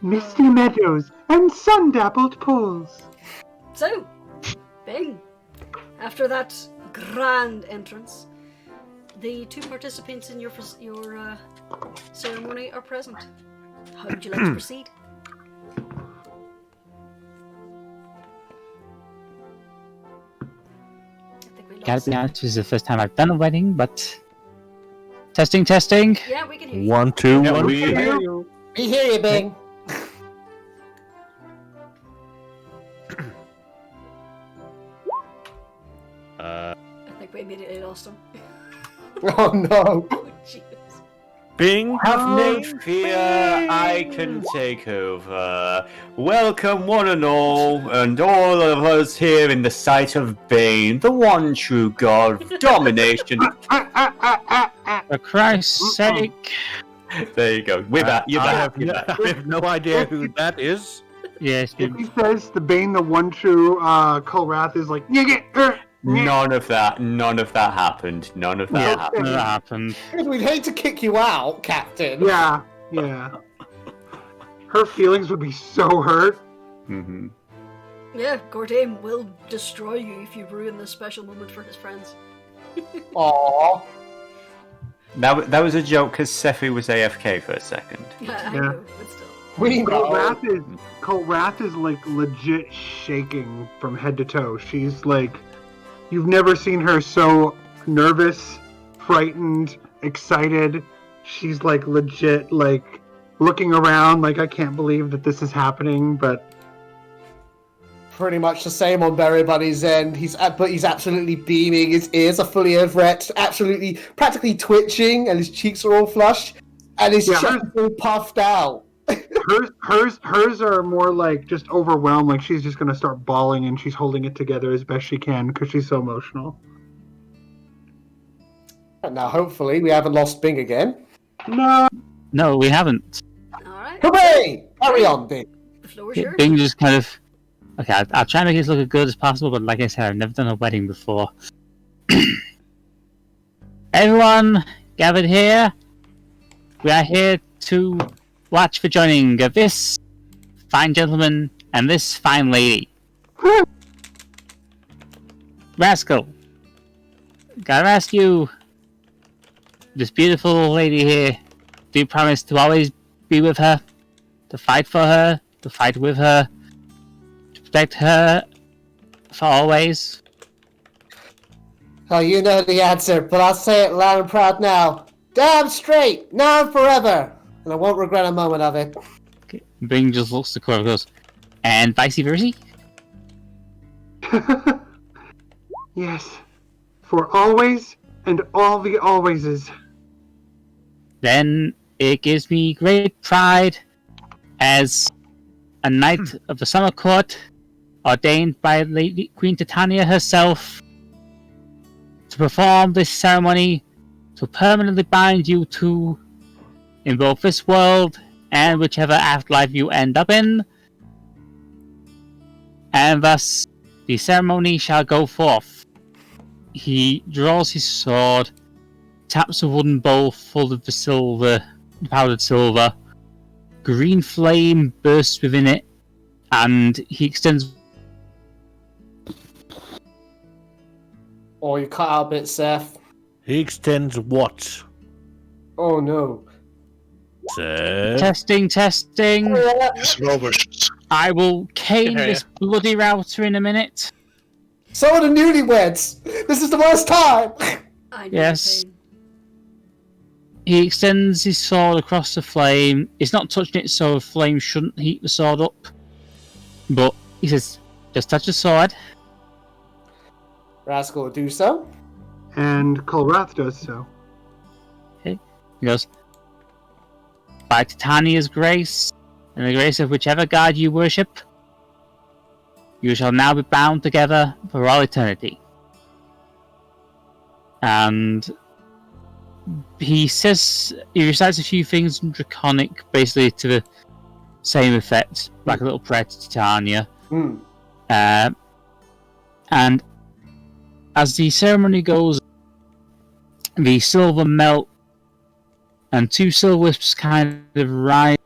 Misty meadows and sun-dappled pools. So, bing. After that grand entrance, the two participants in your ceremony are present. How would you like to proceed? Gotta be honest, this is the first time I've done a wedding, but... Testing. Yeah, we can hear you. 1, 2, Yeah, 1, we 2. hear We hear you, Bing. I think we immediately lost him. Oh no. Oh, jeez. Bing. Have no fear, I can take over. Welcome one and all of us here in the sight of Bane, the one true god of domination. For Christ's sake. There you go. We're back. You're I back. have no idea who that is. Yes, If he says the Bane, the one true Kolrath is like, None of that happened. None of that happened. that happened. We'd hate to kick you out, Captain. yeah. Her feelings would be so hurt. Mm-hmm. Yeah, Gordain will destroy you if you ruin this special moment for his friends. Aww. That was a joke because Sephi was AFK for a second. I know, but still. We know. Kolrath is like legit shaking from head to toe. She's like, you've never seen her so nervous, frightened, excited. She's like legit like looking around like, I can't believe that this is happening, but Pretty much the same on Berry Buddy's end. He's absolutely beaming. His ears are fully erect, absolutely, practically twitching, and his cheeks are all flushed, and his chest is all puffed out. hers are more like just overwhelmed, like she's just gonna start bawling, and she's holding it together as best she can because she's so emotional. And now, hopefully, we haven't lost Bing again. No, we haven't. Alright. Hooray! Carry on, Bing. The floor is yours. Bing just kind of... Okay, I'll try and make this look as good as possible, but like I said, I've never done a wedding before. Everyone gathered here, we are here to watch for joining of this fine gentleman and this fine lady. Rascal, gotta ask you, this beautiful lady here, do you promise to always be with her? To fight for her? To fight with her? To protect her for always? Oh, you know the answer, but I'll say it loud and proud now. Damn straight, now and forever, and I won't regret a moment of it. Okay. Bing just looks to Cora and goes, and vice versa? Yes, for always and all the alwayses. Then it gives me great pride as a knight of the Summer Court, ordained by Lady Queen Titania herself, to perform this ceremony to permanently bind you two in both this world and whichever afterlife you end up in. And thus, the ceremony shall go forth. He draws his sword, taps a wooden bowl full of the powdered silver. Green flame bursts within it, and he extends. Oh, you cut out a bit, Seth. He extends what? Oh no. Seth? Testing. His well-wishes. I will cane Yeah. this bloody router in a minute. So are the newlyweds. This is the worst time. I know Yes. the pain. He extends his sword across the flame. He's not touching it, so the flame shouldn't heat the sword up. But he says, just touch the sword. Rascal will do so. And Kolrath does so. He goes, by Titania's grace, and the grace of whichever god you worship, you shall now be bound together for all eternity. And he recites a few things in Draconic, basically to the same effect, like a little prayer to Titania. Hmm. And as the ceremony goes, the silver melt, and two silver wisps kind of rise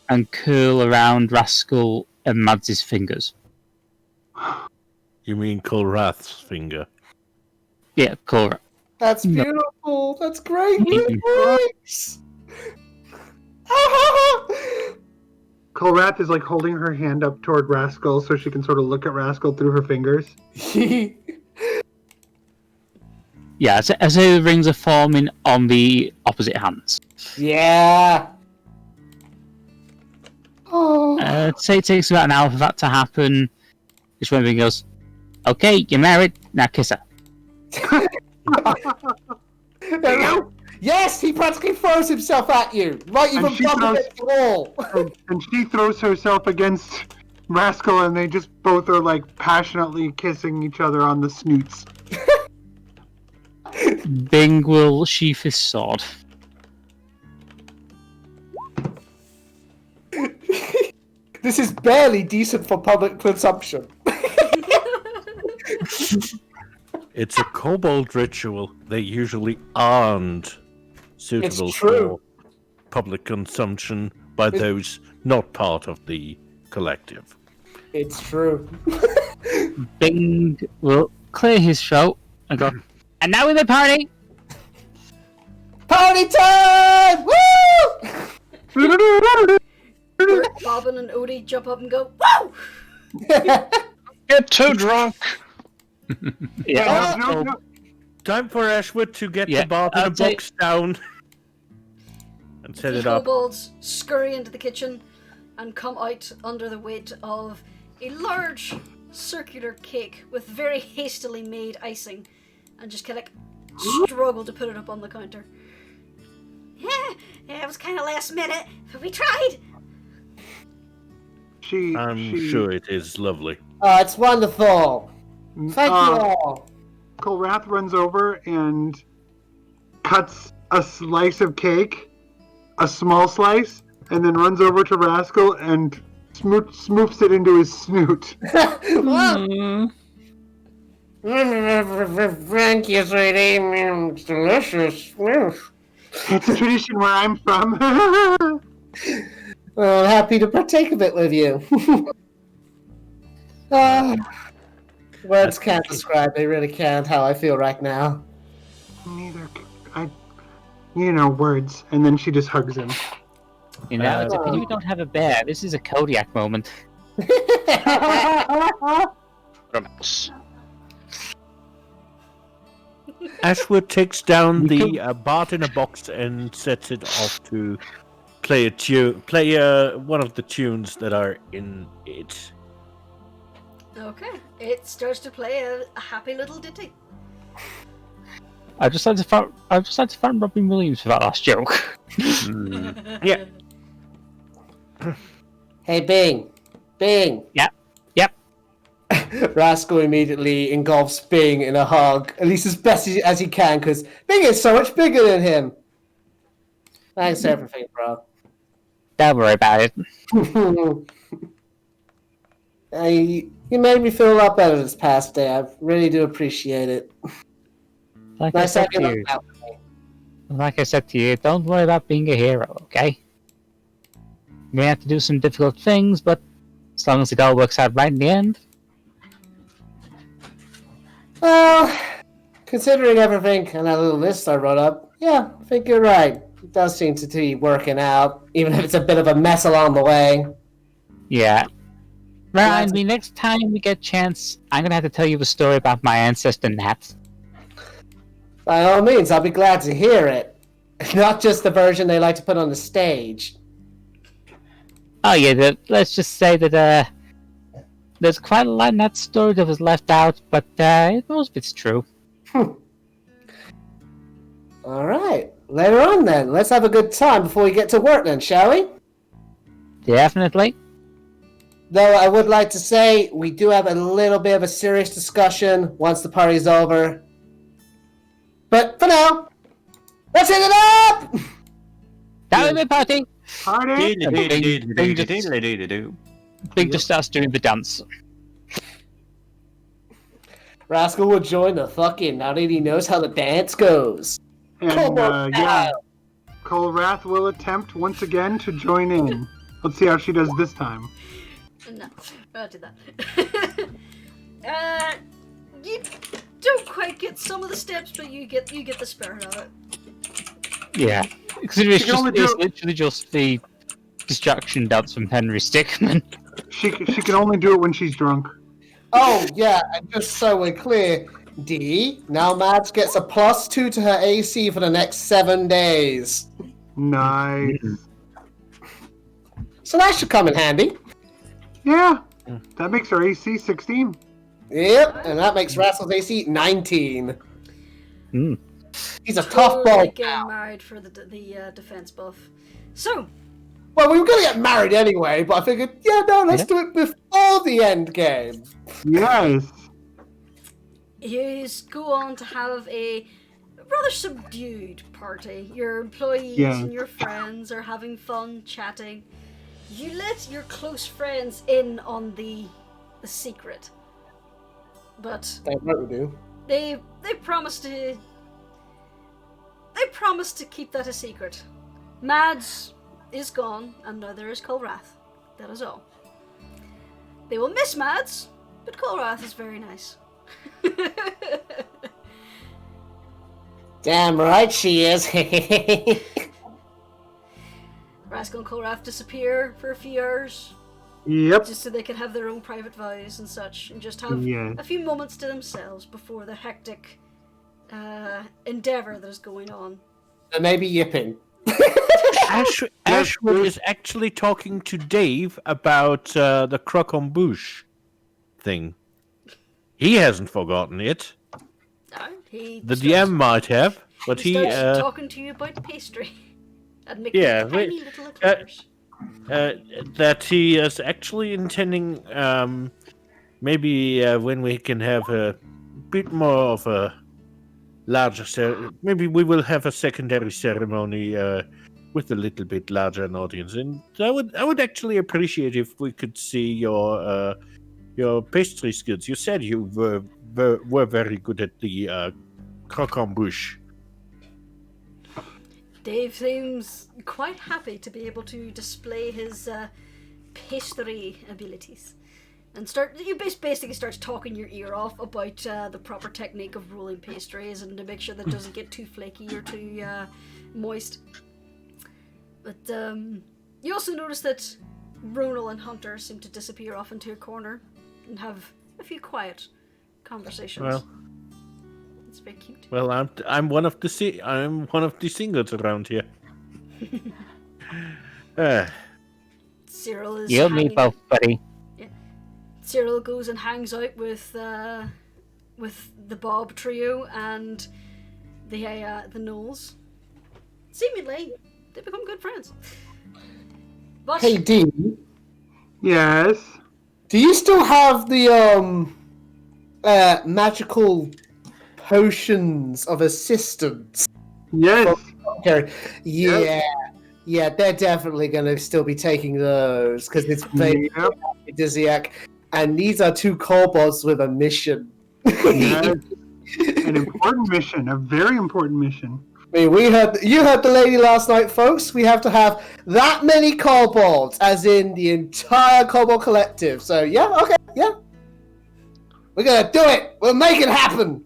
and curl around Rascal and Mads' fingers. You mean Kolrath's finger? Yeah, cool. That's No. beautiful. That's great. Thanks. Kolrath is like holding her hand up toward Rascal so she can sort of look at Rascal through her fingers. Yeah, as the rings are forming on the opposite hands. Yeah. Oh. Say it takes about an hour for that to happen. Just when everything goes, okay, you're married, now kiss her. Yes, he practically throws himself at you. Right, And even she bump throws- against the wall. And she throws herself against Rascal and they just both are like passionately kissing each other on the snoots. Bing will sheath his sword. This is barely decent for public consumption. It's a kobold ritual. They usually aren't suitable true. for public consumption by those not part of the collective. It's true. Bing will clear his throat and go, and now we may party! Party time! Woo! Bobbin and Odie jump up and go, whoa! Get too drunk. Yeah. No. Time for Ashwood to get Yeah, the bar in I'll a box down and set The it up. kobolds scurry into the kitchen and come out under the weight of a large circular cake with very hastily made icing and just kind of struggle to put it up on the counter. Yeah, it was kind of last minute, but we tried. I'm sure it is lovely. Oh, it's wonderful. Thank you all. Kolrath runs over and cuts a slice of cake, a small slice, and then runs over to Rascal and smoofs it into his snoot. Thank you, sweetie. It's delicious. It's a tradition where I'm from. Well, I'm happy to partake of it with you. Words can't describe, they really can't, how I feel right now. Neither. Words. And then she just hugs him. You know, it's a pity we don't have a bear. This is a Kodiak moment. Romance. Ashwood takes down the bart in a box and sets it off to play one of the tunes that are in it. Okay, it starts to play a happy little ditty. I just had to find Robin Williams for that last joke. Yeah. Hey, Bing. Bing. Yep. Rascal immediately engulfs Bing in a hug, at least as best as he can, because Bing is so much bigger than him. Thanks for everything, bro. Don't worry about it. You made me feel a lot better this past day. I really do appreciate it. Like Nice I having said you to you, look out for me. like I said to you, don't worry about being a hero, okay? You may have to do some difficult things, but as long as it all works out right in the end. Well, considering everything and that little list I wrote up, yeah, I think you're right. It does seem to be working out, even if it's a bit of a mess along the way. Yeah. Remind me, next time we get a chance, I'm gonna have to tell you a story about my ancestor Nat. By all means, I'll be glad to hear it. Not just the version they like to put on the stage. Oh yeah, let's just say that there's quite a lot in that story that was left out, but most of it's true. Alright, later on then. Let's have a good time before we get to work then, shall we? Definitely. Though I would like to say, we do have a little bit of a serious discussion once the party's over. But for now, let's hit it up! That was my party! Party! Bing just starts doing the dance. Rascal will join the fucking now that he knows how the dance goes. And Kobold yeah, style. Kolrath will attempt once again to join in. Let's see how she does this time. No, I'll do that. You don't quite get some of the steps, but you get the spirit of it. Yeah. Considering She can only do- it's literally just the distraction dance from Henry Stickmin. She can only do it when she's drunk. Oh, yeah, and just so we're clear, D, now Mads gets a +2 to her AC for the next 7 days. Nice. So that should come in handy. Yeah, that makes her AC 16. Yep, and that makes Rascal's AC 19. Hmm. He's a tough Totally ball. getting married for the defense buff. So, Well, we were going to get married anyway, but I figured, let's do it before the end game. Yes. you go on to have a rather subdued party. Your employees Yeah. and your friends are having fun chatting. You let your close friends in on the secret, but That's what we do. they promise to keep that a secret. Mads is gone, and now there is Kolrath. That is all. They will miss Mads, but Kolrath is very nice. Damn right she is. Rascal and Kolrath disappear for a few hours, Yep. just so they can have their own private vows and such, and just have Yeah. a few moments to themselves before the hectic endeavor that is going on. And maybe yipping. Ashwood is actually talking to Dave about the croc en bouche thing. He hasn't forgotten it. No, he The starts- DM might have, but he he starts talking to you about pastry and making Yeah, tiny wait, little eclairs. that he is actually intending maybe when we can have a bit more of a larger maybe we will have a secondary ceremony with a little bit larger an audience, and I would actually appreciate if we could see your pastry skills. You said you were very good at the croc en bouche. Dave seems quite happy to be able to display his pastry abilities. And basically starts talking your ear off about the proper technique of rolling pastries and to make sure that it doesn't get too flaky or too moist. But you also notice that Ronal and Hunter seem to disappear off into a corner and have a few quiet conversations. Well, it's very cute. well, I'm one of the singles around here. Cyril is You and me hanging- both, buddy. Cyril goes and hangs out with the Bob trio and the Knowles. Seemingly, they become good friends. But Hey, D, Yes. do you still have the magical potions of assistance? Yes. Okay. Yeah, they're definitely going to still be taking those because it's played Yep. Dizziac. and these are two kobolds with a mission. Yes. An important mission, a very important mission. I mean, you heard the lady last night, folks. We have to have that many kobolds, as in the entire kobold collective. So yeah, okay, yeah, we're gonna do it. We'll make it happen.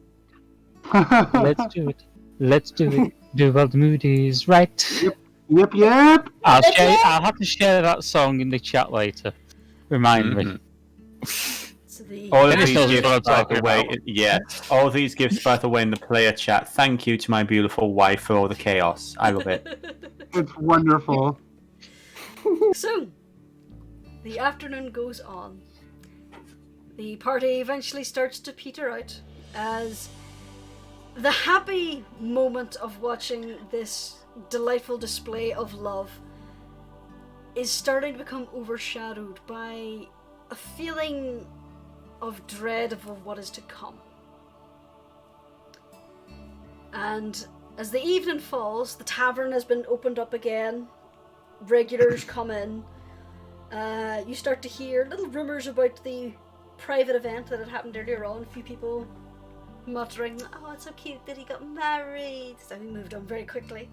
Let's do it. Let's do it. Do what the mood is right. Yep. I'll have to share that song in the chat later. Remind me. So the All of Dennis these knows gifts, what I'm by talking the way, about. yeah. All these gifts, by the way, in the player chat. Thank you to my beautiful wife for all the chaos. I love it. It's wonderful. So, the afternoon goes on. The party eventually starts to peter out as the happy moment of watching this delightful display of love is starting to become overshadowed by a feeling of dread of what is to come. And as the evening falls, the tavern has been opened up again. Regulars come in. You start to hear little rumours about the private event that had happened earlier on. A few people muttering, "Oh, it's so cute that he got married." So he moved on very quickly.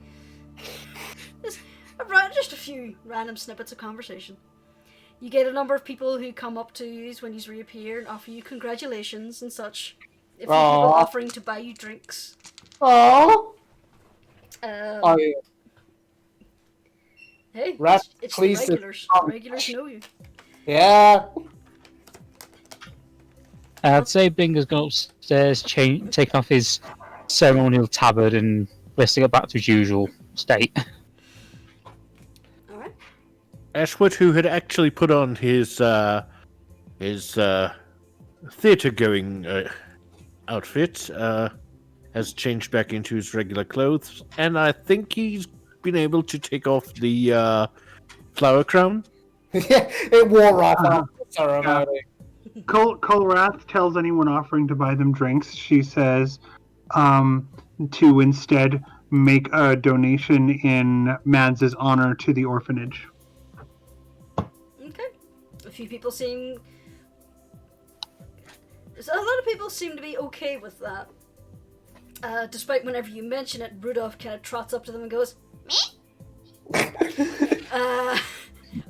Just a few random snippets of conversation. You get a number of people who come up to you when you reappear and offer you congratulations and such. A few people offering to buy you drinks. Aww. Hey, Rat, it's please the regulars. The regulars know you. Yeah. I'd say Binger's gone upstairs, taking off his ceremonial tabard and listing it back to his usual state. Alright. Ashwood, who had actually put on his theatre-going outfit, has changed back into his regular clothes, and I think he's been able to take off the flower crown. Yeah, it wore off after the ceremony. Kolrath tells anyone offering to buy them drinks, she says, to instead make a donation in Mads' honor to the orphanage. Okay. A few people seem... A lot of people seem to be okay with that. Despite whenever you mention it, Rudolph kind of trots up to them and goes, "Me?"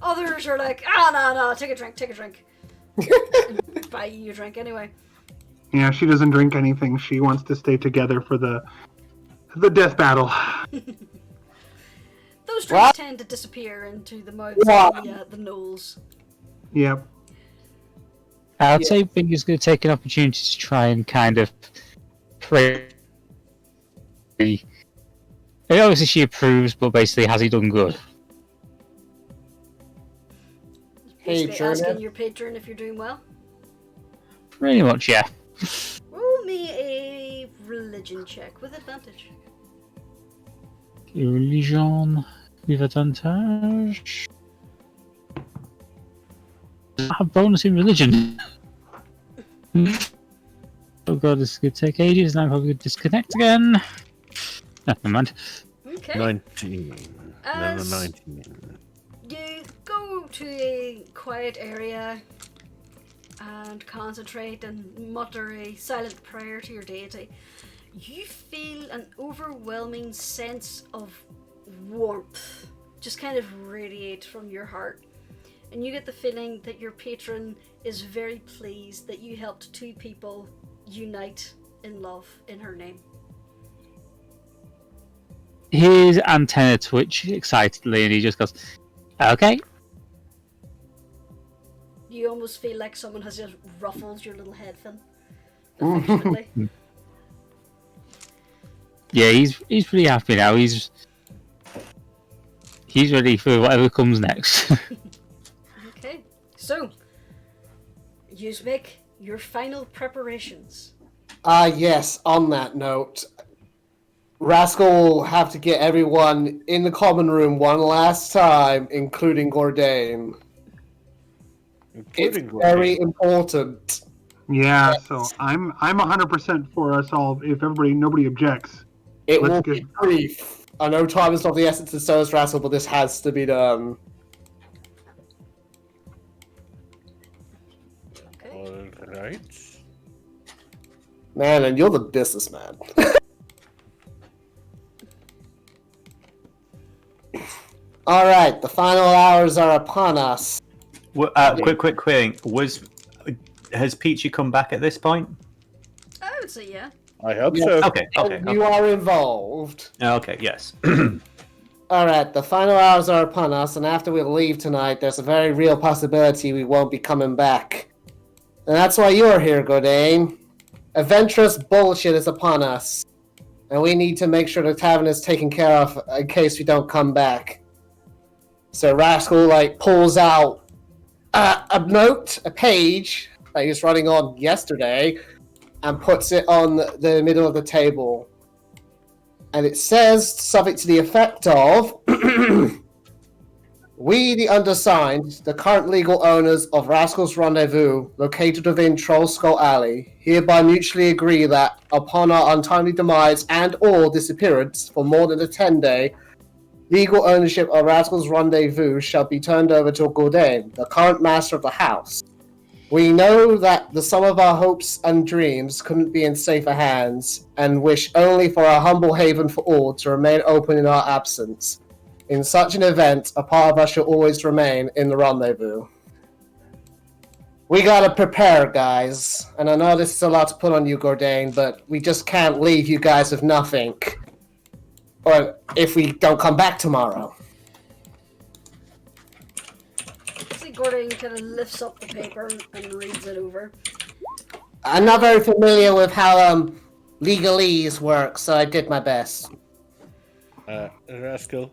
Others are like, no, take a drink. And buy you a drink anyway. Yeah, she doesn't drink anything. She wants to stay together for the death battle. Those drinks tend to disappear into the mouths of the gnolls. Yep. I'd say Binger's going to take an opportunity to try and kind of pray. Obviously she approves, but basically, has he done good? Basically asking your patron if you're doing well. Pretty much, yeah. Roll me a religion check with advantage. Religion with advantage. I have bonus in religion. Oh god, this is going to take ages. Now I'm probably going to disconnect again. Never mind. Okay. 19. As 19. you go to a quiet area and concentrate and mutter a silent prayer to your deity, you feel an overwhelming sense of warmth just kind of radiate from your heart. And you get the feeling that your patron is very pleased that you helped two people unite in love in her name. His antenna twitch excitedly and he just goes, okay. You almost feel like someone has just ruffled your little head fin. Affectionately. Yeah, he's pretty happy now. He's ready for whatever comes next. Okay, so you make your final preparations. Yes, on that note, Rascal will have to get everyone in the common room one last time, including Gordain. It's very important. Yeah, Yes. so I'm 100% for us all if nobody objects. It Let's will get- be brief. I know time is not the essence, and so is Rascal, but this has to be done. Man, and you're the businessman. All right, the final hours are upon us. Quick querying. Has Peachy come back at this point? I would say yeah. I hope Yes. so. Okay. You are involved. Okay. Yes. All right, the final hours are upon us, and after we leave tonight, there's a very real possibility we won't be coming back. And that's why you're here, Gordain. Adventurous bullshit is upon us, and we need to make sure the tavern is taken care of in case we don't come back. So Rascal pulls out a page that he was writing on yesterday, and puts it on the middle of the table. And it says something to the effect of, we, the undersigned, the current legal owners of Rascal's Rendezvous, located within Troll Skull Alley, hereby mutually agree that, upon our untimely demise and or disappearance for more than a 10-day, legal ownership of Rascal's Rendezvous shall be turned over to Gordain, the current master of the house. We know that the sum of our hopes and dreams couldn't be in safer hands, and wish only for our humble haven for all to remain open in our absence. In such an event, a part of us shall always remain in the rendezvous. We gotta prepare, guys. And I know this is a lot to put on you, Gordain, but we just can't leave you guys with nothing. Or if we don't come back tomorrow. Gordon kind of lifts up the paper and reads it over. I'm not very familiar with how legalese works, so I did my best. Rascal,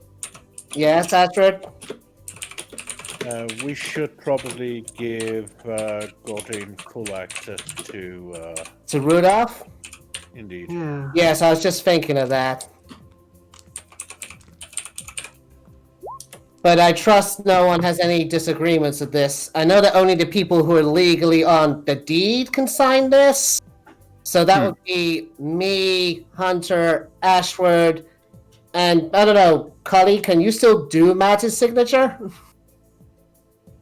Yes, Astrid? we should probably give Gordain full access to... To Rudolph? Indeed. Yeah. Yes, I was just thinking of that. But I trust no one has any disagreements with this. I know that only the people who are legally on the deed can sign this. So that would be me, Hunter, Ashford, and I don't know, Cully, can you still do Matt's signature?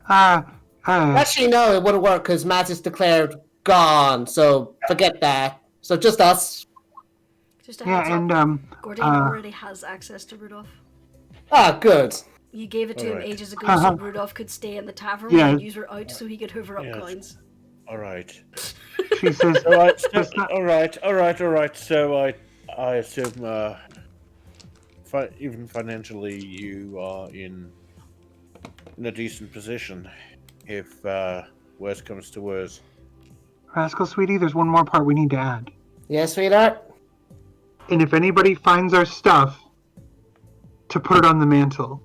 Actually, no, it wouldn't work because Matt is declared gone, so forget that. So just us. Just a heads up. and Gordon already has access to Rudolph. Ah, good. You gave it to him Alright. ages ago so Rudolph could stay in the tavern Yeah. and use her out so he could hoover up Yes. coins. Alright. she says, Alright, Just not- alright. So I assume even financially you are in a decent position if worst comes to worst. Rascal, sweetie, there's one more part we need to add. Yes, sweetheart? And if anybody finds our stuff, to put it on the mantle.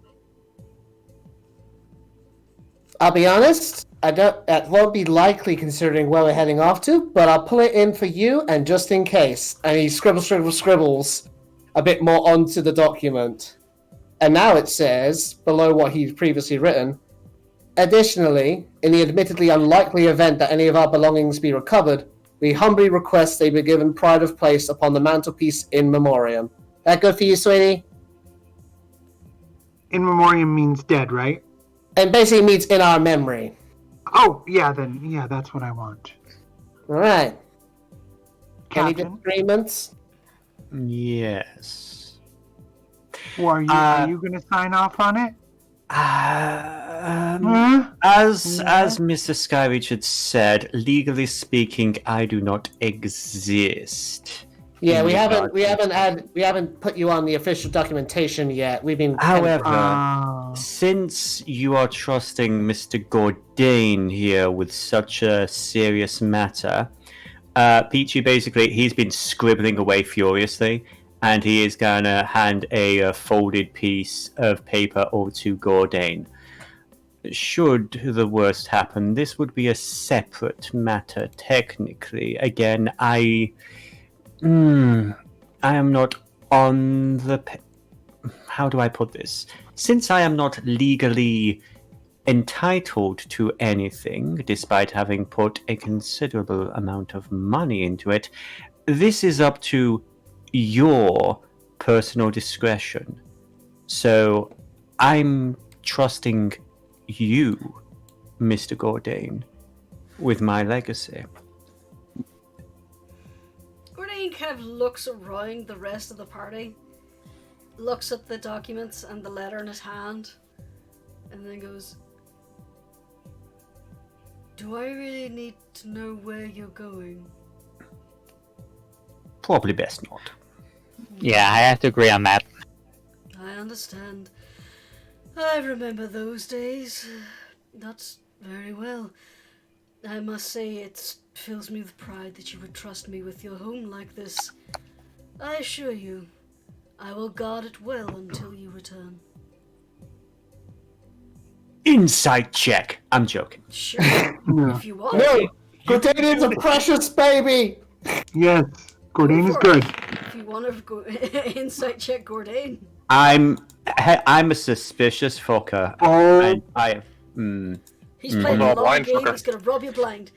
I'll be honest, that won't be likely considering where we're heading off to, but I'll pull it in for you and just in case. And he scribbles a bit more onto the document. And now it says, below what he's previously written, additionally, in the admittedly unlikely event that any of our belongings be recovered, we humbly request they be given pride of place upon the mantelpiece in memoriam. That good for you, sweetie? In memoriam means dead, right? And basically means in our memory. Oh, yeah, then, yeah, that's what I want. Alright. Any Captain, disagreements? Yes. are you going to sign off on it? As Mr. Skyreach had said, legally speaking, I do not exist. Yeah, we in we haven't put you on the official documentation yet. We've been However, since you are trusting Mr. Gordain here with such a serious matter, Peachy basically, he's been scribbling away furiously, and he is gonna hand a folded piece of over to Gordain. Should the worst happen, this would be a separate matter, technically. Again, I am not on the... How do I put this? Since I am not legally entitled to anything, despite having put a considerable amount of money into it, this is up to your personal discretion. So I'm trusting you, Mr. Gordain, with my legacy. kind of looks around the rest of the party, looks at the documents and the letter in his hand, and then goes, "Do I really need to know where you're going?" Probably best not. Yeah, I have to agree on that. I understand. I remember those days. That's very well. I must say it fills me with pride that you would trust me with your home like this. I assure you, I will guard it well until you return. Insight check. I'm joking. Sure, if you want. No! Gordain is a precious baby! Yes, Gordain is for good. it. If you want to go insight check Gordain. I'm a suspicious fucker. Oh, And I. He's playing a Oh, long blind game, fucker. he's gonna rob you blind.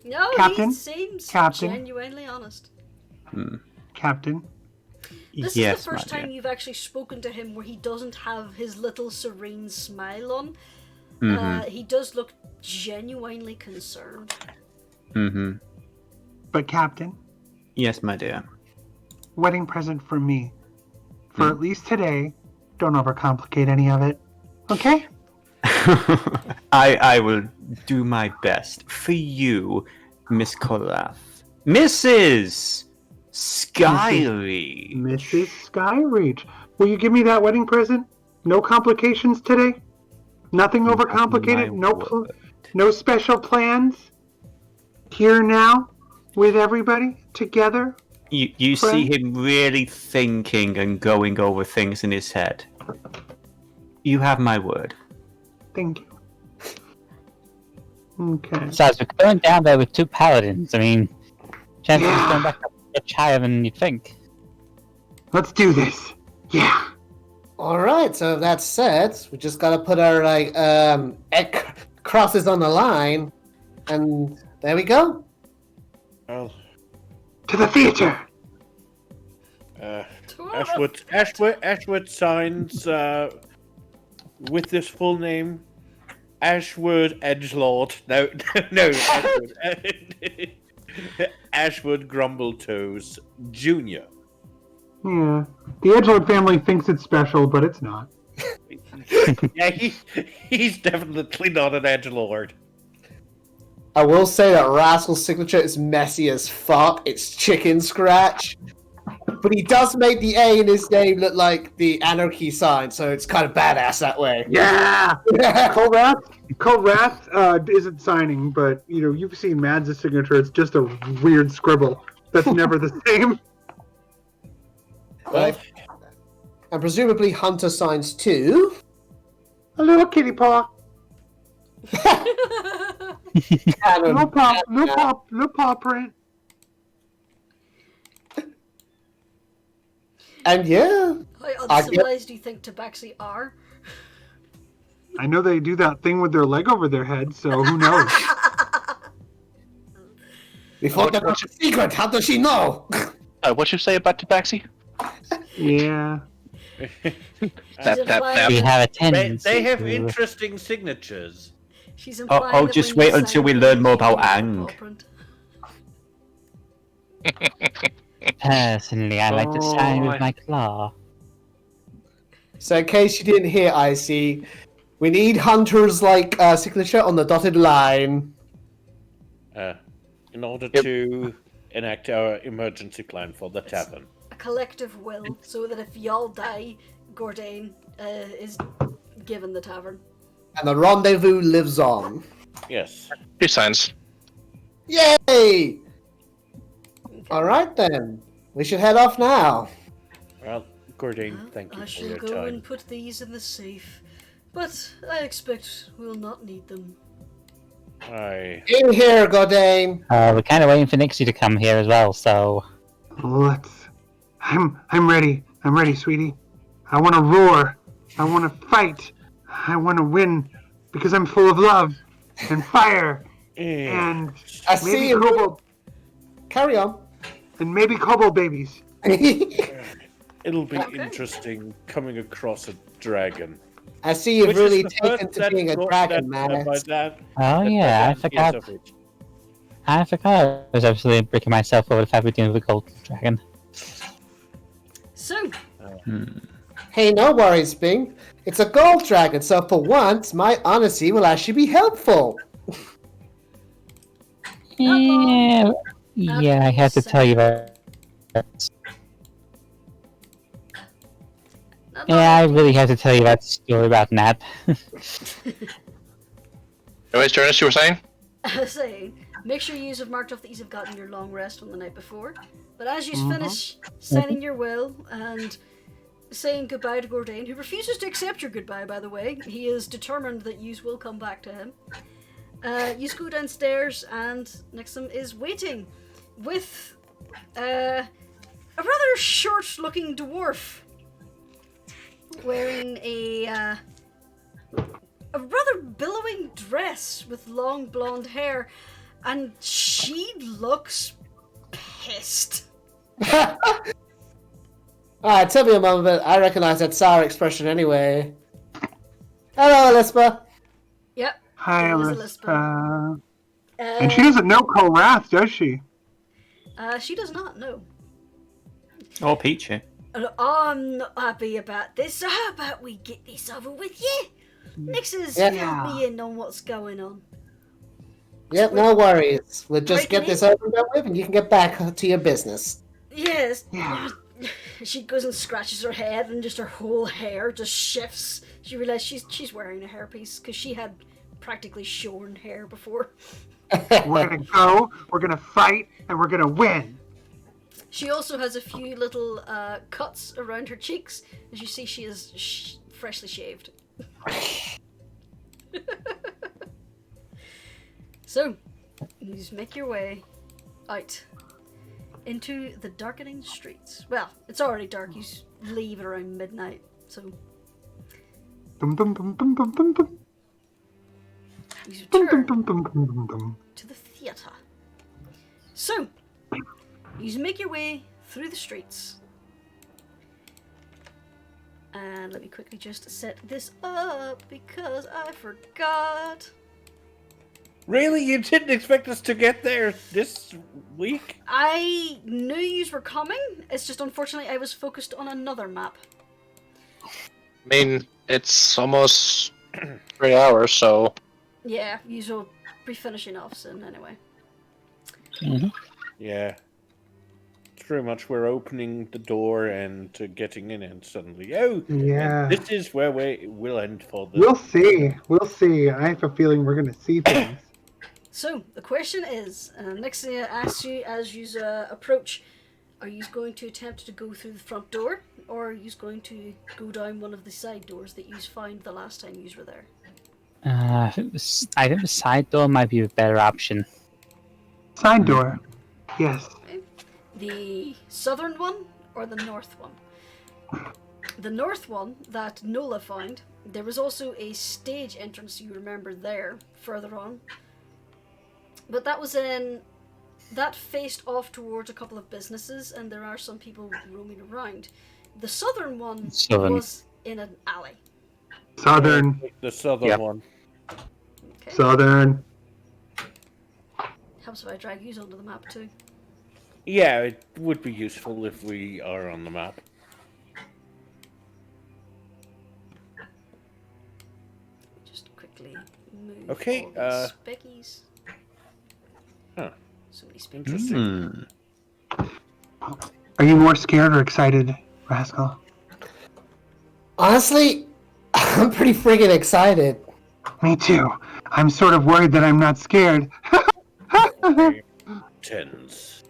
No, Captain? he seems Captain? genuinely honest. Captain. This Yes, is the first my time dear. you've actually spoken to him where he doesn't have his little serene smile on. He does look genuinely concerned. But Captain, Yes, my dear. wedding present for me. For at least today, don't overcomplicate any of it. Okay? I will do my best for you, Miss Kollective. Mrs. Skyreach. Mrs. Skyreach. Will you give me that wedding present? No complications today? Nothing overcomplicated? My word. No special plans? Here now? With everybody? Together? You see Friend? him really thinking and going over things in his head. You have my word. Thank you. Okay. Besides, we're going down there with 2 paladins. I mean, chances of going back up much higher than you'd think. Let's do this. Yeah. Alright, so that said, we just gotta put our, crosses on the line, and there we go. Well, To the theater. Ashwood signs with this full name, Ashwood Edgelord. No, Ashwood. Ashwood Grumbletoes Jr. Yeah. The Edgelord family thinks it's special, but it's not. Yeah, he's definitely not an Edgelord. I will say that Rascal's signature is messy as fuck. It's chicken scratch. But he does make the A in his name look like the anarchy sign, so it's kind of badass that way. Yeah. Kolrath isn't signing, but you've seen Mads' signature. It's just a weird scribble that's never the same. Right. And presumably Hunter signs too. A little kitty paw. Cannon. No paw print. And yeah. How uncivilized do you think Tabaxi are? I know they do that thing with their leg over their head, so who knows? We thought that was a secret. How does she know? What you say about Tabaxi? Yeah. We have a tendency. They have to- interesting signatures. She's implying Oh, that just when you wait until sign we it, learn more you about use the Ang. paw print. Personally, I like to sign with my claw. So in case you didn't hear, Icy, we need Hunter's signature on the dotted line. In order to enact our emergency plan for the tavern. A collective will, so that if y'all die, Gordain is given the tavern. And the rendezvous lives on. Yes. 2 signs. Yay! Alright then. We should head off now. Well, Gordain, thank you I for shall your go time. and put these in the safe, but I expect we'll not need them. I In here, Gordain. We're kind of waiting for Nixie to come here as well, so... Let's. I'm ready. I'm ready, sweetie. I want to roar. I want to fight. I want to win because I'm full of love and fire and I see maybe you. kobold Carry on. and maybe kobold babies. It'll be Okay. interesting coming across a dragon. I see you've Which really is the taken first to that being a got dragon, that, man. by that, Oh that yeah, I hears forgot. of it. I was absolutely breaking myself over the fact we're dealing with a gold dragon. So, Hey, no worries, Bing. It's a gold dragon, so for once, my honesty will actually be helpful. Not long. Yeah, I have to tell you that. not Yeah, I long. really have to tell you that story about Nat. Anyways, Jonas, you were saying? Saying, make sure you have marked off that you have gotten your long rest on the night before. But as you finish signing your will and saying goodbye to Gordain, who refuses to accept your goodbye, by the way, he is determined that you will come back to him. You go downstairs, and next to him is waiting with a rather short-looking dwarf wearing a rather billowing dress with long blonde hair, and she looks pissed. Alright, tell me a moment. I recognize that sour expression anyway. Hello, Elispa. Yep. Hi, it is Alyssa. And she doesn't know Kolrath, does she? She does not know. Or Peachy. I'm not happy about this, so how about we get this over with, yeah? Nix has Yeah. filled me in on what's going on. Yep, no worries. We'll just Breaking get this in? over and done with, and you can get back to your business. Yes. Yeah. She goes and scratches her head, and just her whole hair just shifts. She realizes she's wearing a hairpiece because she had practically shorn hair before. We're gonna go, we're gonna fight, and we're gonna win. She also has a few little cuts around her cheeks. As you see, she is freshly shaved. So, you just make your way out into the darkening streets. Well, it's already dark. You leave at around midnight, so Dum dum dum dum dum dum dum. you Dum dum return dum dum dum dum dum. to the theatre. So, you make your way through the streets. And let me quickly just set this up because I forgot. Really? You didn't expect us to get there this week? I knew yous were coming. It's just unfortunately I was focused on another map. I mean, it's almost 3 hours, so... Yeah, yous will be finishing off soon anyway. Yeah. It's pretty much we're opening the door and getting in, and suddenly, oh, Yeah. this is where we'll end for the... We'll see. We'll see. I have a feeling we're gonna see things. So, the question is, next thing I ask you as you approach, are you going to attempt to go through the front door, or are you going to go down one of the side doors that you found the last time you were there? I think the side door might be a better option. Side door. Yes. The southern one or the north one? The north one that Nola found, there was also a stage entrance you remember there, further on. But that faced off towards a couple of businesses, and there are some people roaming around. The southern one was in an alley. Southern. The southern one. Okay. Southern. Helps if I drag you onto the map too. Yeah, it would be useful if we are on the map. Just quickly move Okay, all these speckies. Huh. So many speckies. Interesting. Are you more scared or excited, Rascal? Honestly, I'm pretty friggin' excited. Me too. I'm sort of worried that I'm not scared. Tense.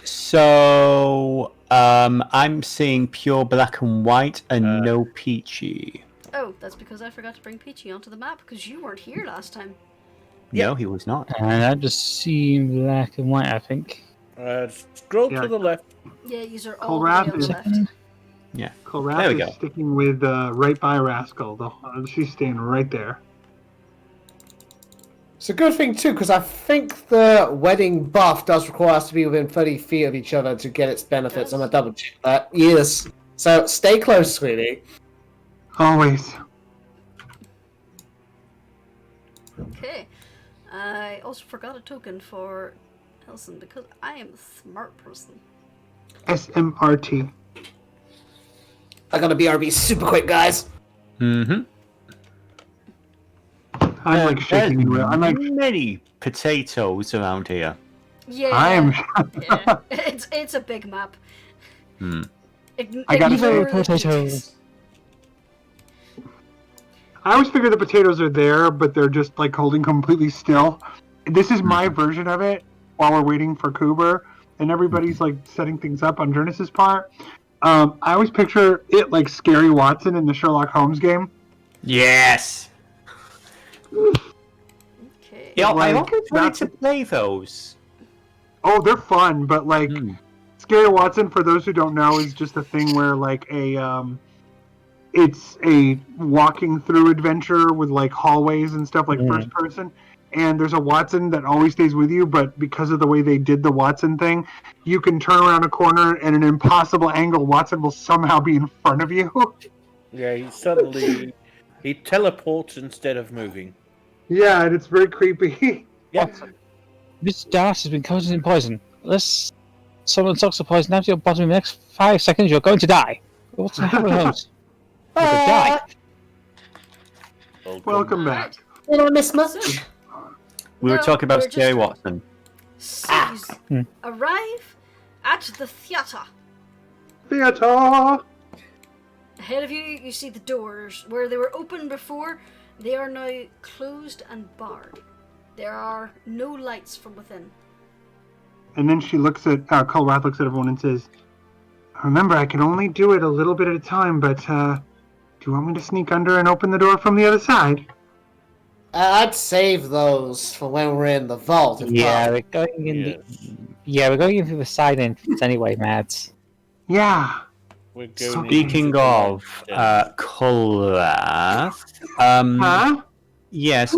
So, I'm seeing pure black and white and no Peachy. Oh, that's because I forgot to bring Peachy onto the map because you weren't here last time. No, he was not. And I just see black and white, I think. Scroll Yeah. to the left. Yeah, these are all the way Kolrath on the is- left. Yeah. Kolrath There we is go. sticking with right by Rascal. She's staying right there. It's a good thing too, because I think the wedding buff does require us to be within 30 feet of each other to get its benefits. Does? I'm gonna double check that. Yes. So stay close, sweetie. Always. Okay. I also forgot a token for Elson because I am a smart person. SMRT. I gotta BRB super quick, guys. Mm-hmm. I'm like shaking. I'm like, many potatoes around here. Yeah. I am. Yeah. It's a big map. I gotta Ignore say- the Potato. beaches. I always figure the potatoes are there, but they're just like holding completely still. This is my version of it while we're waiting for Kubur, and everybody's like setting things up on Jernus's part. I always picture it like Scary Watson in the Sherlock Holmes game. Yes. Okay. Yeah, Like, I always wanted that's- to play those. Oh, they're fun, but like Scary Watson, for those who don't know, is just a thing where like it's a walking through adventure with like hallways and stuff, like first person. And there's a Watson that always stays with you, but because of the way they did the Watson thing, you can turn around a corner and an impossible angle Watson will somehow be in front of you. Yeah, he teleports instead of moving. Yeah, and it's very creepy. Yeah. This gas has been coated in poison. Unless someone sucks the poison out of your body in the next 5 seconds, you're going to die. What's the hell, Holmes? You could die. Welcome Alright. back. You don't miss much. So, We were No, talking about we're just Scary doing- Watson. Sees arrive at the theatre. Theater! Ahead of you, you see the doors. Where they were open before, they are now closed and barred. There are no lights from within. And then she looks at, Kulrath looks at everyone and says, remember, I can only do it a little bit at a time, but, do you want me to sneak under and open the door from the other side? I'd save those for when we're in the vault. If Yeah, possible. we're going in Yes. we're going in through the side entrance anyway, Mads. Yeah. We're going Speaking into of the- Kollective, Huh? yes.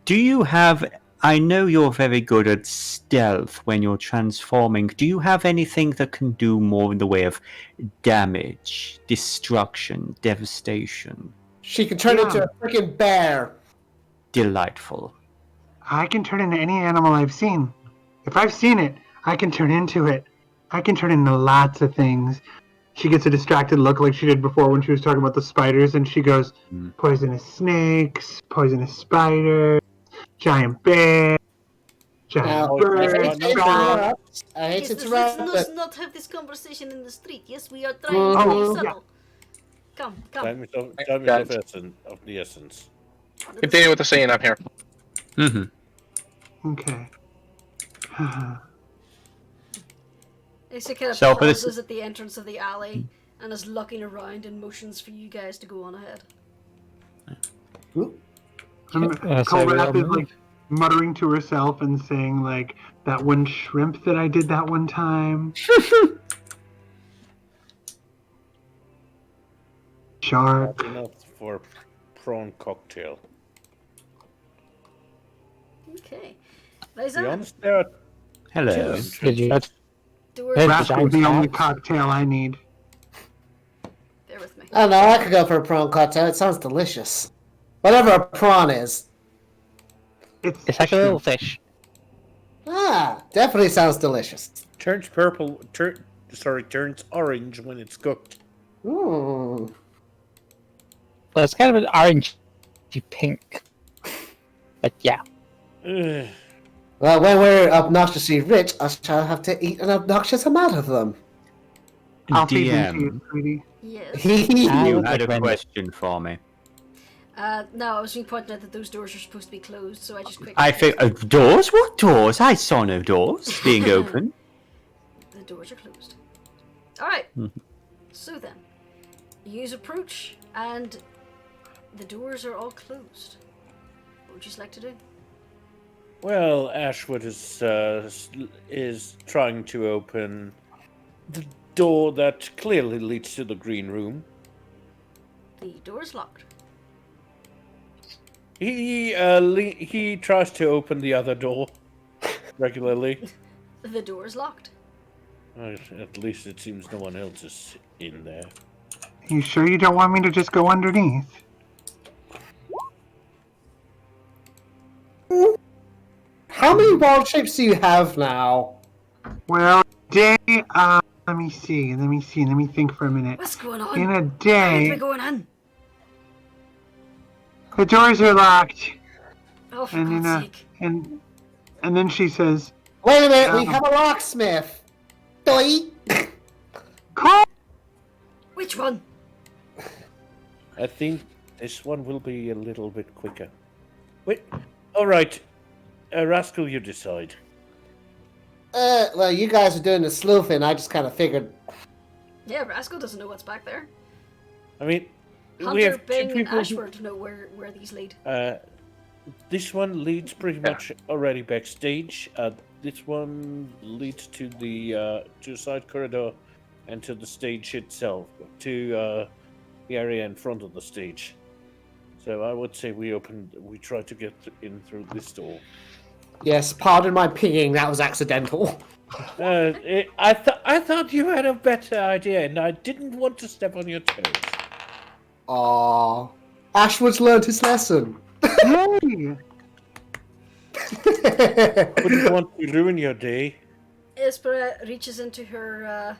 Do you have? I know you're very good at stealth when you're transforming. Do you have anything that can do more in the way of damage, destruction, devastation? She can turn into a freaking bear. Delightful. I can turn into any animal I've seen. If I've seen it, I can turn into it. I can turn into lots of things. She gets a distracted look like she did before when she was talking about the spiders, and she goes, poisonous snakes, poisonous spiders, giant bear, giant Now, bird, I hate to interrupt. I hate Yes, to let's interrupt, let's but not have this conversation in the street. Yes, we are trying to be Oh, subtle. Come. Time is of the essence. Continue with the scene up here. Mm-hmm. Okay. Asa kind of So for this- pauses at the entrance of the alley and is looking around and motions for you guys to go on ahead. Kulrath is like muttering to herself and saying like, that one shrimp that I did that one time. Shark. Not enough for prawn cocktail. Okay. To be Liza, honest, there are Hello. Did you? doors. Hey, Rascal's the giant only cat. cocktail I need. Bear with me. I don't know. I could go for a prawn cocktail. It sounds delicious. Whatever a prawn is. It's like a little fish. Ah, definitely sounds delicious. turns turns orange when it's cooked. Mmm. Well, it's kind of an orangey pink. But yeah. Ugh. Well, when we're obnoxiously rich, I shall have to eat an obnoxious amount of them. I'll feed them to DM, you, sweetie. Yes. I you would had a recommend it. question for me. No, I was being pointed out that those doors are supposed to be closed, so I just quickly. I think doors. What doors? I saw no doors being open. The doors are closed. Alright. Mhm. So then, you approach, and the doors are all closed. What would you like to do? Well, Ashwood is trying to open the door that clearly leads to the green room. The door is locked. He tries to open the other door regularly. The door is locked. At least it seems no one else is in there. You sure you don't want me to just go underneath? How many wild shapes do you have now? Well, day. Let me see. Let me think for a minute. What's going on? In a How did we day, going in? the doors are locked, Oh, for and God's sake. and then she says, Wait a minute, we have a locksmith. Doi. "Call." Which one? I think this one will be a little bit quicker. Wait. All right. Rascal, you decide. Well, you guys are doing the sleuthing. I just kind of figured. Yeah, Rascal doesn't know what's back there. I mean, we Hunter, have two Bing, and people. Ashford know where these lead. This one leads pretty much already backstage. This one leads to the side corridor and to the stage itself, to the area in front of the stage. So I would say we try to get in through this door. Yes, pardon my pinging. That was accidental. I thought you had a better idea, and I didn't want to step on your toes. Aww. Ashwood's learned his lesson. Hey. Wouldn't want to ruin your day. Ispera reaches into her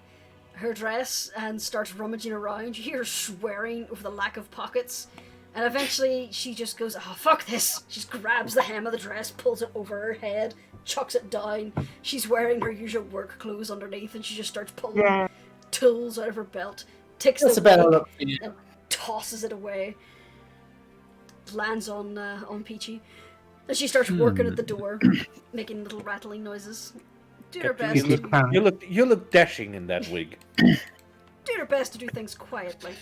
dress and starts rummaging around. You hear her swearing over the lack of pockets. And eventually she just goes, oh, fuck this. She just grabs the hem of the dress, pulls it over her head, chucks it down. She's wearing her usual work clothes underneath, and she just starts pulling tools out of her belt, takes That's the a better wig look. and tosses it away. Lands on Peachy. And she starts working at the door, making little rattling noises. Do her best You look dashing in that wig. do her best to do things quietly.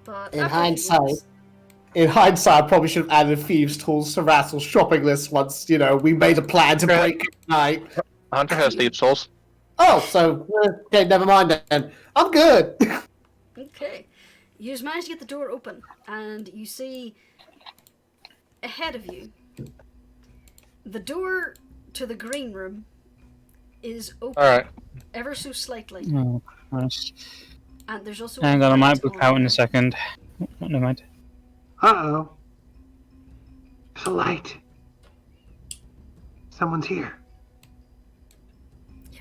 But In hindsight, I probably should have added thieves' tools to Rascal's shopping list once, we made a plan to break it tonight. Hunter has thieves' tools. Oh, so, okay, never mind then. I'm good. Okay. You just manage to get the door open, and you see ahead of you the door to the green room is open Alright. ever so slightly. Oh, Christ. And there's also Hang on, I might light book on out in a it. second. Oh, never mind. Uh-oh. There's a light. Someone's here.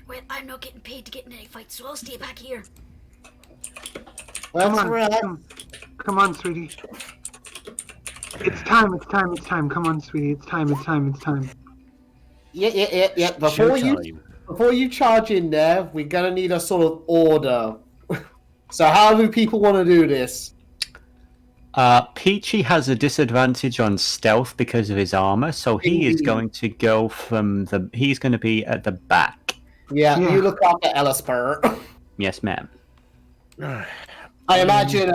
Well, I'm not getting paid to get in any fights, so I'll stay back here. That's Come on, right. come on, sweetie. It's time. Come on, sweetie. It's time. Yeah. Before you charge in there, we're gonna need a sort of order. So how do people want to do this? Peachy has a disadvantage on stealth because of his armor, so he is going to go he's going to be at the back. Yeah. You look after Ellisper. Yes, ma'am. I imagine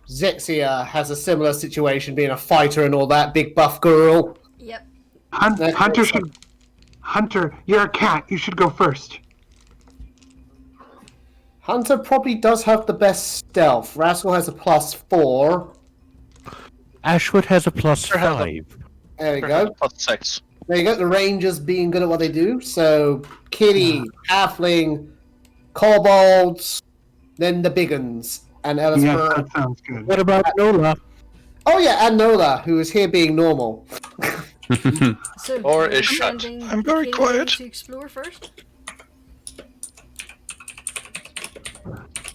Zexia has a similar situation, being a fighter and all that, big buff girl. Yep. Hunter, you're a cat. You should go first. Hunter probably does have the best stealth. Rascal has a +4. Ashwood has a +5. There we go. +6. There you go. The Rangers being good at what they do. So, Kitty, Halfling, Kobolds, then the big uns, and Ellis Yeah, Burr. that sounds good. What about Nola? Oh yeah, and Nola, who is here being normal. So, Or you're is shut. sending I'm very Katie quiet. to explore first?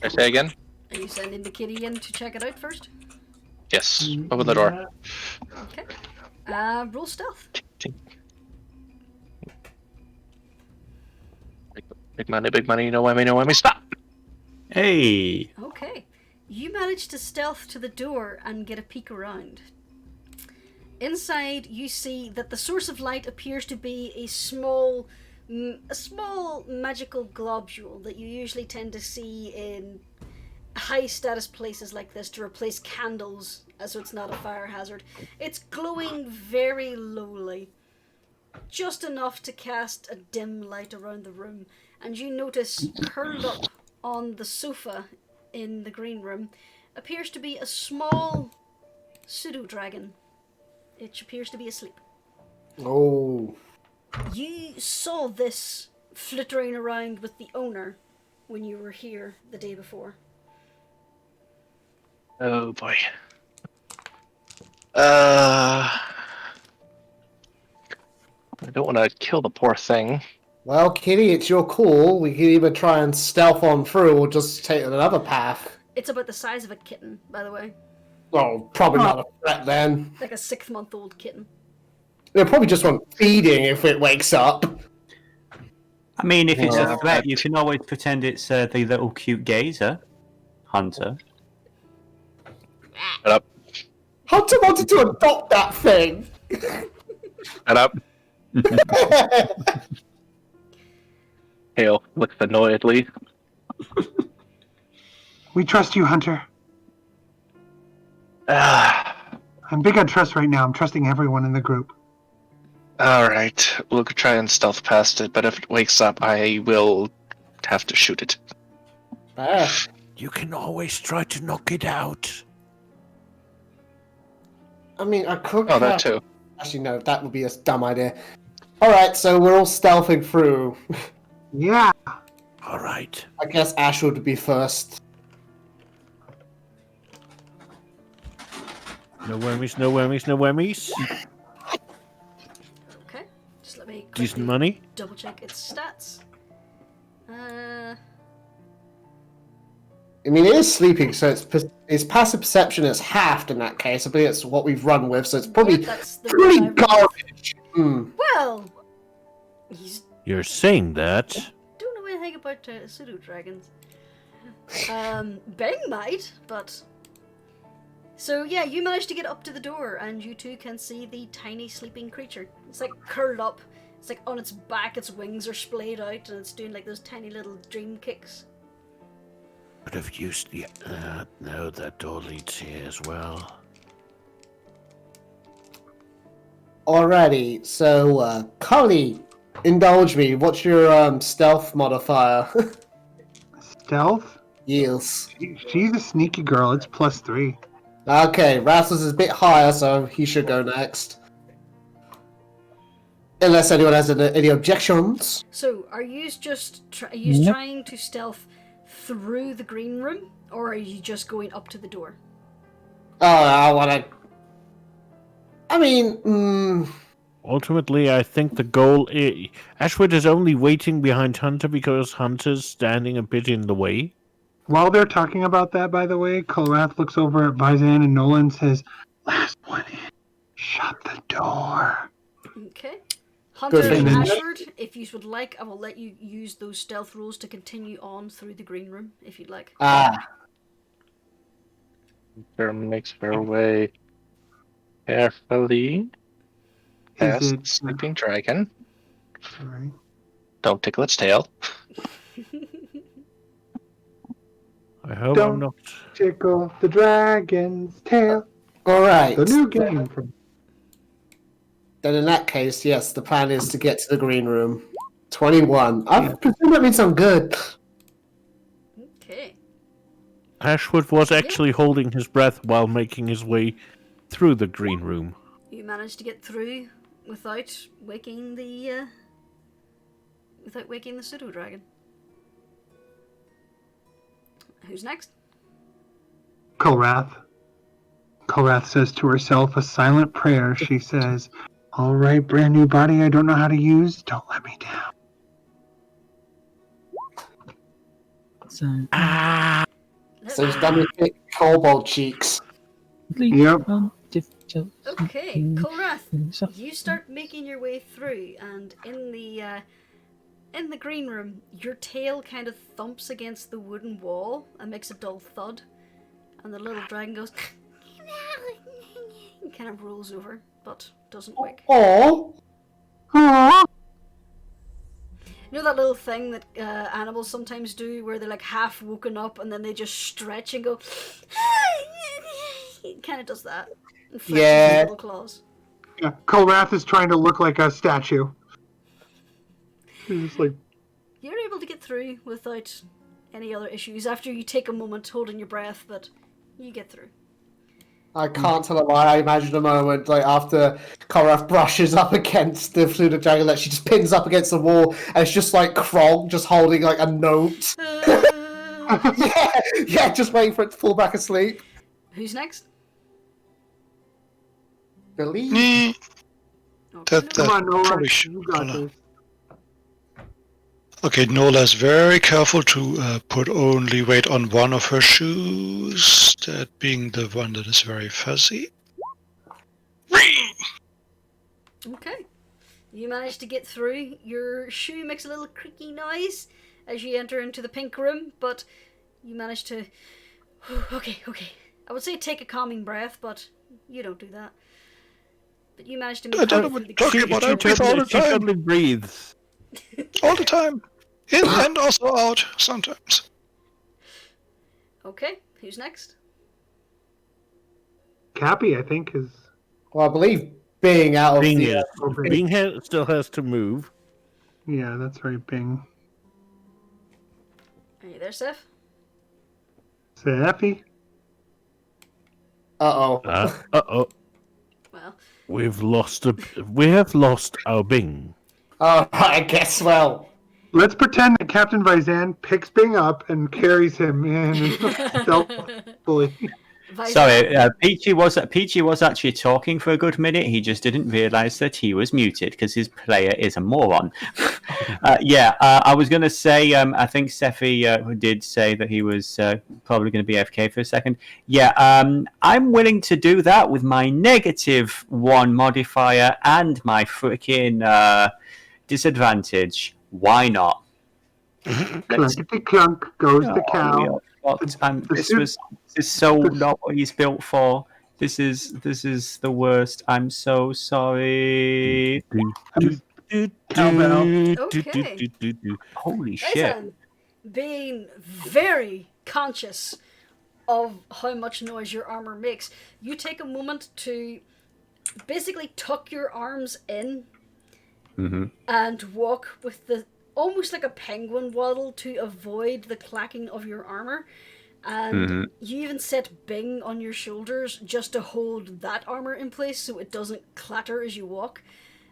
I say again? Are you sending the kitty in to check it out first? Yes. Open the door. Okay. Roll stealth. Big money, no whammy, stop! Hey! Okay. You manage to stealth to the door and get a peek around. Inside, you see that the source of light appears to be a small magical globule that you usually tend to see in high-status places like this to replace candles, so it's not a fire hazard. It's glowing very lowly, just enough to cast a dim light around the room, and you notice curled up on the sofa in the green room appears to be a small pseudo-dragon. It appears to be asleep. Oh. You saw this flittering around with the owner when you were here the day before. Oh boy. I don't want to kill the poor thing. Well, Kitty, it's your call. We can either try and stealth on through or just take another path. It's about the size of a kitten, by the way. Well, probably not a threat then. Like a 6-month-old kitten. They'll probably just want feeding if it wakes up. I mean, if it's Yeah. a threat, you can always pretend it's the little cute gazer hunter. Shut up. Hunter wanted to adopt that thing. Shut up. Hale looks annoyedly. We trust you, Hunter. Ah, I'm big on trust right now. I'm trusting everyone in the group. Alright, we'll try and stealth past it, but if it wakes up, I will have to shoot it. You can always try to knock it out. I mean, I could. Oh, that too. Actually, no, that would be a dumb idea. Alright, so we're all stealthing through. Yeah. All right. I guess Ash would be first. No wormies, no wormies, no wormies. Okay. Just let me Decent quickly money. double check its stats. I mean, it is sleeping, so its passive perception is halved in that case. I believe it's what we've run with, so it's probably Yep, that's the pretty one I rolled. garbage. Hmm. Well, he's You're saying that. don't know anything about pseudo dragons. Bang might, but so yeah, you managed to get up to the door, and you two can see the tiny sleeping creature. It's like curled up. It's like on its back. Its wings are splayed out, and it's doing like those tiny little dream kicks. Could have used the. No, that door leads here as well. Alrighty, so Collie, indulge me. What's your stealth modifier? Stealth? Yes. She's a sneaky girl. It's +3. Okay, Rascal's is a bit higher, so he should go next. Unless anyone has any objections. So, are you just are you Nope. trying to stealth through the green room, or are you just going up to the door? Oh, I wanna. I mean, Ultimately, I think the goal is. Ashwood is only waiting behind Hunter because Hunter's standing a bit in the way. While they're talking about that, by the way, Kolrath looks over at Vizan and Nolan and says, "Last one in. Shut the door." Okay. Hunter thing. and Ashford, if you would like, I will let you use those stealth rules to continue on through the green room, if you'd like. Her makes her way carefully past Is the it sleeping dragon. Alright. Don't tickle its tail. I hope Don't- I'm not. Tickle the dragon's tail. alright. The new game from Then in that case, yes, the plan is to get to the green room. 21. I presume that means I'm good. Okay. Ashwood was actually holding his breath while making his way through the green room. You managed to get through without waking the pseudo dragon. Who's next? Kolrath. Kolrath says to herself a silent prayer. She says, "Alright, brand new body I don't know how to use. Don't let me down." So, So he's done with big kobold cheeks. Yep. Okay, Kolrath, you start making your way through, and in the green room, your tail kind of thumps against the wooden wall and makes a dull thud, and the little dragon goes and kind of rolls over, but doesn't wake. Oh, You know that little thing that animals sometimes do, where they're like half woken up and then they just stretch and go. It kind of does that. And flexes Yeah. his little claws. Yeah, Kolrath is trying to look like a statue. He's just like, You're able to get through without any other issues after you take a moment holding your breath, but you get through. I can't tell a lie. I imagine a moment like after Kolrath brushes up against the fluted dragon that she just pins up against the wall, and it's just like Krog just holding like a note. yeah, just waiting for it to fall back asleep. Who's next? Believe. Okay. That Come on, Nola. probably should. You got this. Okay, Nola is very careful to put only weight on one of her shoes, that being the one that is very fuzzy. Okay. You manage to get through. Your shoe makes a little creaky noise as you enter into the pink room, but you manage to... Okay. I would say take a calming breath, but you don't do that. But you manage to make I don't know it what through you're talking about. I breathe all the She time. suddenly breathes. All the time. In and also out, sometimes. Okay, who's next? Cappy, I think, is. Well, I believe being out of Bing, the... still has to move. Yeah, that's right, Bing. Are you there, Seth? Sappy? Uh-oh. Uh-oh. Well, We have lost our Bing. Oh, I guess, well... Let's pretend that Captain Vizan picks Bing up and carries him in stealthily. Sorry, Peachy was actually talking for a good minute. He just didn't realise that he was muted because his player is a moron. I was going to say, I think Sephi did say that he was probably going to be AFK for a second. Yeah, I'm willing to do that with my -1 modifier and my freaking disadvantage. Why not? Clunkety clunk goes the cow. This is so not what he's built for. This is the worst. I'm so sorry. Okay. Holy shit. Listen, being very conscious of how much noise your armor makes, you take a moment to basically tuck your arms in and walk with the almost like a penguin waddle to avoid the clacking of your armor. And you even set Bing on your shoulders just to hold that armor in place so it doesn't clatter as you walk.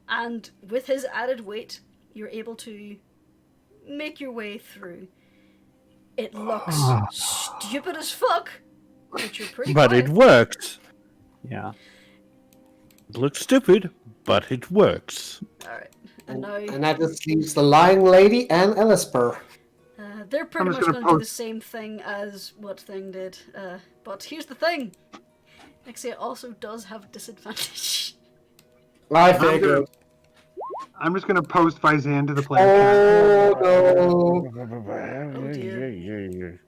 And with his added weight, you're able to make your way through. It looks stupid as fuck, but you're pretty But quiet. it works. Yeah. It looks stupid, but it works. Alright, and now And that just leaves the Lying Lady and Ellisper. they're pretty I'm much just going gonna to do the post- same thing as what Thing did. But here's the thing. Nexia also does have disadvantage. I figured. I'm just going to post Vizan to the player chat. Oh, no. Oh dear.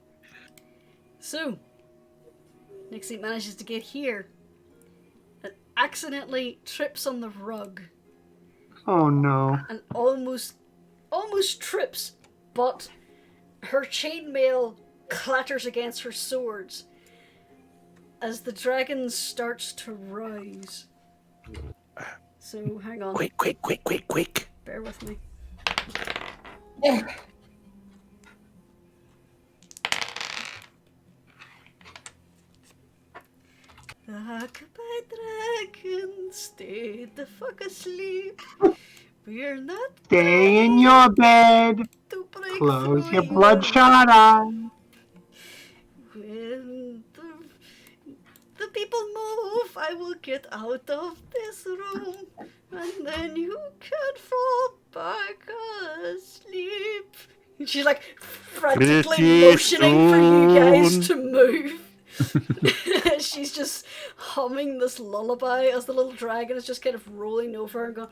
So, Nixie manages to get here and accidentally trips on the rug Oh, no. and almost trips, but her chainmail clatters against her swords as the dragon starts to rise. So, hang on. Quick. Bear with me. Goodbye, dragon. Stay the fuck asleep. We're not Stay in your bed. to break Close through your bloodshot eyes. When the people move, I will get out of this room, and then you can fall back asleep. She's like frantically Pretty motioning for you guys soon. to move. She's just humming this lullaby as the little dragon is just kind of rolling over and going.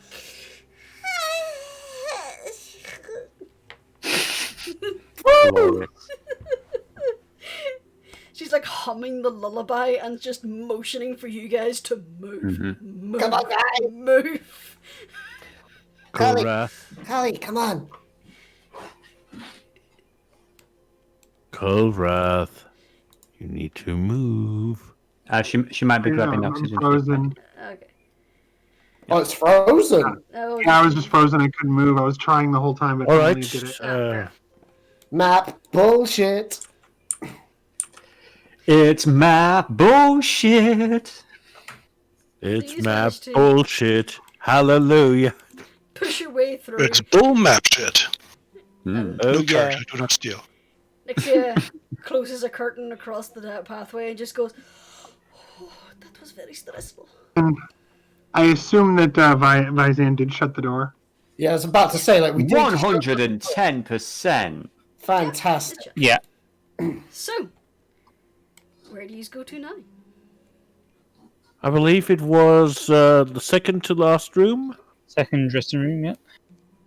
She's like humming the lullaby and just motioning for you guys to move. Move. Come on, guys. Move. Callie, come on. Kolrath, you need to move. She might be grabbing I'm oxygen. frozen. Okay. Oh, it's frozen. Oh, Yeah, I was just frozen. I couldn't move. I was trying the whole time, but All finally right. did it. Map bullshit. It's my bullshit. It's Please map manage to- bullshit. Hallelujah. push your way through. It's bull map shit. Oh No yeah. character, do not steal. Nixia closes a curtain across the pathway and just goes, oh, that was very stressful. I assume that Vizan did shut the door. Yeah, I was about to say, like, we did. 110%. Fantastic. Yeah. So, where do you go to now? I believe it was the second to last room. Second dressing room, yeah.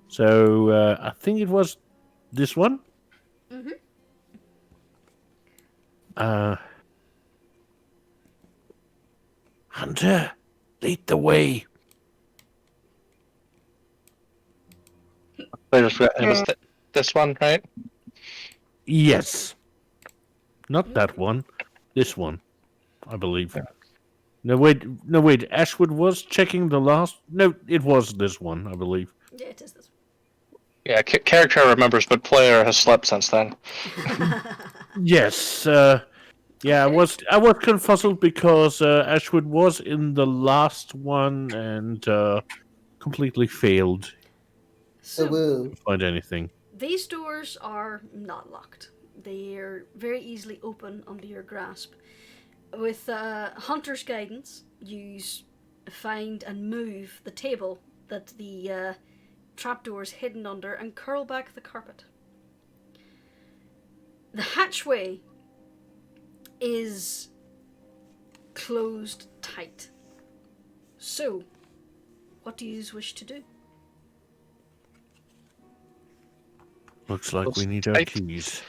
So I think it was this one. Mm-hmm. Hunter, lead the way. It was this one, right? Yes. Not that one. This one, I believe. No, wait. Ashwood was checking the last... No, it was this one, I believe. Yeah, it is this Yeah, character remembers, but player has slept since then. one. Yes. Yeah, Okay. I was confuzzled because Ashwood was in the last one and completely failed So, Woo. to find anything. these doors are not locked. They're very easily open under your grasp. With Hunter's guidance, you find and move the table that the trapdoor is hidden under and curl back the carpet. The hatchway is closed tight. So, what do you wish to do? Looks like we need our Right. keys.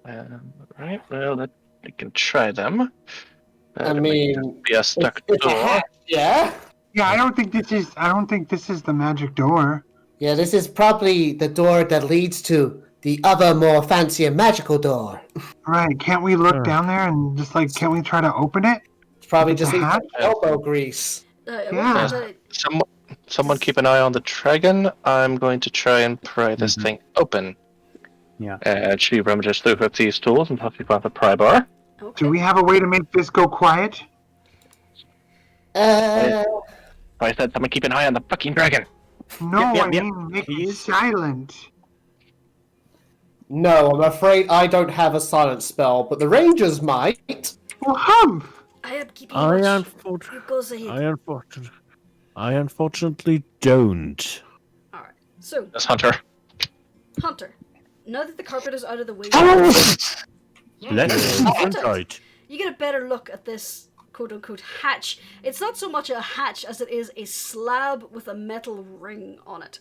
Right, well, we can try them. I It might mean, just be a stuck it's a door. hatch, yeah? Yeah, I don't think this is the magic door. Yeah, this is probably the door that leads to the other more fancy and magical door. Right? Can't we look Huh. down there and just like, can't we try to open it? It's probably It's a just needs hatch? some elbow grease. Yeah. Someone keep an eye on the dragon. I'm going to try and pry this thing open. Yeah. And she rummages through her thieves' tools until she finds a pry bar. Okay. Do we have a way to make this go quiet? I said someone keep an eye on the fucking dragon. No, Yep, I yep. mean make He it is. silent. No, I'm afraid I don't have a silent spell, but the rangers might. Well, humph! I am keeping I watch. You goes ahead. I unfortunately don't. Alright. So, This Hunter. Hunter, now that the carpet is out of the way, Let's Right. you get a better look at this quote-unquote hatch. It's not so much a hatch as it is a slab with a metal ring on it.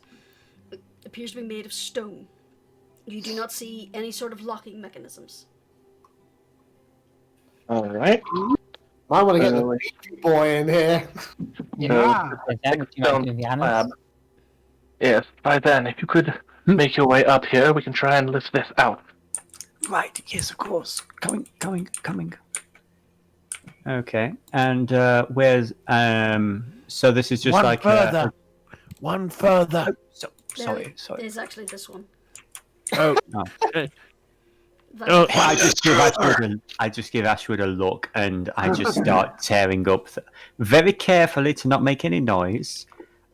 It appears to be made of stone. You do not see any sort of locking mechanisms. Alright. I want to get the baby boy in here. Yeah. Is that what you want to do, the honors? Yes, by then, if you could make your way up here, we can try and lift this out. Right, yes, of course. Coming. Okay, and where's so this is just One like further. One further. sorry. There's actually this one. Oh. That- Oh. I just give Ashwood a look, and I just start tearing up very carefully to not make any noise.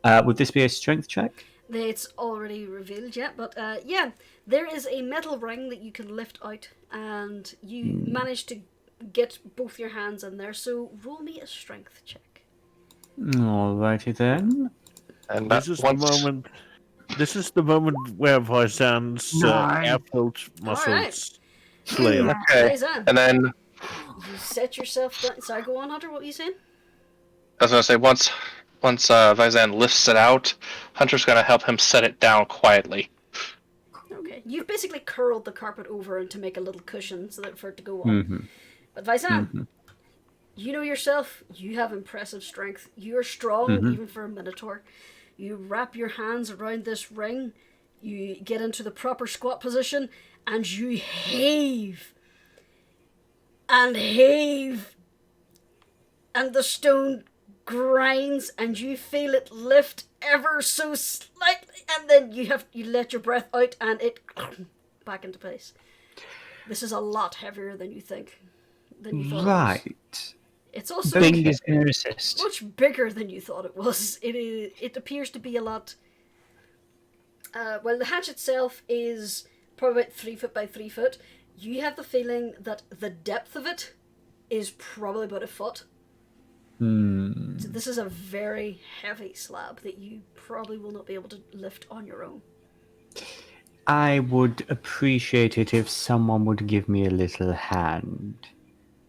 Would this be a strength check? It's already revealed yet, but yeah, there is a metal ring that you can lift out, and you manage to get both your hands in there. So roll me a strength check. Alrighty then. And This is the moment where Vysan's Nice. airfloat muscles Alright. flail. Okay. Faizan, And then you set yourself down. Sorry, go on, Hunter. What were you saying? I was gonna say once Vyzan lifts it out, Hunter's gonna help him set it down quietly. Okay, you've basically curled the carpet over to make a little cushion so that for it to go on. Mm-hmm. But Vyzan, you know yourself. You have impressive strength. You're strong even for a Minotaur. You wrap your hands around this ring. You get into the proper squat position, and you heave and heave, and the stone grinds, and you feel it lift ever so slightly, and then you let your breath out, and it back into place. This is a lot heavier than you think. Than you thought. Right. It's also Bing is going to assist. much bigger than you thought it was. It appears to be a lot. Well, the hatch itself is probably about 3 foot by 3 foot. You have the feeling that the depth of it is probably about a foot. Hmm. So this is a very heavy slab that you probably will not be able to lift on your own. I would appreciate it if someone would give me a little hand.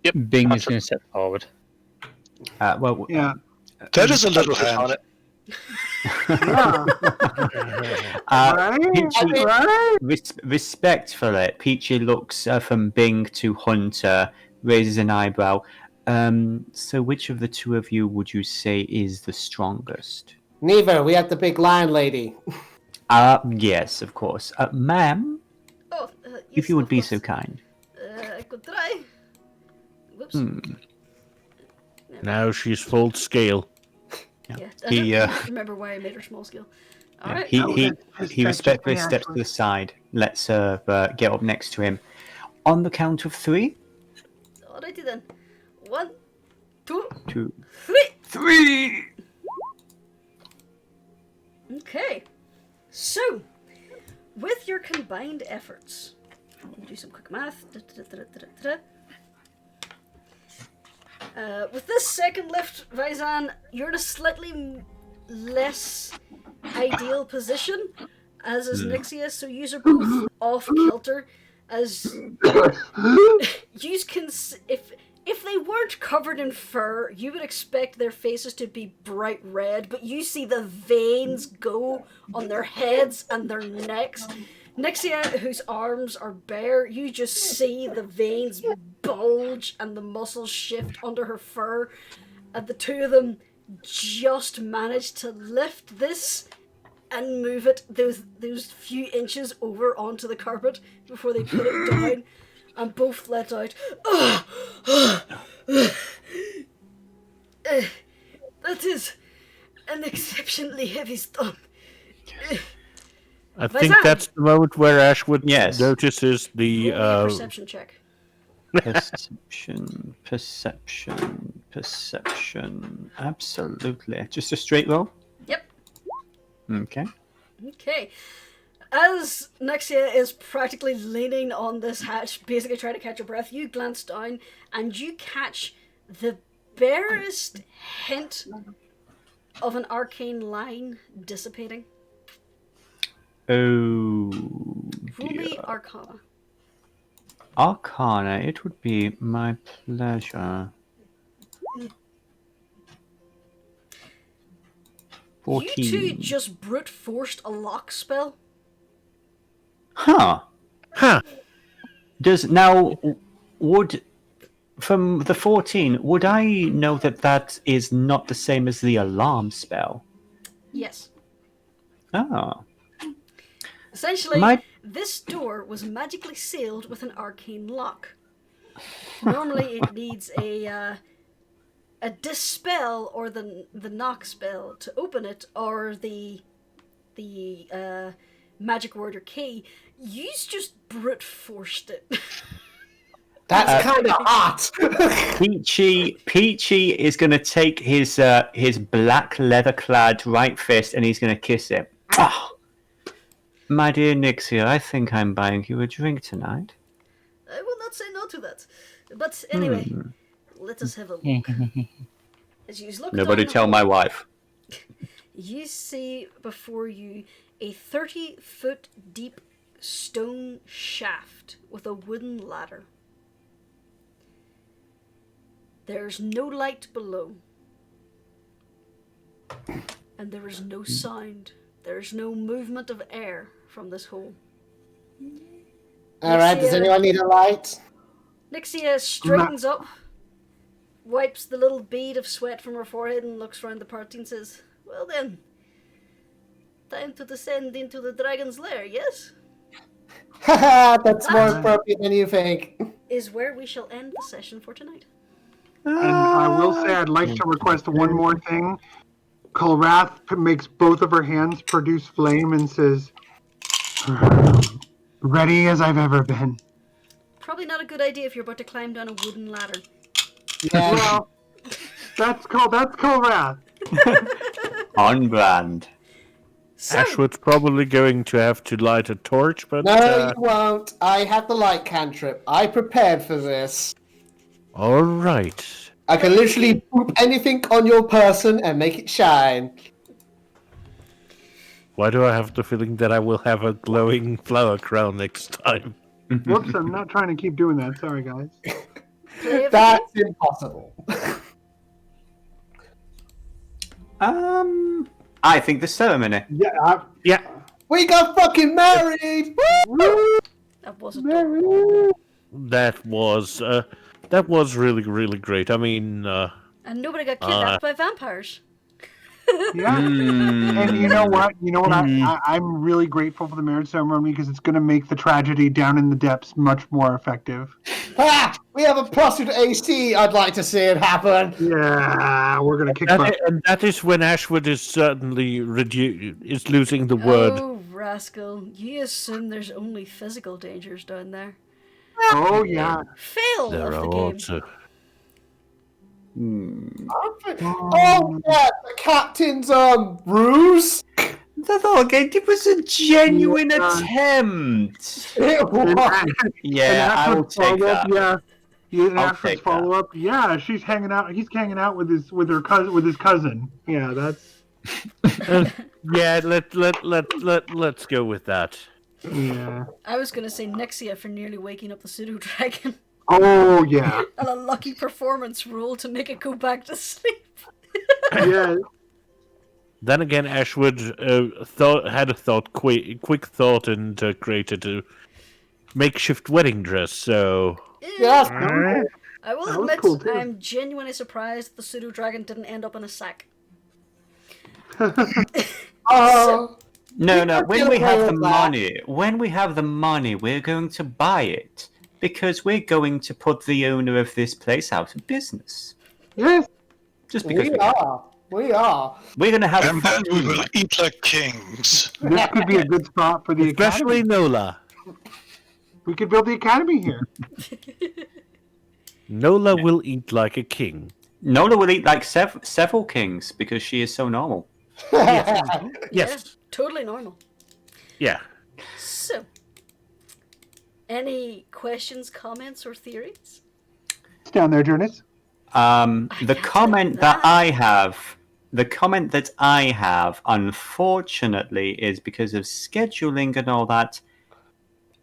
Yep. Bing is going to step forward. Well, Yeah. That is a little Focus on hand. it. Yeah. Right? Peachy, Right? respectfully, Peachy looks from Bing to Hunter, raises an eyebrow. So which of the two of you would you say is the strongest? Neither. We have the big lion lady. Yes, of course. Ma'am, Oh, if you would be so kind. I could try. Whoops. Now she's full scale. Yeah, I He, don't remember why I made her small scale. All right. He respectfully steps to the side, lets her get up next to him. On the count of 3? Alrighty then. 1, 2, 2, 3. 3! Okay. So, with your combined efforts, let me do some quick math. With this second lift, Vaizan, you're in a slightly less ideal position, as is Nixia, so yous are both off kilter, as yous can, if they weren't covered in fur, you would expect their faces to be bright red, but you see the veins go on their heads and their necks. Nixia, whose arms are bare, you just see the veins bulge and the muscles shift under her fur, and the two of them just manage to lift this and move it those few inches over onto the carpet before they put it down, and both let out, that is an exceptionally heavy stomp. I think Vaizan. that's the moment where Ashwood Yes. notices Roll me the a perception check. Perception. Absolutely. Just a straight roll? Yep. Okay. Okay. As Nexia is practically leaning on this hatch, basically trying to catch her breath, you glance down and you catch the barest hint of an arcane line dissipating. Oh, Roll me dear. Arcana. Arcana, it would be my pleasure. 14. You two just brute forced a lock spell. Huh. Huh. Would from the 14, would I know that is not the same as the alarm spell? Yes. Oh. Essentially, this door was magically sealed with an arcane lock. Normally, it needs a dispel or the knock spell to open it, or the magic word or key. You's just brute forced it. That's kind of hot. Peachy is going to take his black leather-clad right fist and he's going to kiss it. Oh, my dear Nixia, I think I'm buying you a drink tonight. I will not say no to that. But anyway, let us have a look. As you look Nobody down the tell hall, my wife. you see before you a 30-foot deep stone shaft with a wooden ladder. There's no light below. And there is no sound. There is no movement of air from this hole. Alright, does anyone need a light? Nixia straightens up, wipes the little bead of sweat from her forehead and looks round the party and says, "Well then, time to descend into the dragon's lair, yes?" Haha, that's more appropriate than you think. Is where we shall end the session for tonight. And I will say I'd like to request one more thing. Kolrath makes both of her hands produce flame and says, "Ready as I've ever been." Probably not a good idea if you're about to climb down a wooden ladder. Yeah. Well, that's Kolrath. On brand. So, Ashwood's probably going to have to light a torch, but No, you won't. I have the light cantrip. I prepared for this. all right. I can literally poop anything on your person and make it shine. Why do I have the feeling that I will have a glowing flower crown next time? Whoops, I'm not trying to keep doing that. Sorry, guys. That's impossible. I think the ceremony. Yeah, We got fucking married! Woo! That wasn't done. That was really, really great. I mean, And nobody got kidnapped by vampires. yeah. And you know what? I'm really grateful for the marriage ceremony because it's going to make the tragedy down in the depths much more effective. Ha! We have a prostitute AC. I'd like to see it happen. Yeah, we're going to kick butt. and that is when Ashwood is certainly is losing the word. Oh, Rascal. You assume there's only physical dangers down there. Oh, yeah. Fail There of are the game. also. Oh, yeah, the captain's ruse. It was a genuine attempt. It was. Yeah, I will take that. Yeah. I'll Ashford's take that. follow up. Yeah, she's hanging out. He's hanging out with his cousin. Yeah, that's. Yeah, let's go with that. Yeah. I was going to say Nixia for nearly waking up the pseudo-dragon. Oh yeah. And a lucky performance roll to make it go back to sleep. Yeah. Then again, Ashwood had a quick thought, and created a makeshift wedding dress. So Yes. I will That was admit, cool, too. I'm genuinely surprised the pseudo-dragon didn't end up in a sack. Oh. No, You when can we have play the with that. money, we're going to buy it. Because we're going to put the owner of this place out of business. Yes. Just because We are. We are. we're going to have And then we will eat like kings. This could be a good spot for the especially academy. Nola. We could build the academy here. Nola will eat like a king. Nola will eat like several kings because she is so normal. Yes. Yeah, totally normal. Yeah. So, any questions, comments, or theories? It's down there, Jonas. The comment that I have, unfortunately, is because of scheduling and all that,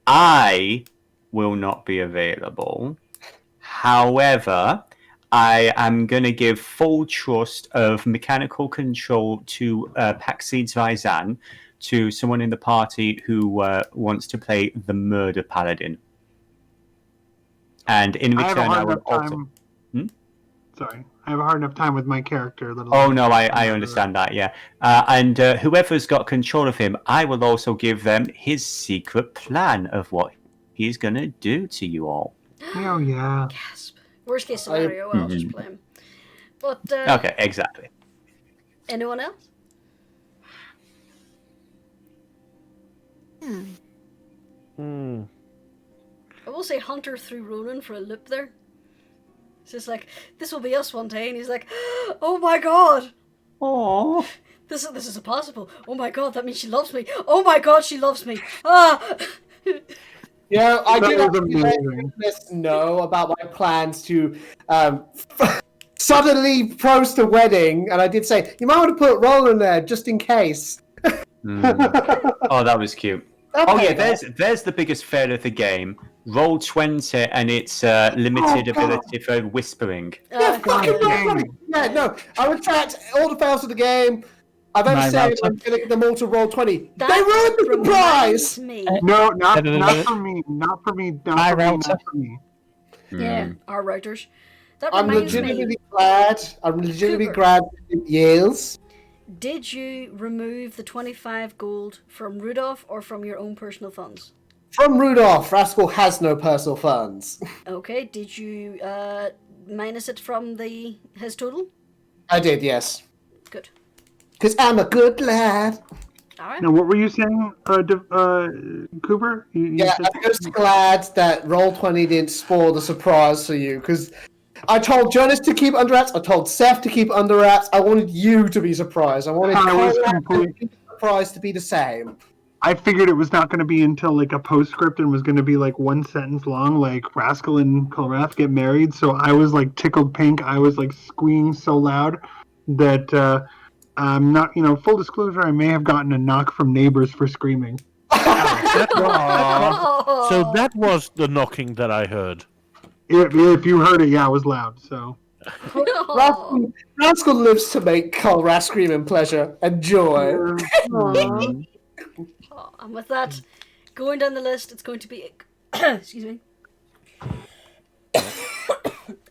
I will not be available. However, I am going to give full trust of mechanical control to Paxid's Vaizan, to someone in the party who wants to play the Murder Paladin. And in I have a return, I hard will enough also... time. Sorry, I have a hard enough time with my character. Oh no, I understand that, yeah. And whoever's got control of him, I will also give them his secret plan of what he's going to do to you all. Oh yeah. Gasp. Worst case scenario, I'll just play him. But, Okay, exactly. anyone else? Hmm. I will say Hunter threw Ronan for a loop there. It's just like, this will be us one day, and he's like, oh my god! Aww. This is impossible. Oh my god, that means she loves me. Oh my god, she loves me. Ah! Yeah, I That did was actually let amazing. Jonas know about my plans to suddenly post a wedding, and I did say, you might want to put Roland there, just in case. Oh, that was cute. That Oh yeah, paid off. there's the biggest fail of the game. Roll 20 and it's limited Oh, God. ability for whispering. Yeah, fucking no, dang. yeah, no. I retract all the fails of the game. I've only My said router. I'm going to get them all to roll 20. That They ruined the reminds surprise! me. No, not for me. Not for me. My Not router. for me. Yeah, our routers. That I'm reminds me. legitimately glad. I'm legitimately Kubur. glad it yields. Did you remove the 25 gold from Rudolph or from your own personal funds? From Rudolph, Rascal has no personal funds. Okay, did you minus it from his total? I did, yes. Good. Because I'm a good lad. Alright. Now, what were you saying, Kubur? You Yeah, said- I'm just glad that Roll20 didn't spoil the surprise for you, because I told Jonas to keep under wraps, I told Seth to keep under wraps, I wanted you to be surprised. I wanted I was Conrad complete- and the surprise to be the same. I figured it was not going to be until like a postscript and was going to be like one sentence long, like Rascal and Kolrath get married. So I was like tickled pink. I was like squealing so loud that I'm not, full disclosure, I may have gotten a knock from neighbors for screaming. So that was the knocking that I heard. If you heard it, yeah, it was loud. So Rascal lives to make Kolrath scream in pleasure and joy. And with that, going down the list, it's going to be... excuse me.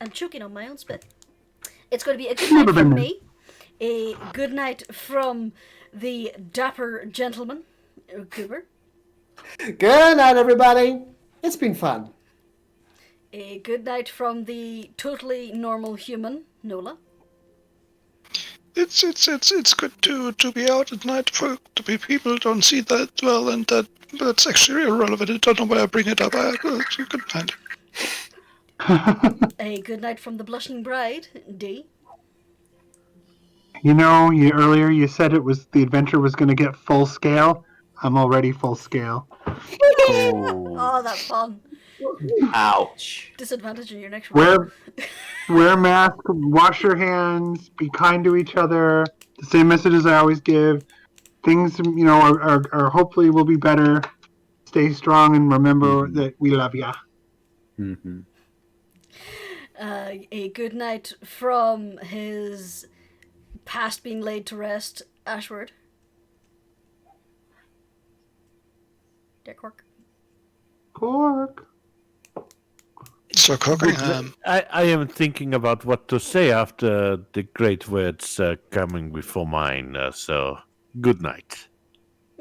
I'm choking on my own spit. It's going to be a good night from me, a good night from the dapper gentleman, Kubur, Good night, everybody. It's been fun. a good night from the totally normal human, Nola, It's good to be out at night for to be people don't see that well, and that's actually irrelevant. I don't know why I bring it up. It's a good night. a good night from the blushing bride, D, earlier you said the adventure was going to get full scale. I'm already full scale. Oh, that's fun. Ouch. Disadvantage in your next roll. Wear mask, wash your hands, be kind to each other. The same messages I always give. Things, are hopefully will be better. Stay strong and remember that we love ya. Mm-hmm. A good night from his past being laid to rest, Ashward. Cork. Cork. So Cockingham. I am thinking about what to say after the great words coming before mine. So, good night.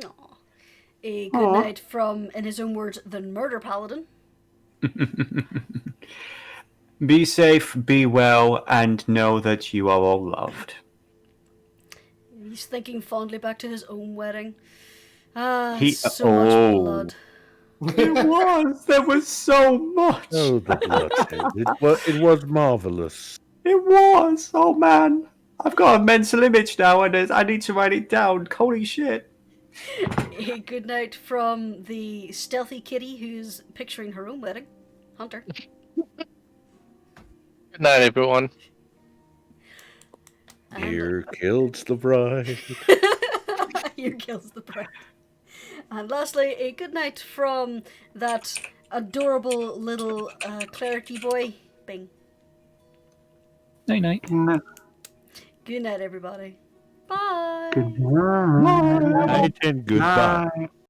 Aw. A good night from, in his own words, the murder paladin. Be safe, be well, and know that you are all loved. He's thinking fondly back to his own wedding. Much blood. It was. There was so much. Oh, the blood. It was marvelous. It was. Oh man, I've got a mental image now, and I need to write it down. Holy shit. A good night from the stealthy kitty who's picturing her own wedding, Hunter. Good night, everyone. Here kills the bride. Here kills the bride. And lastly, a good night from that adorable little clericy boy, Bing. Night. Good night, everybody. Bye. Good night. Night and goodbye. Bye.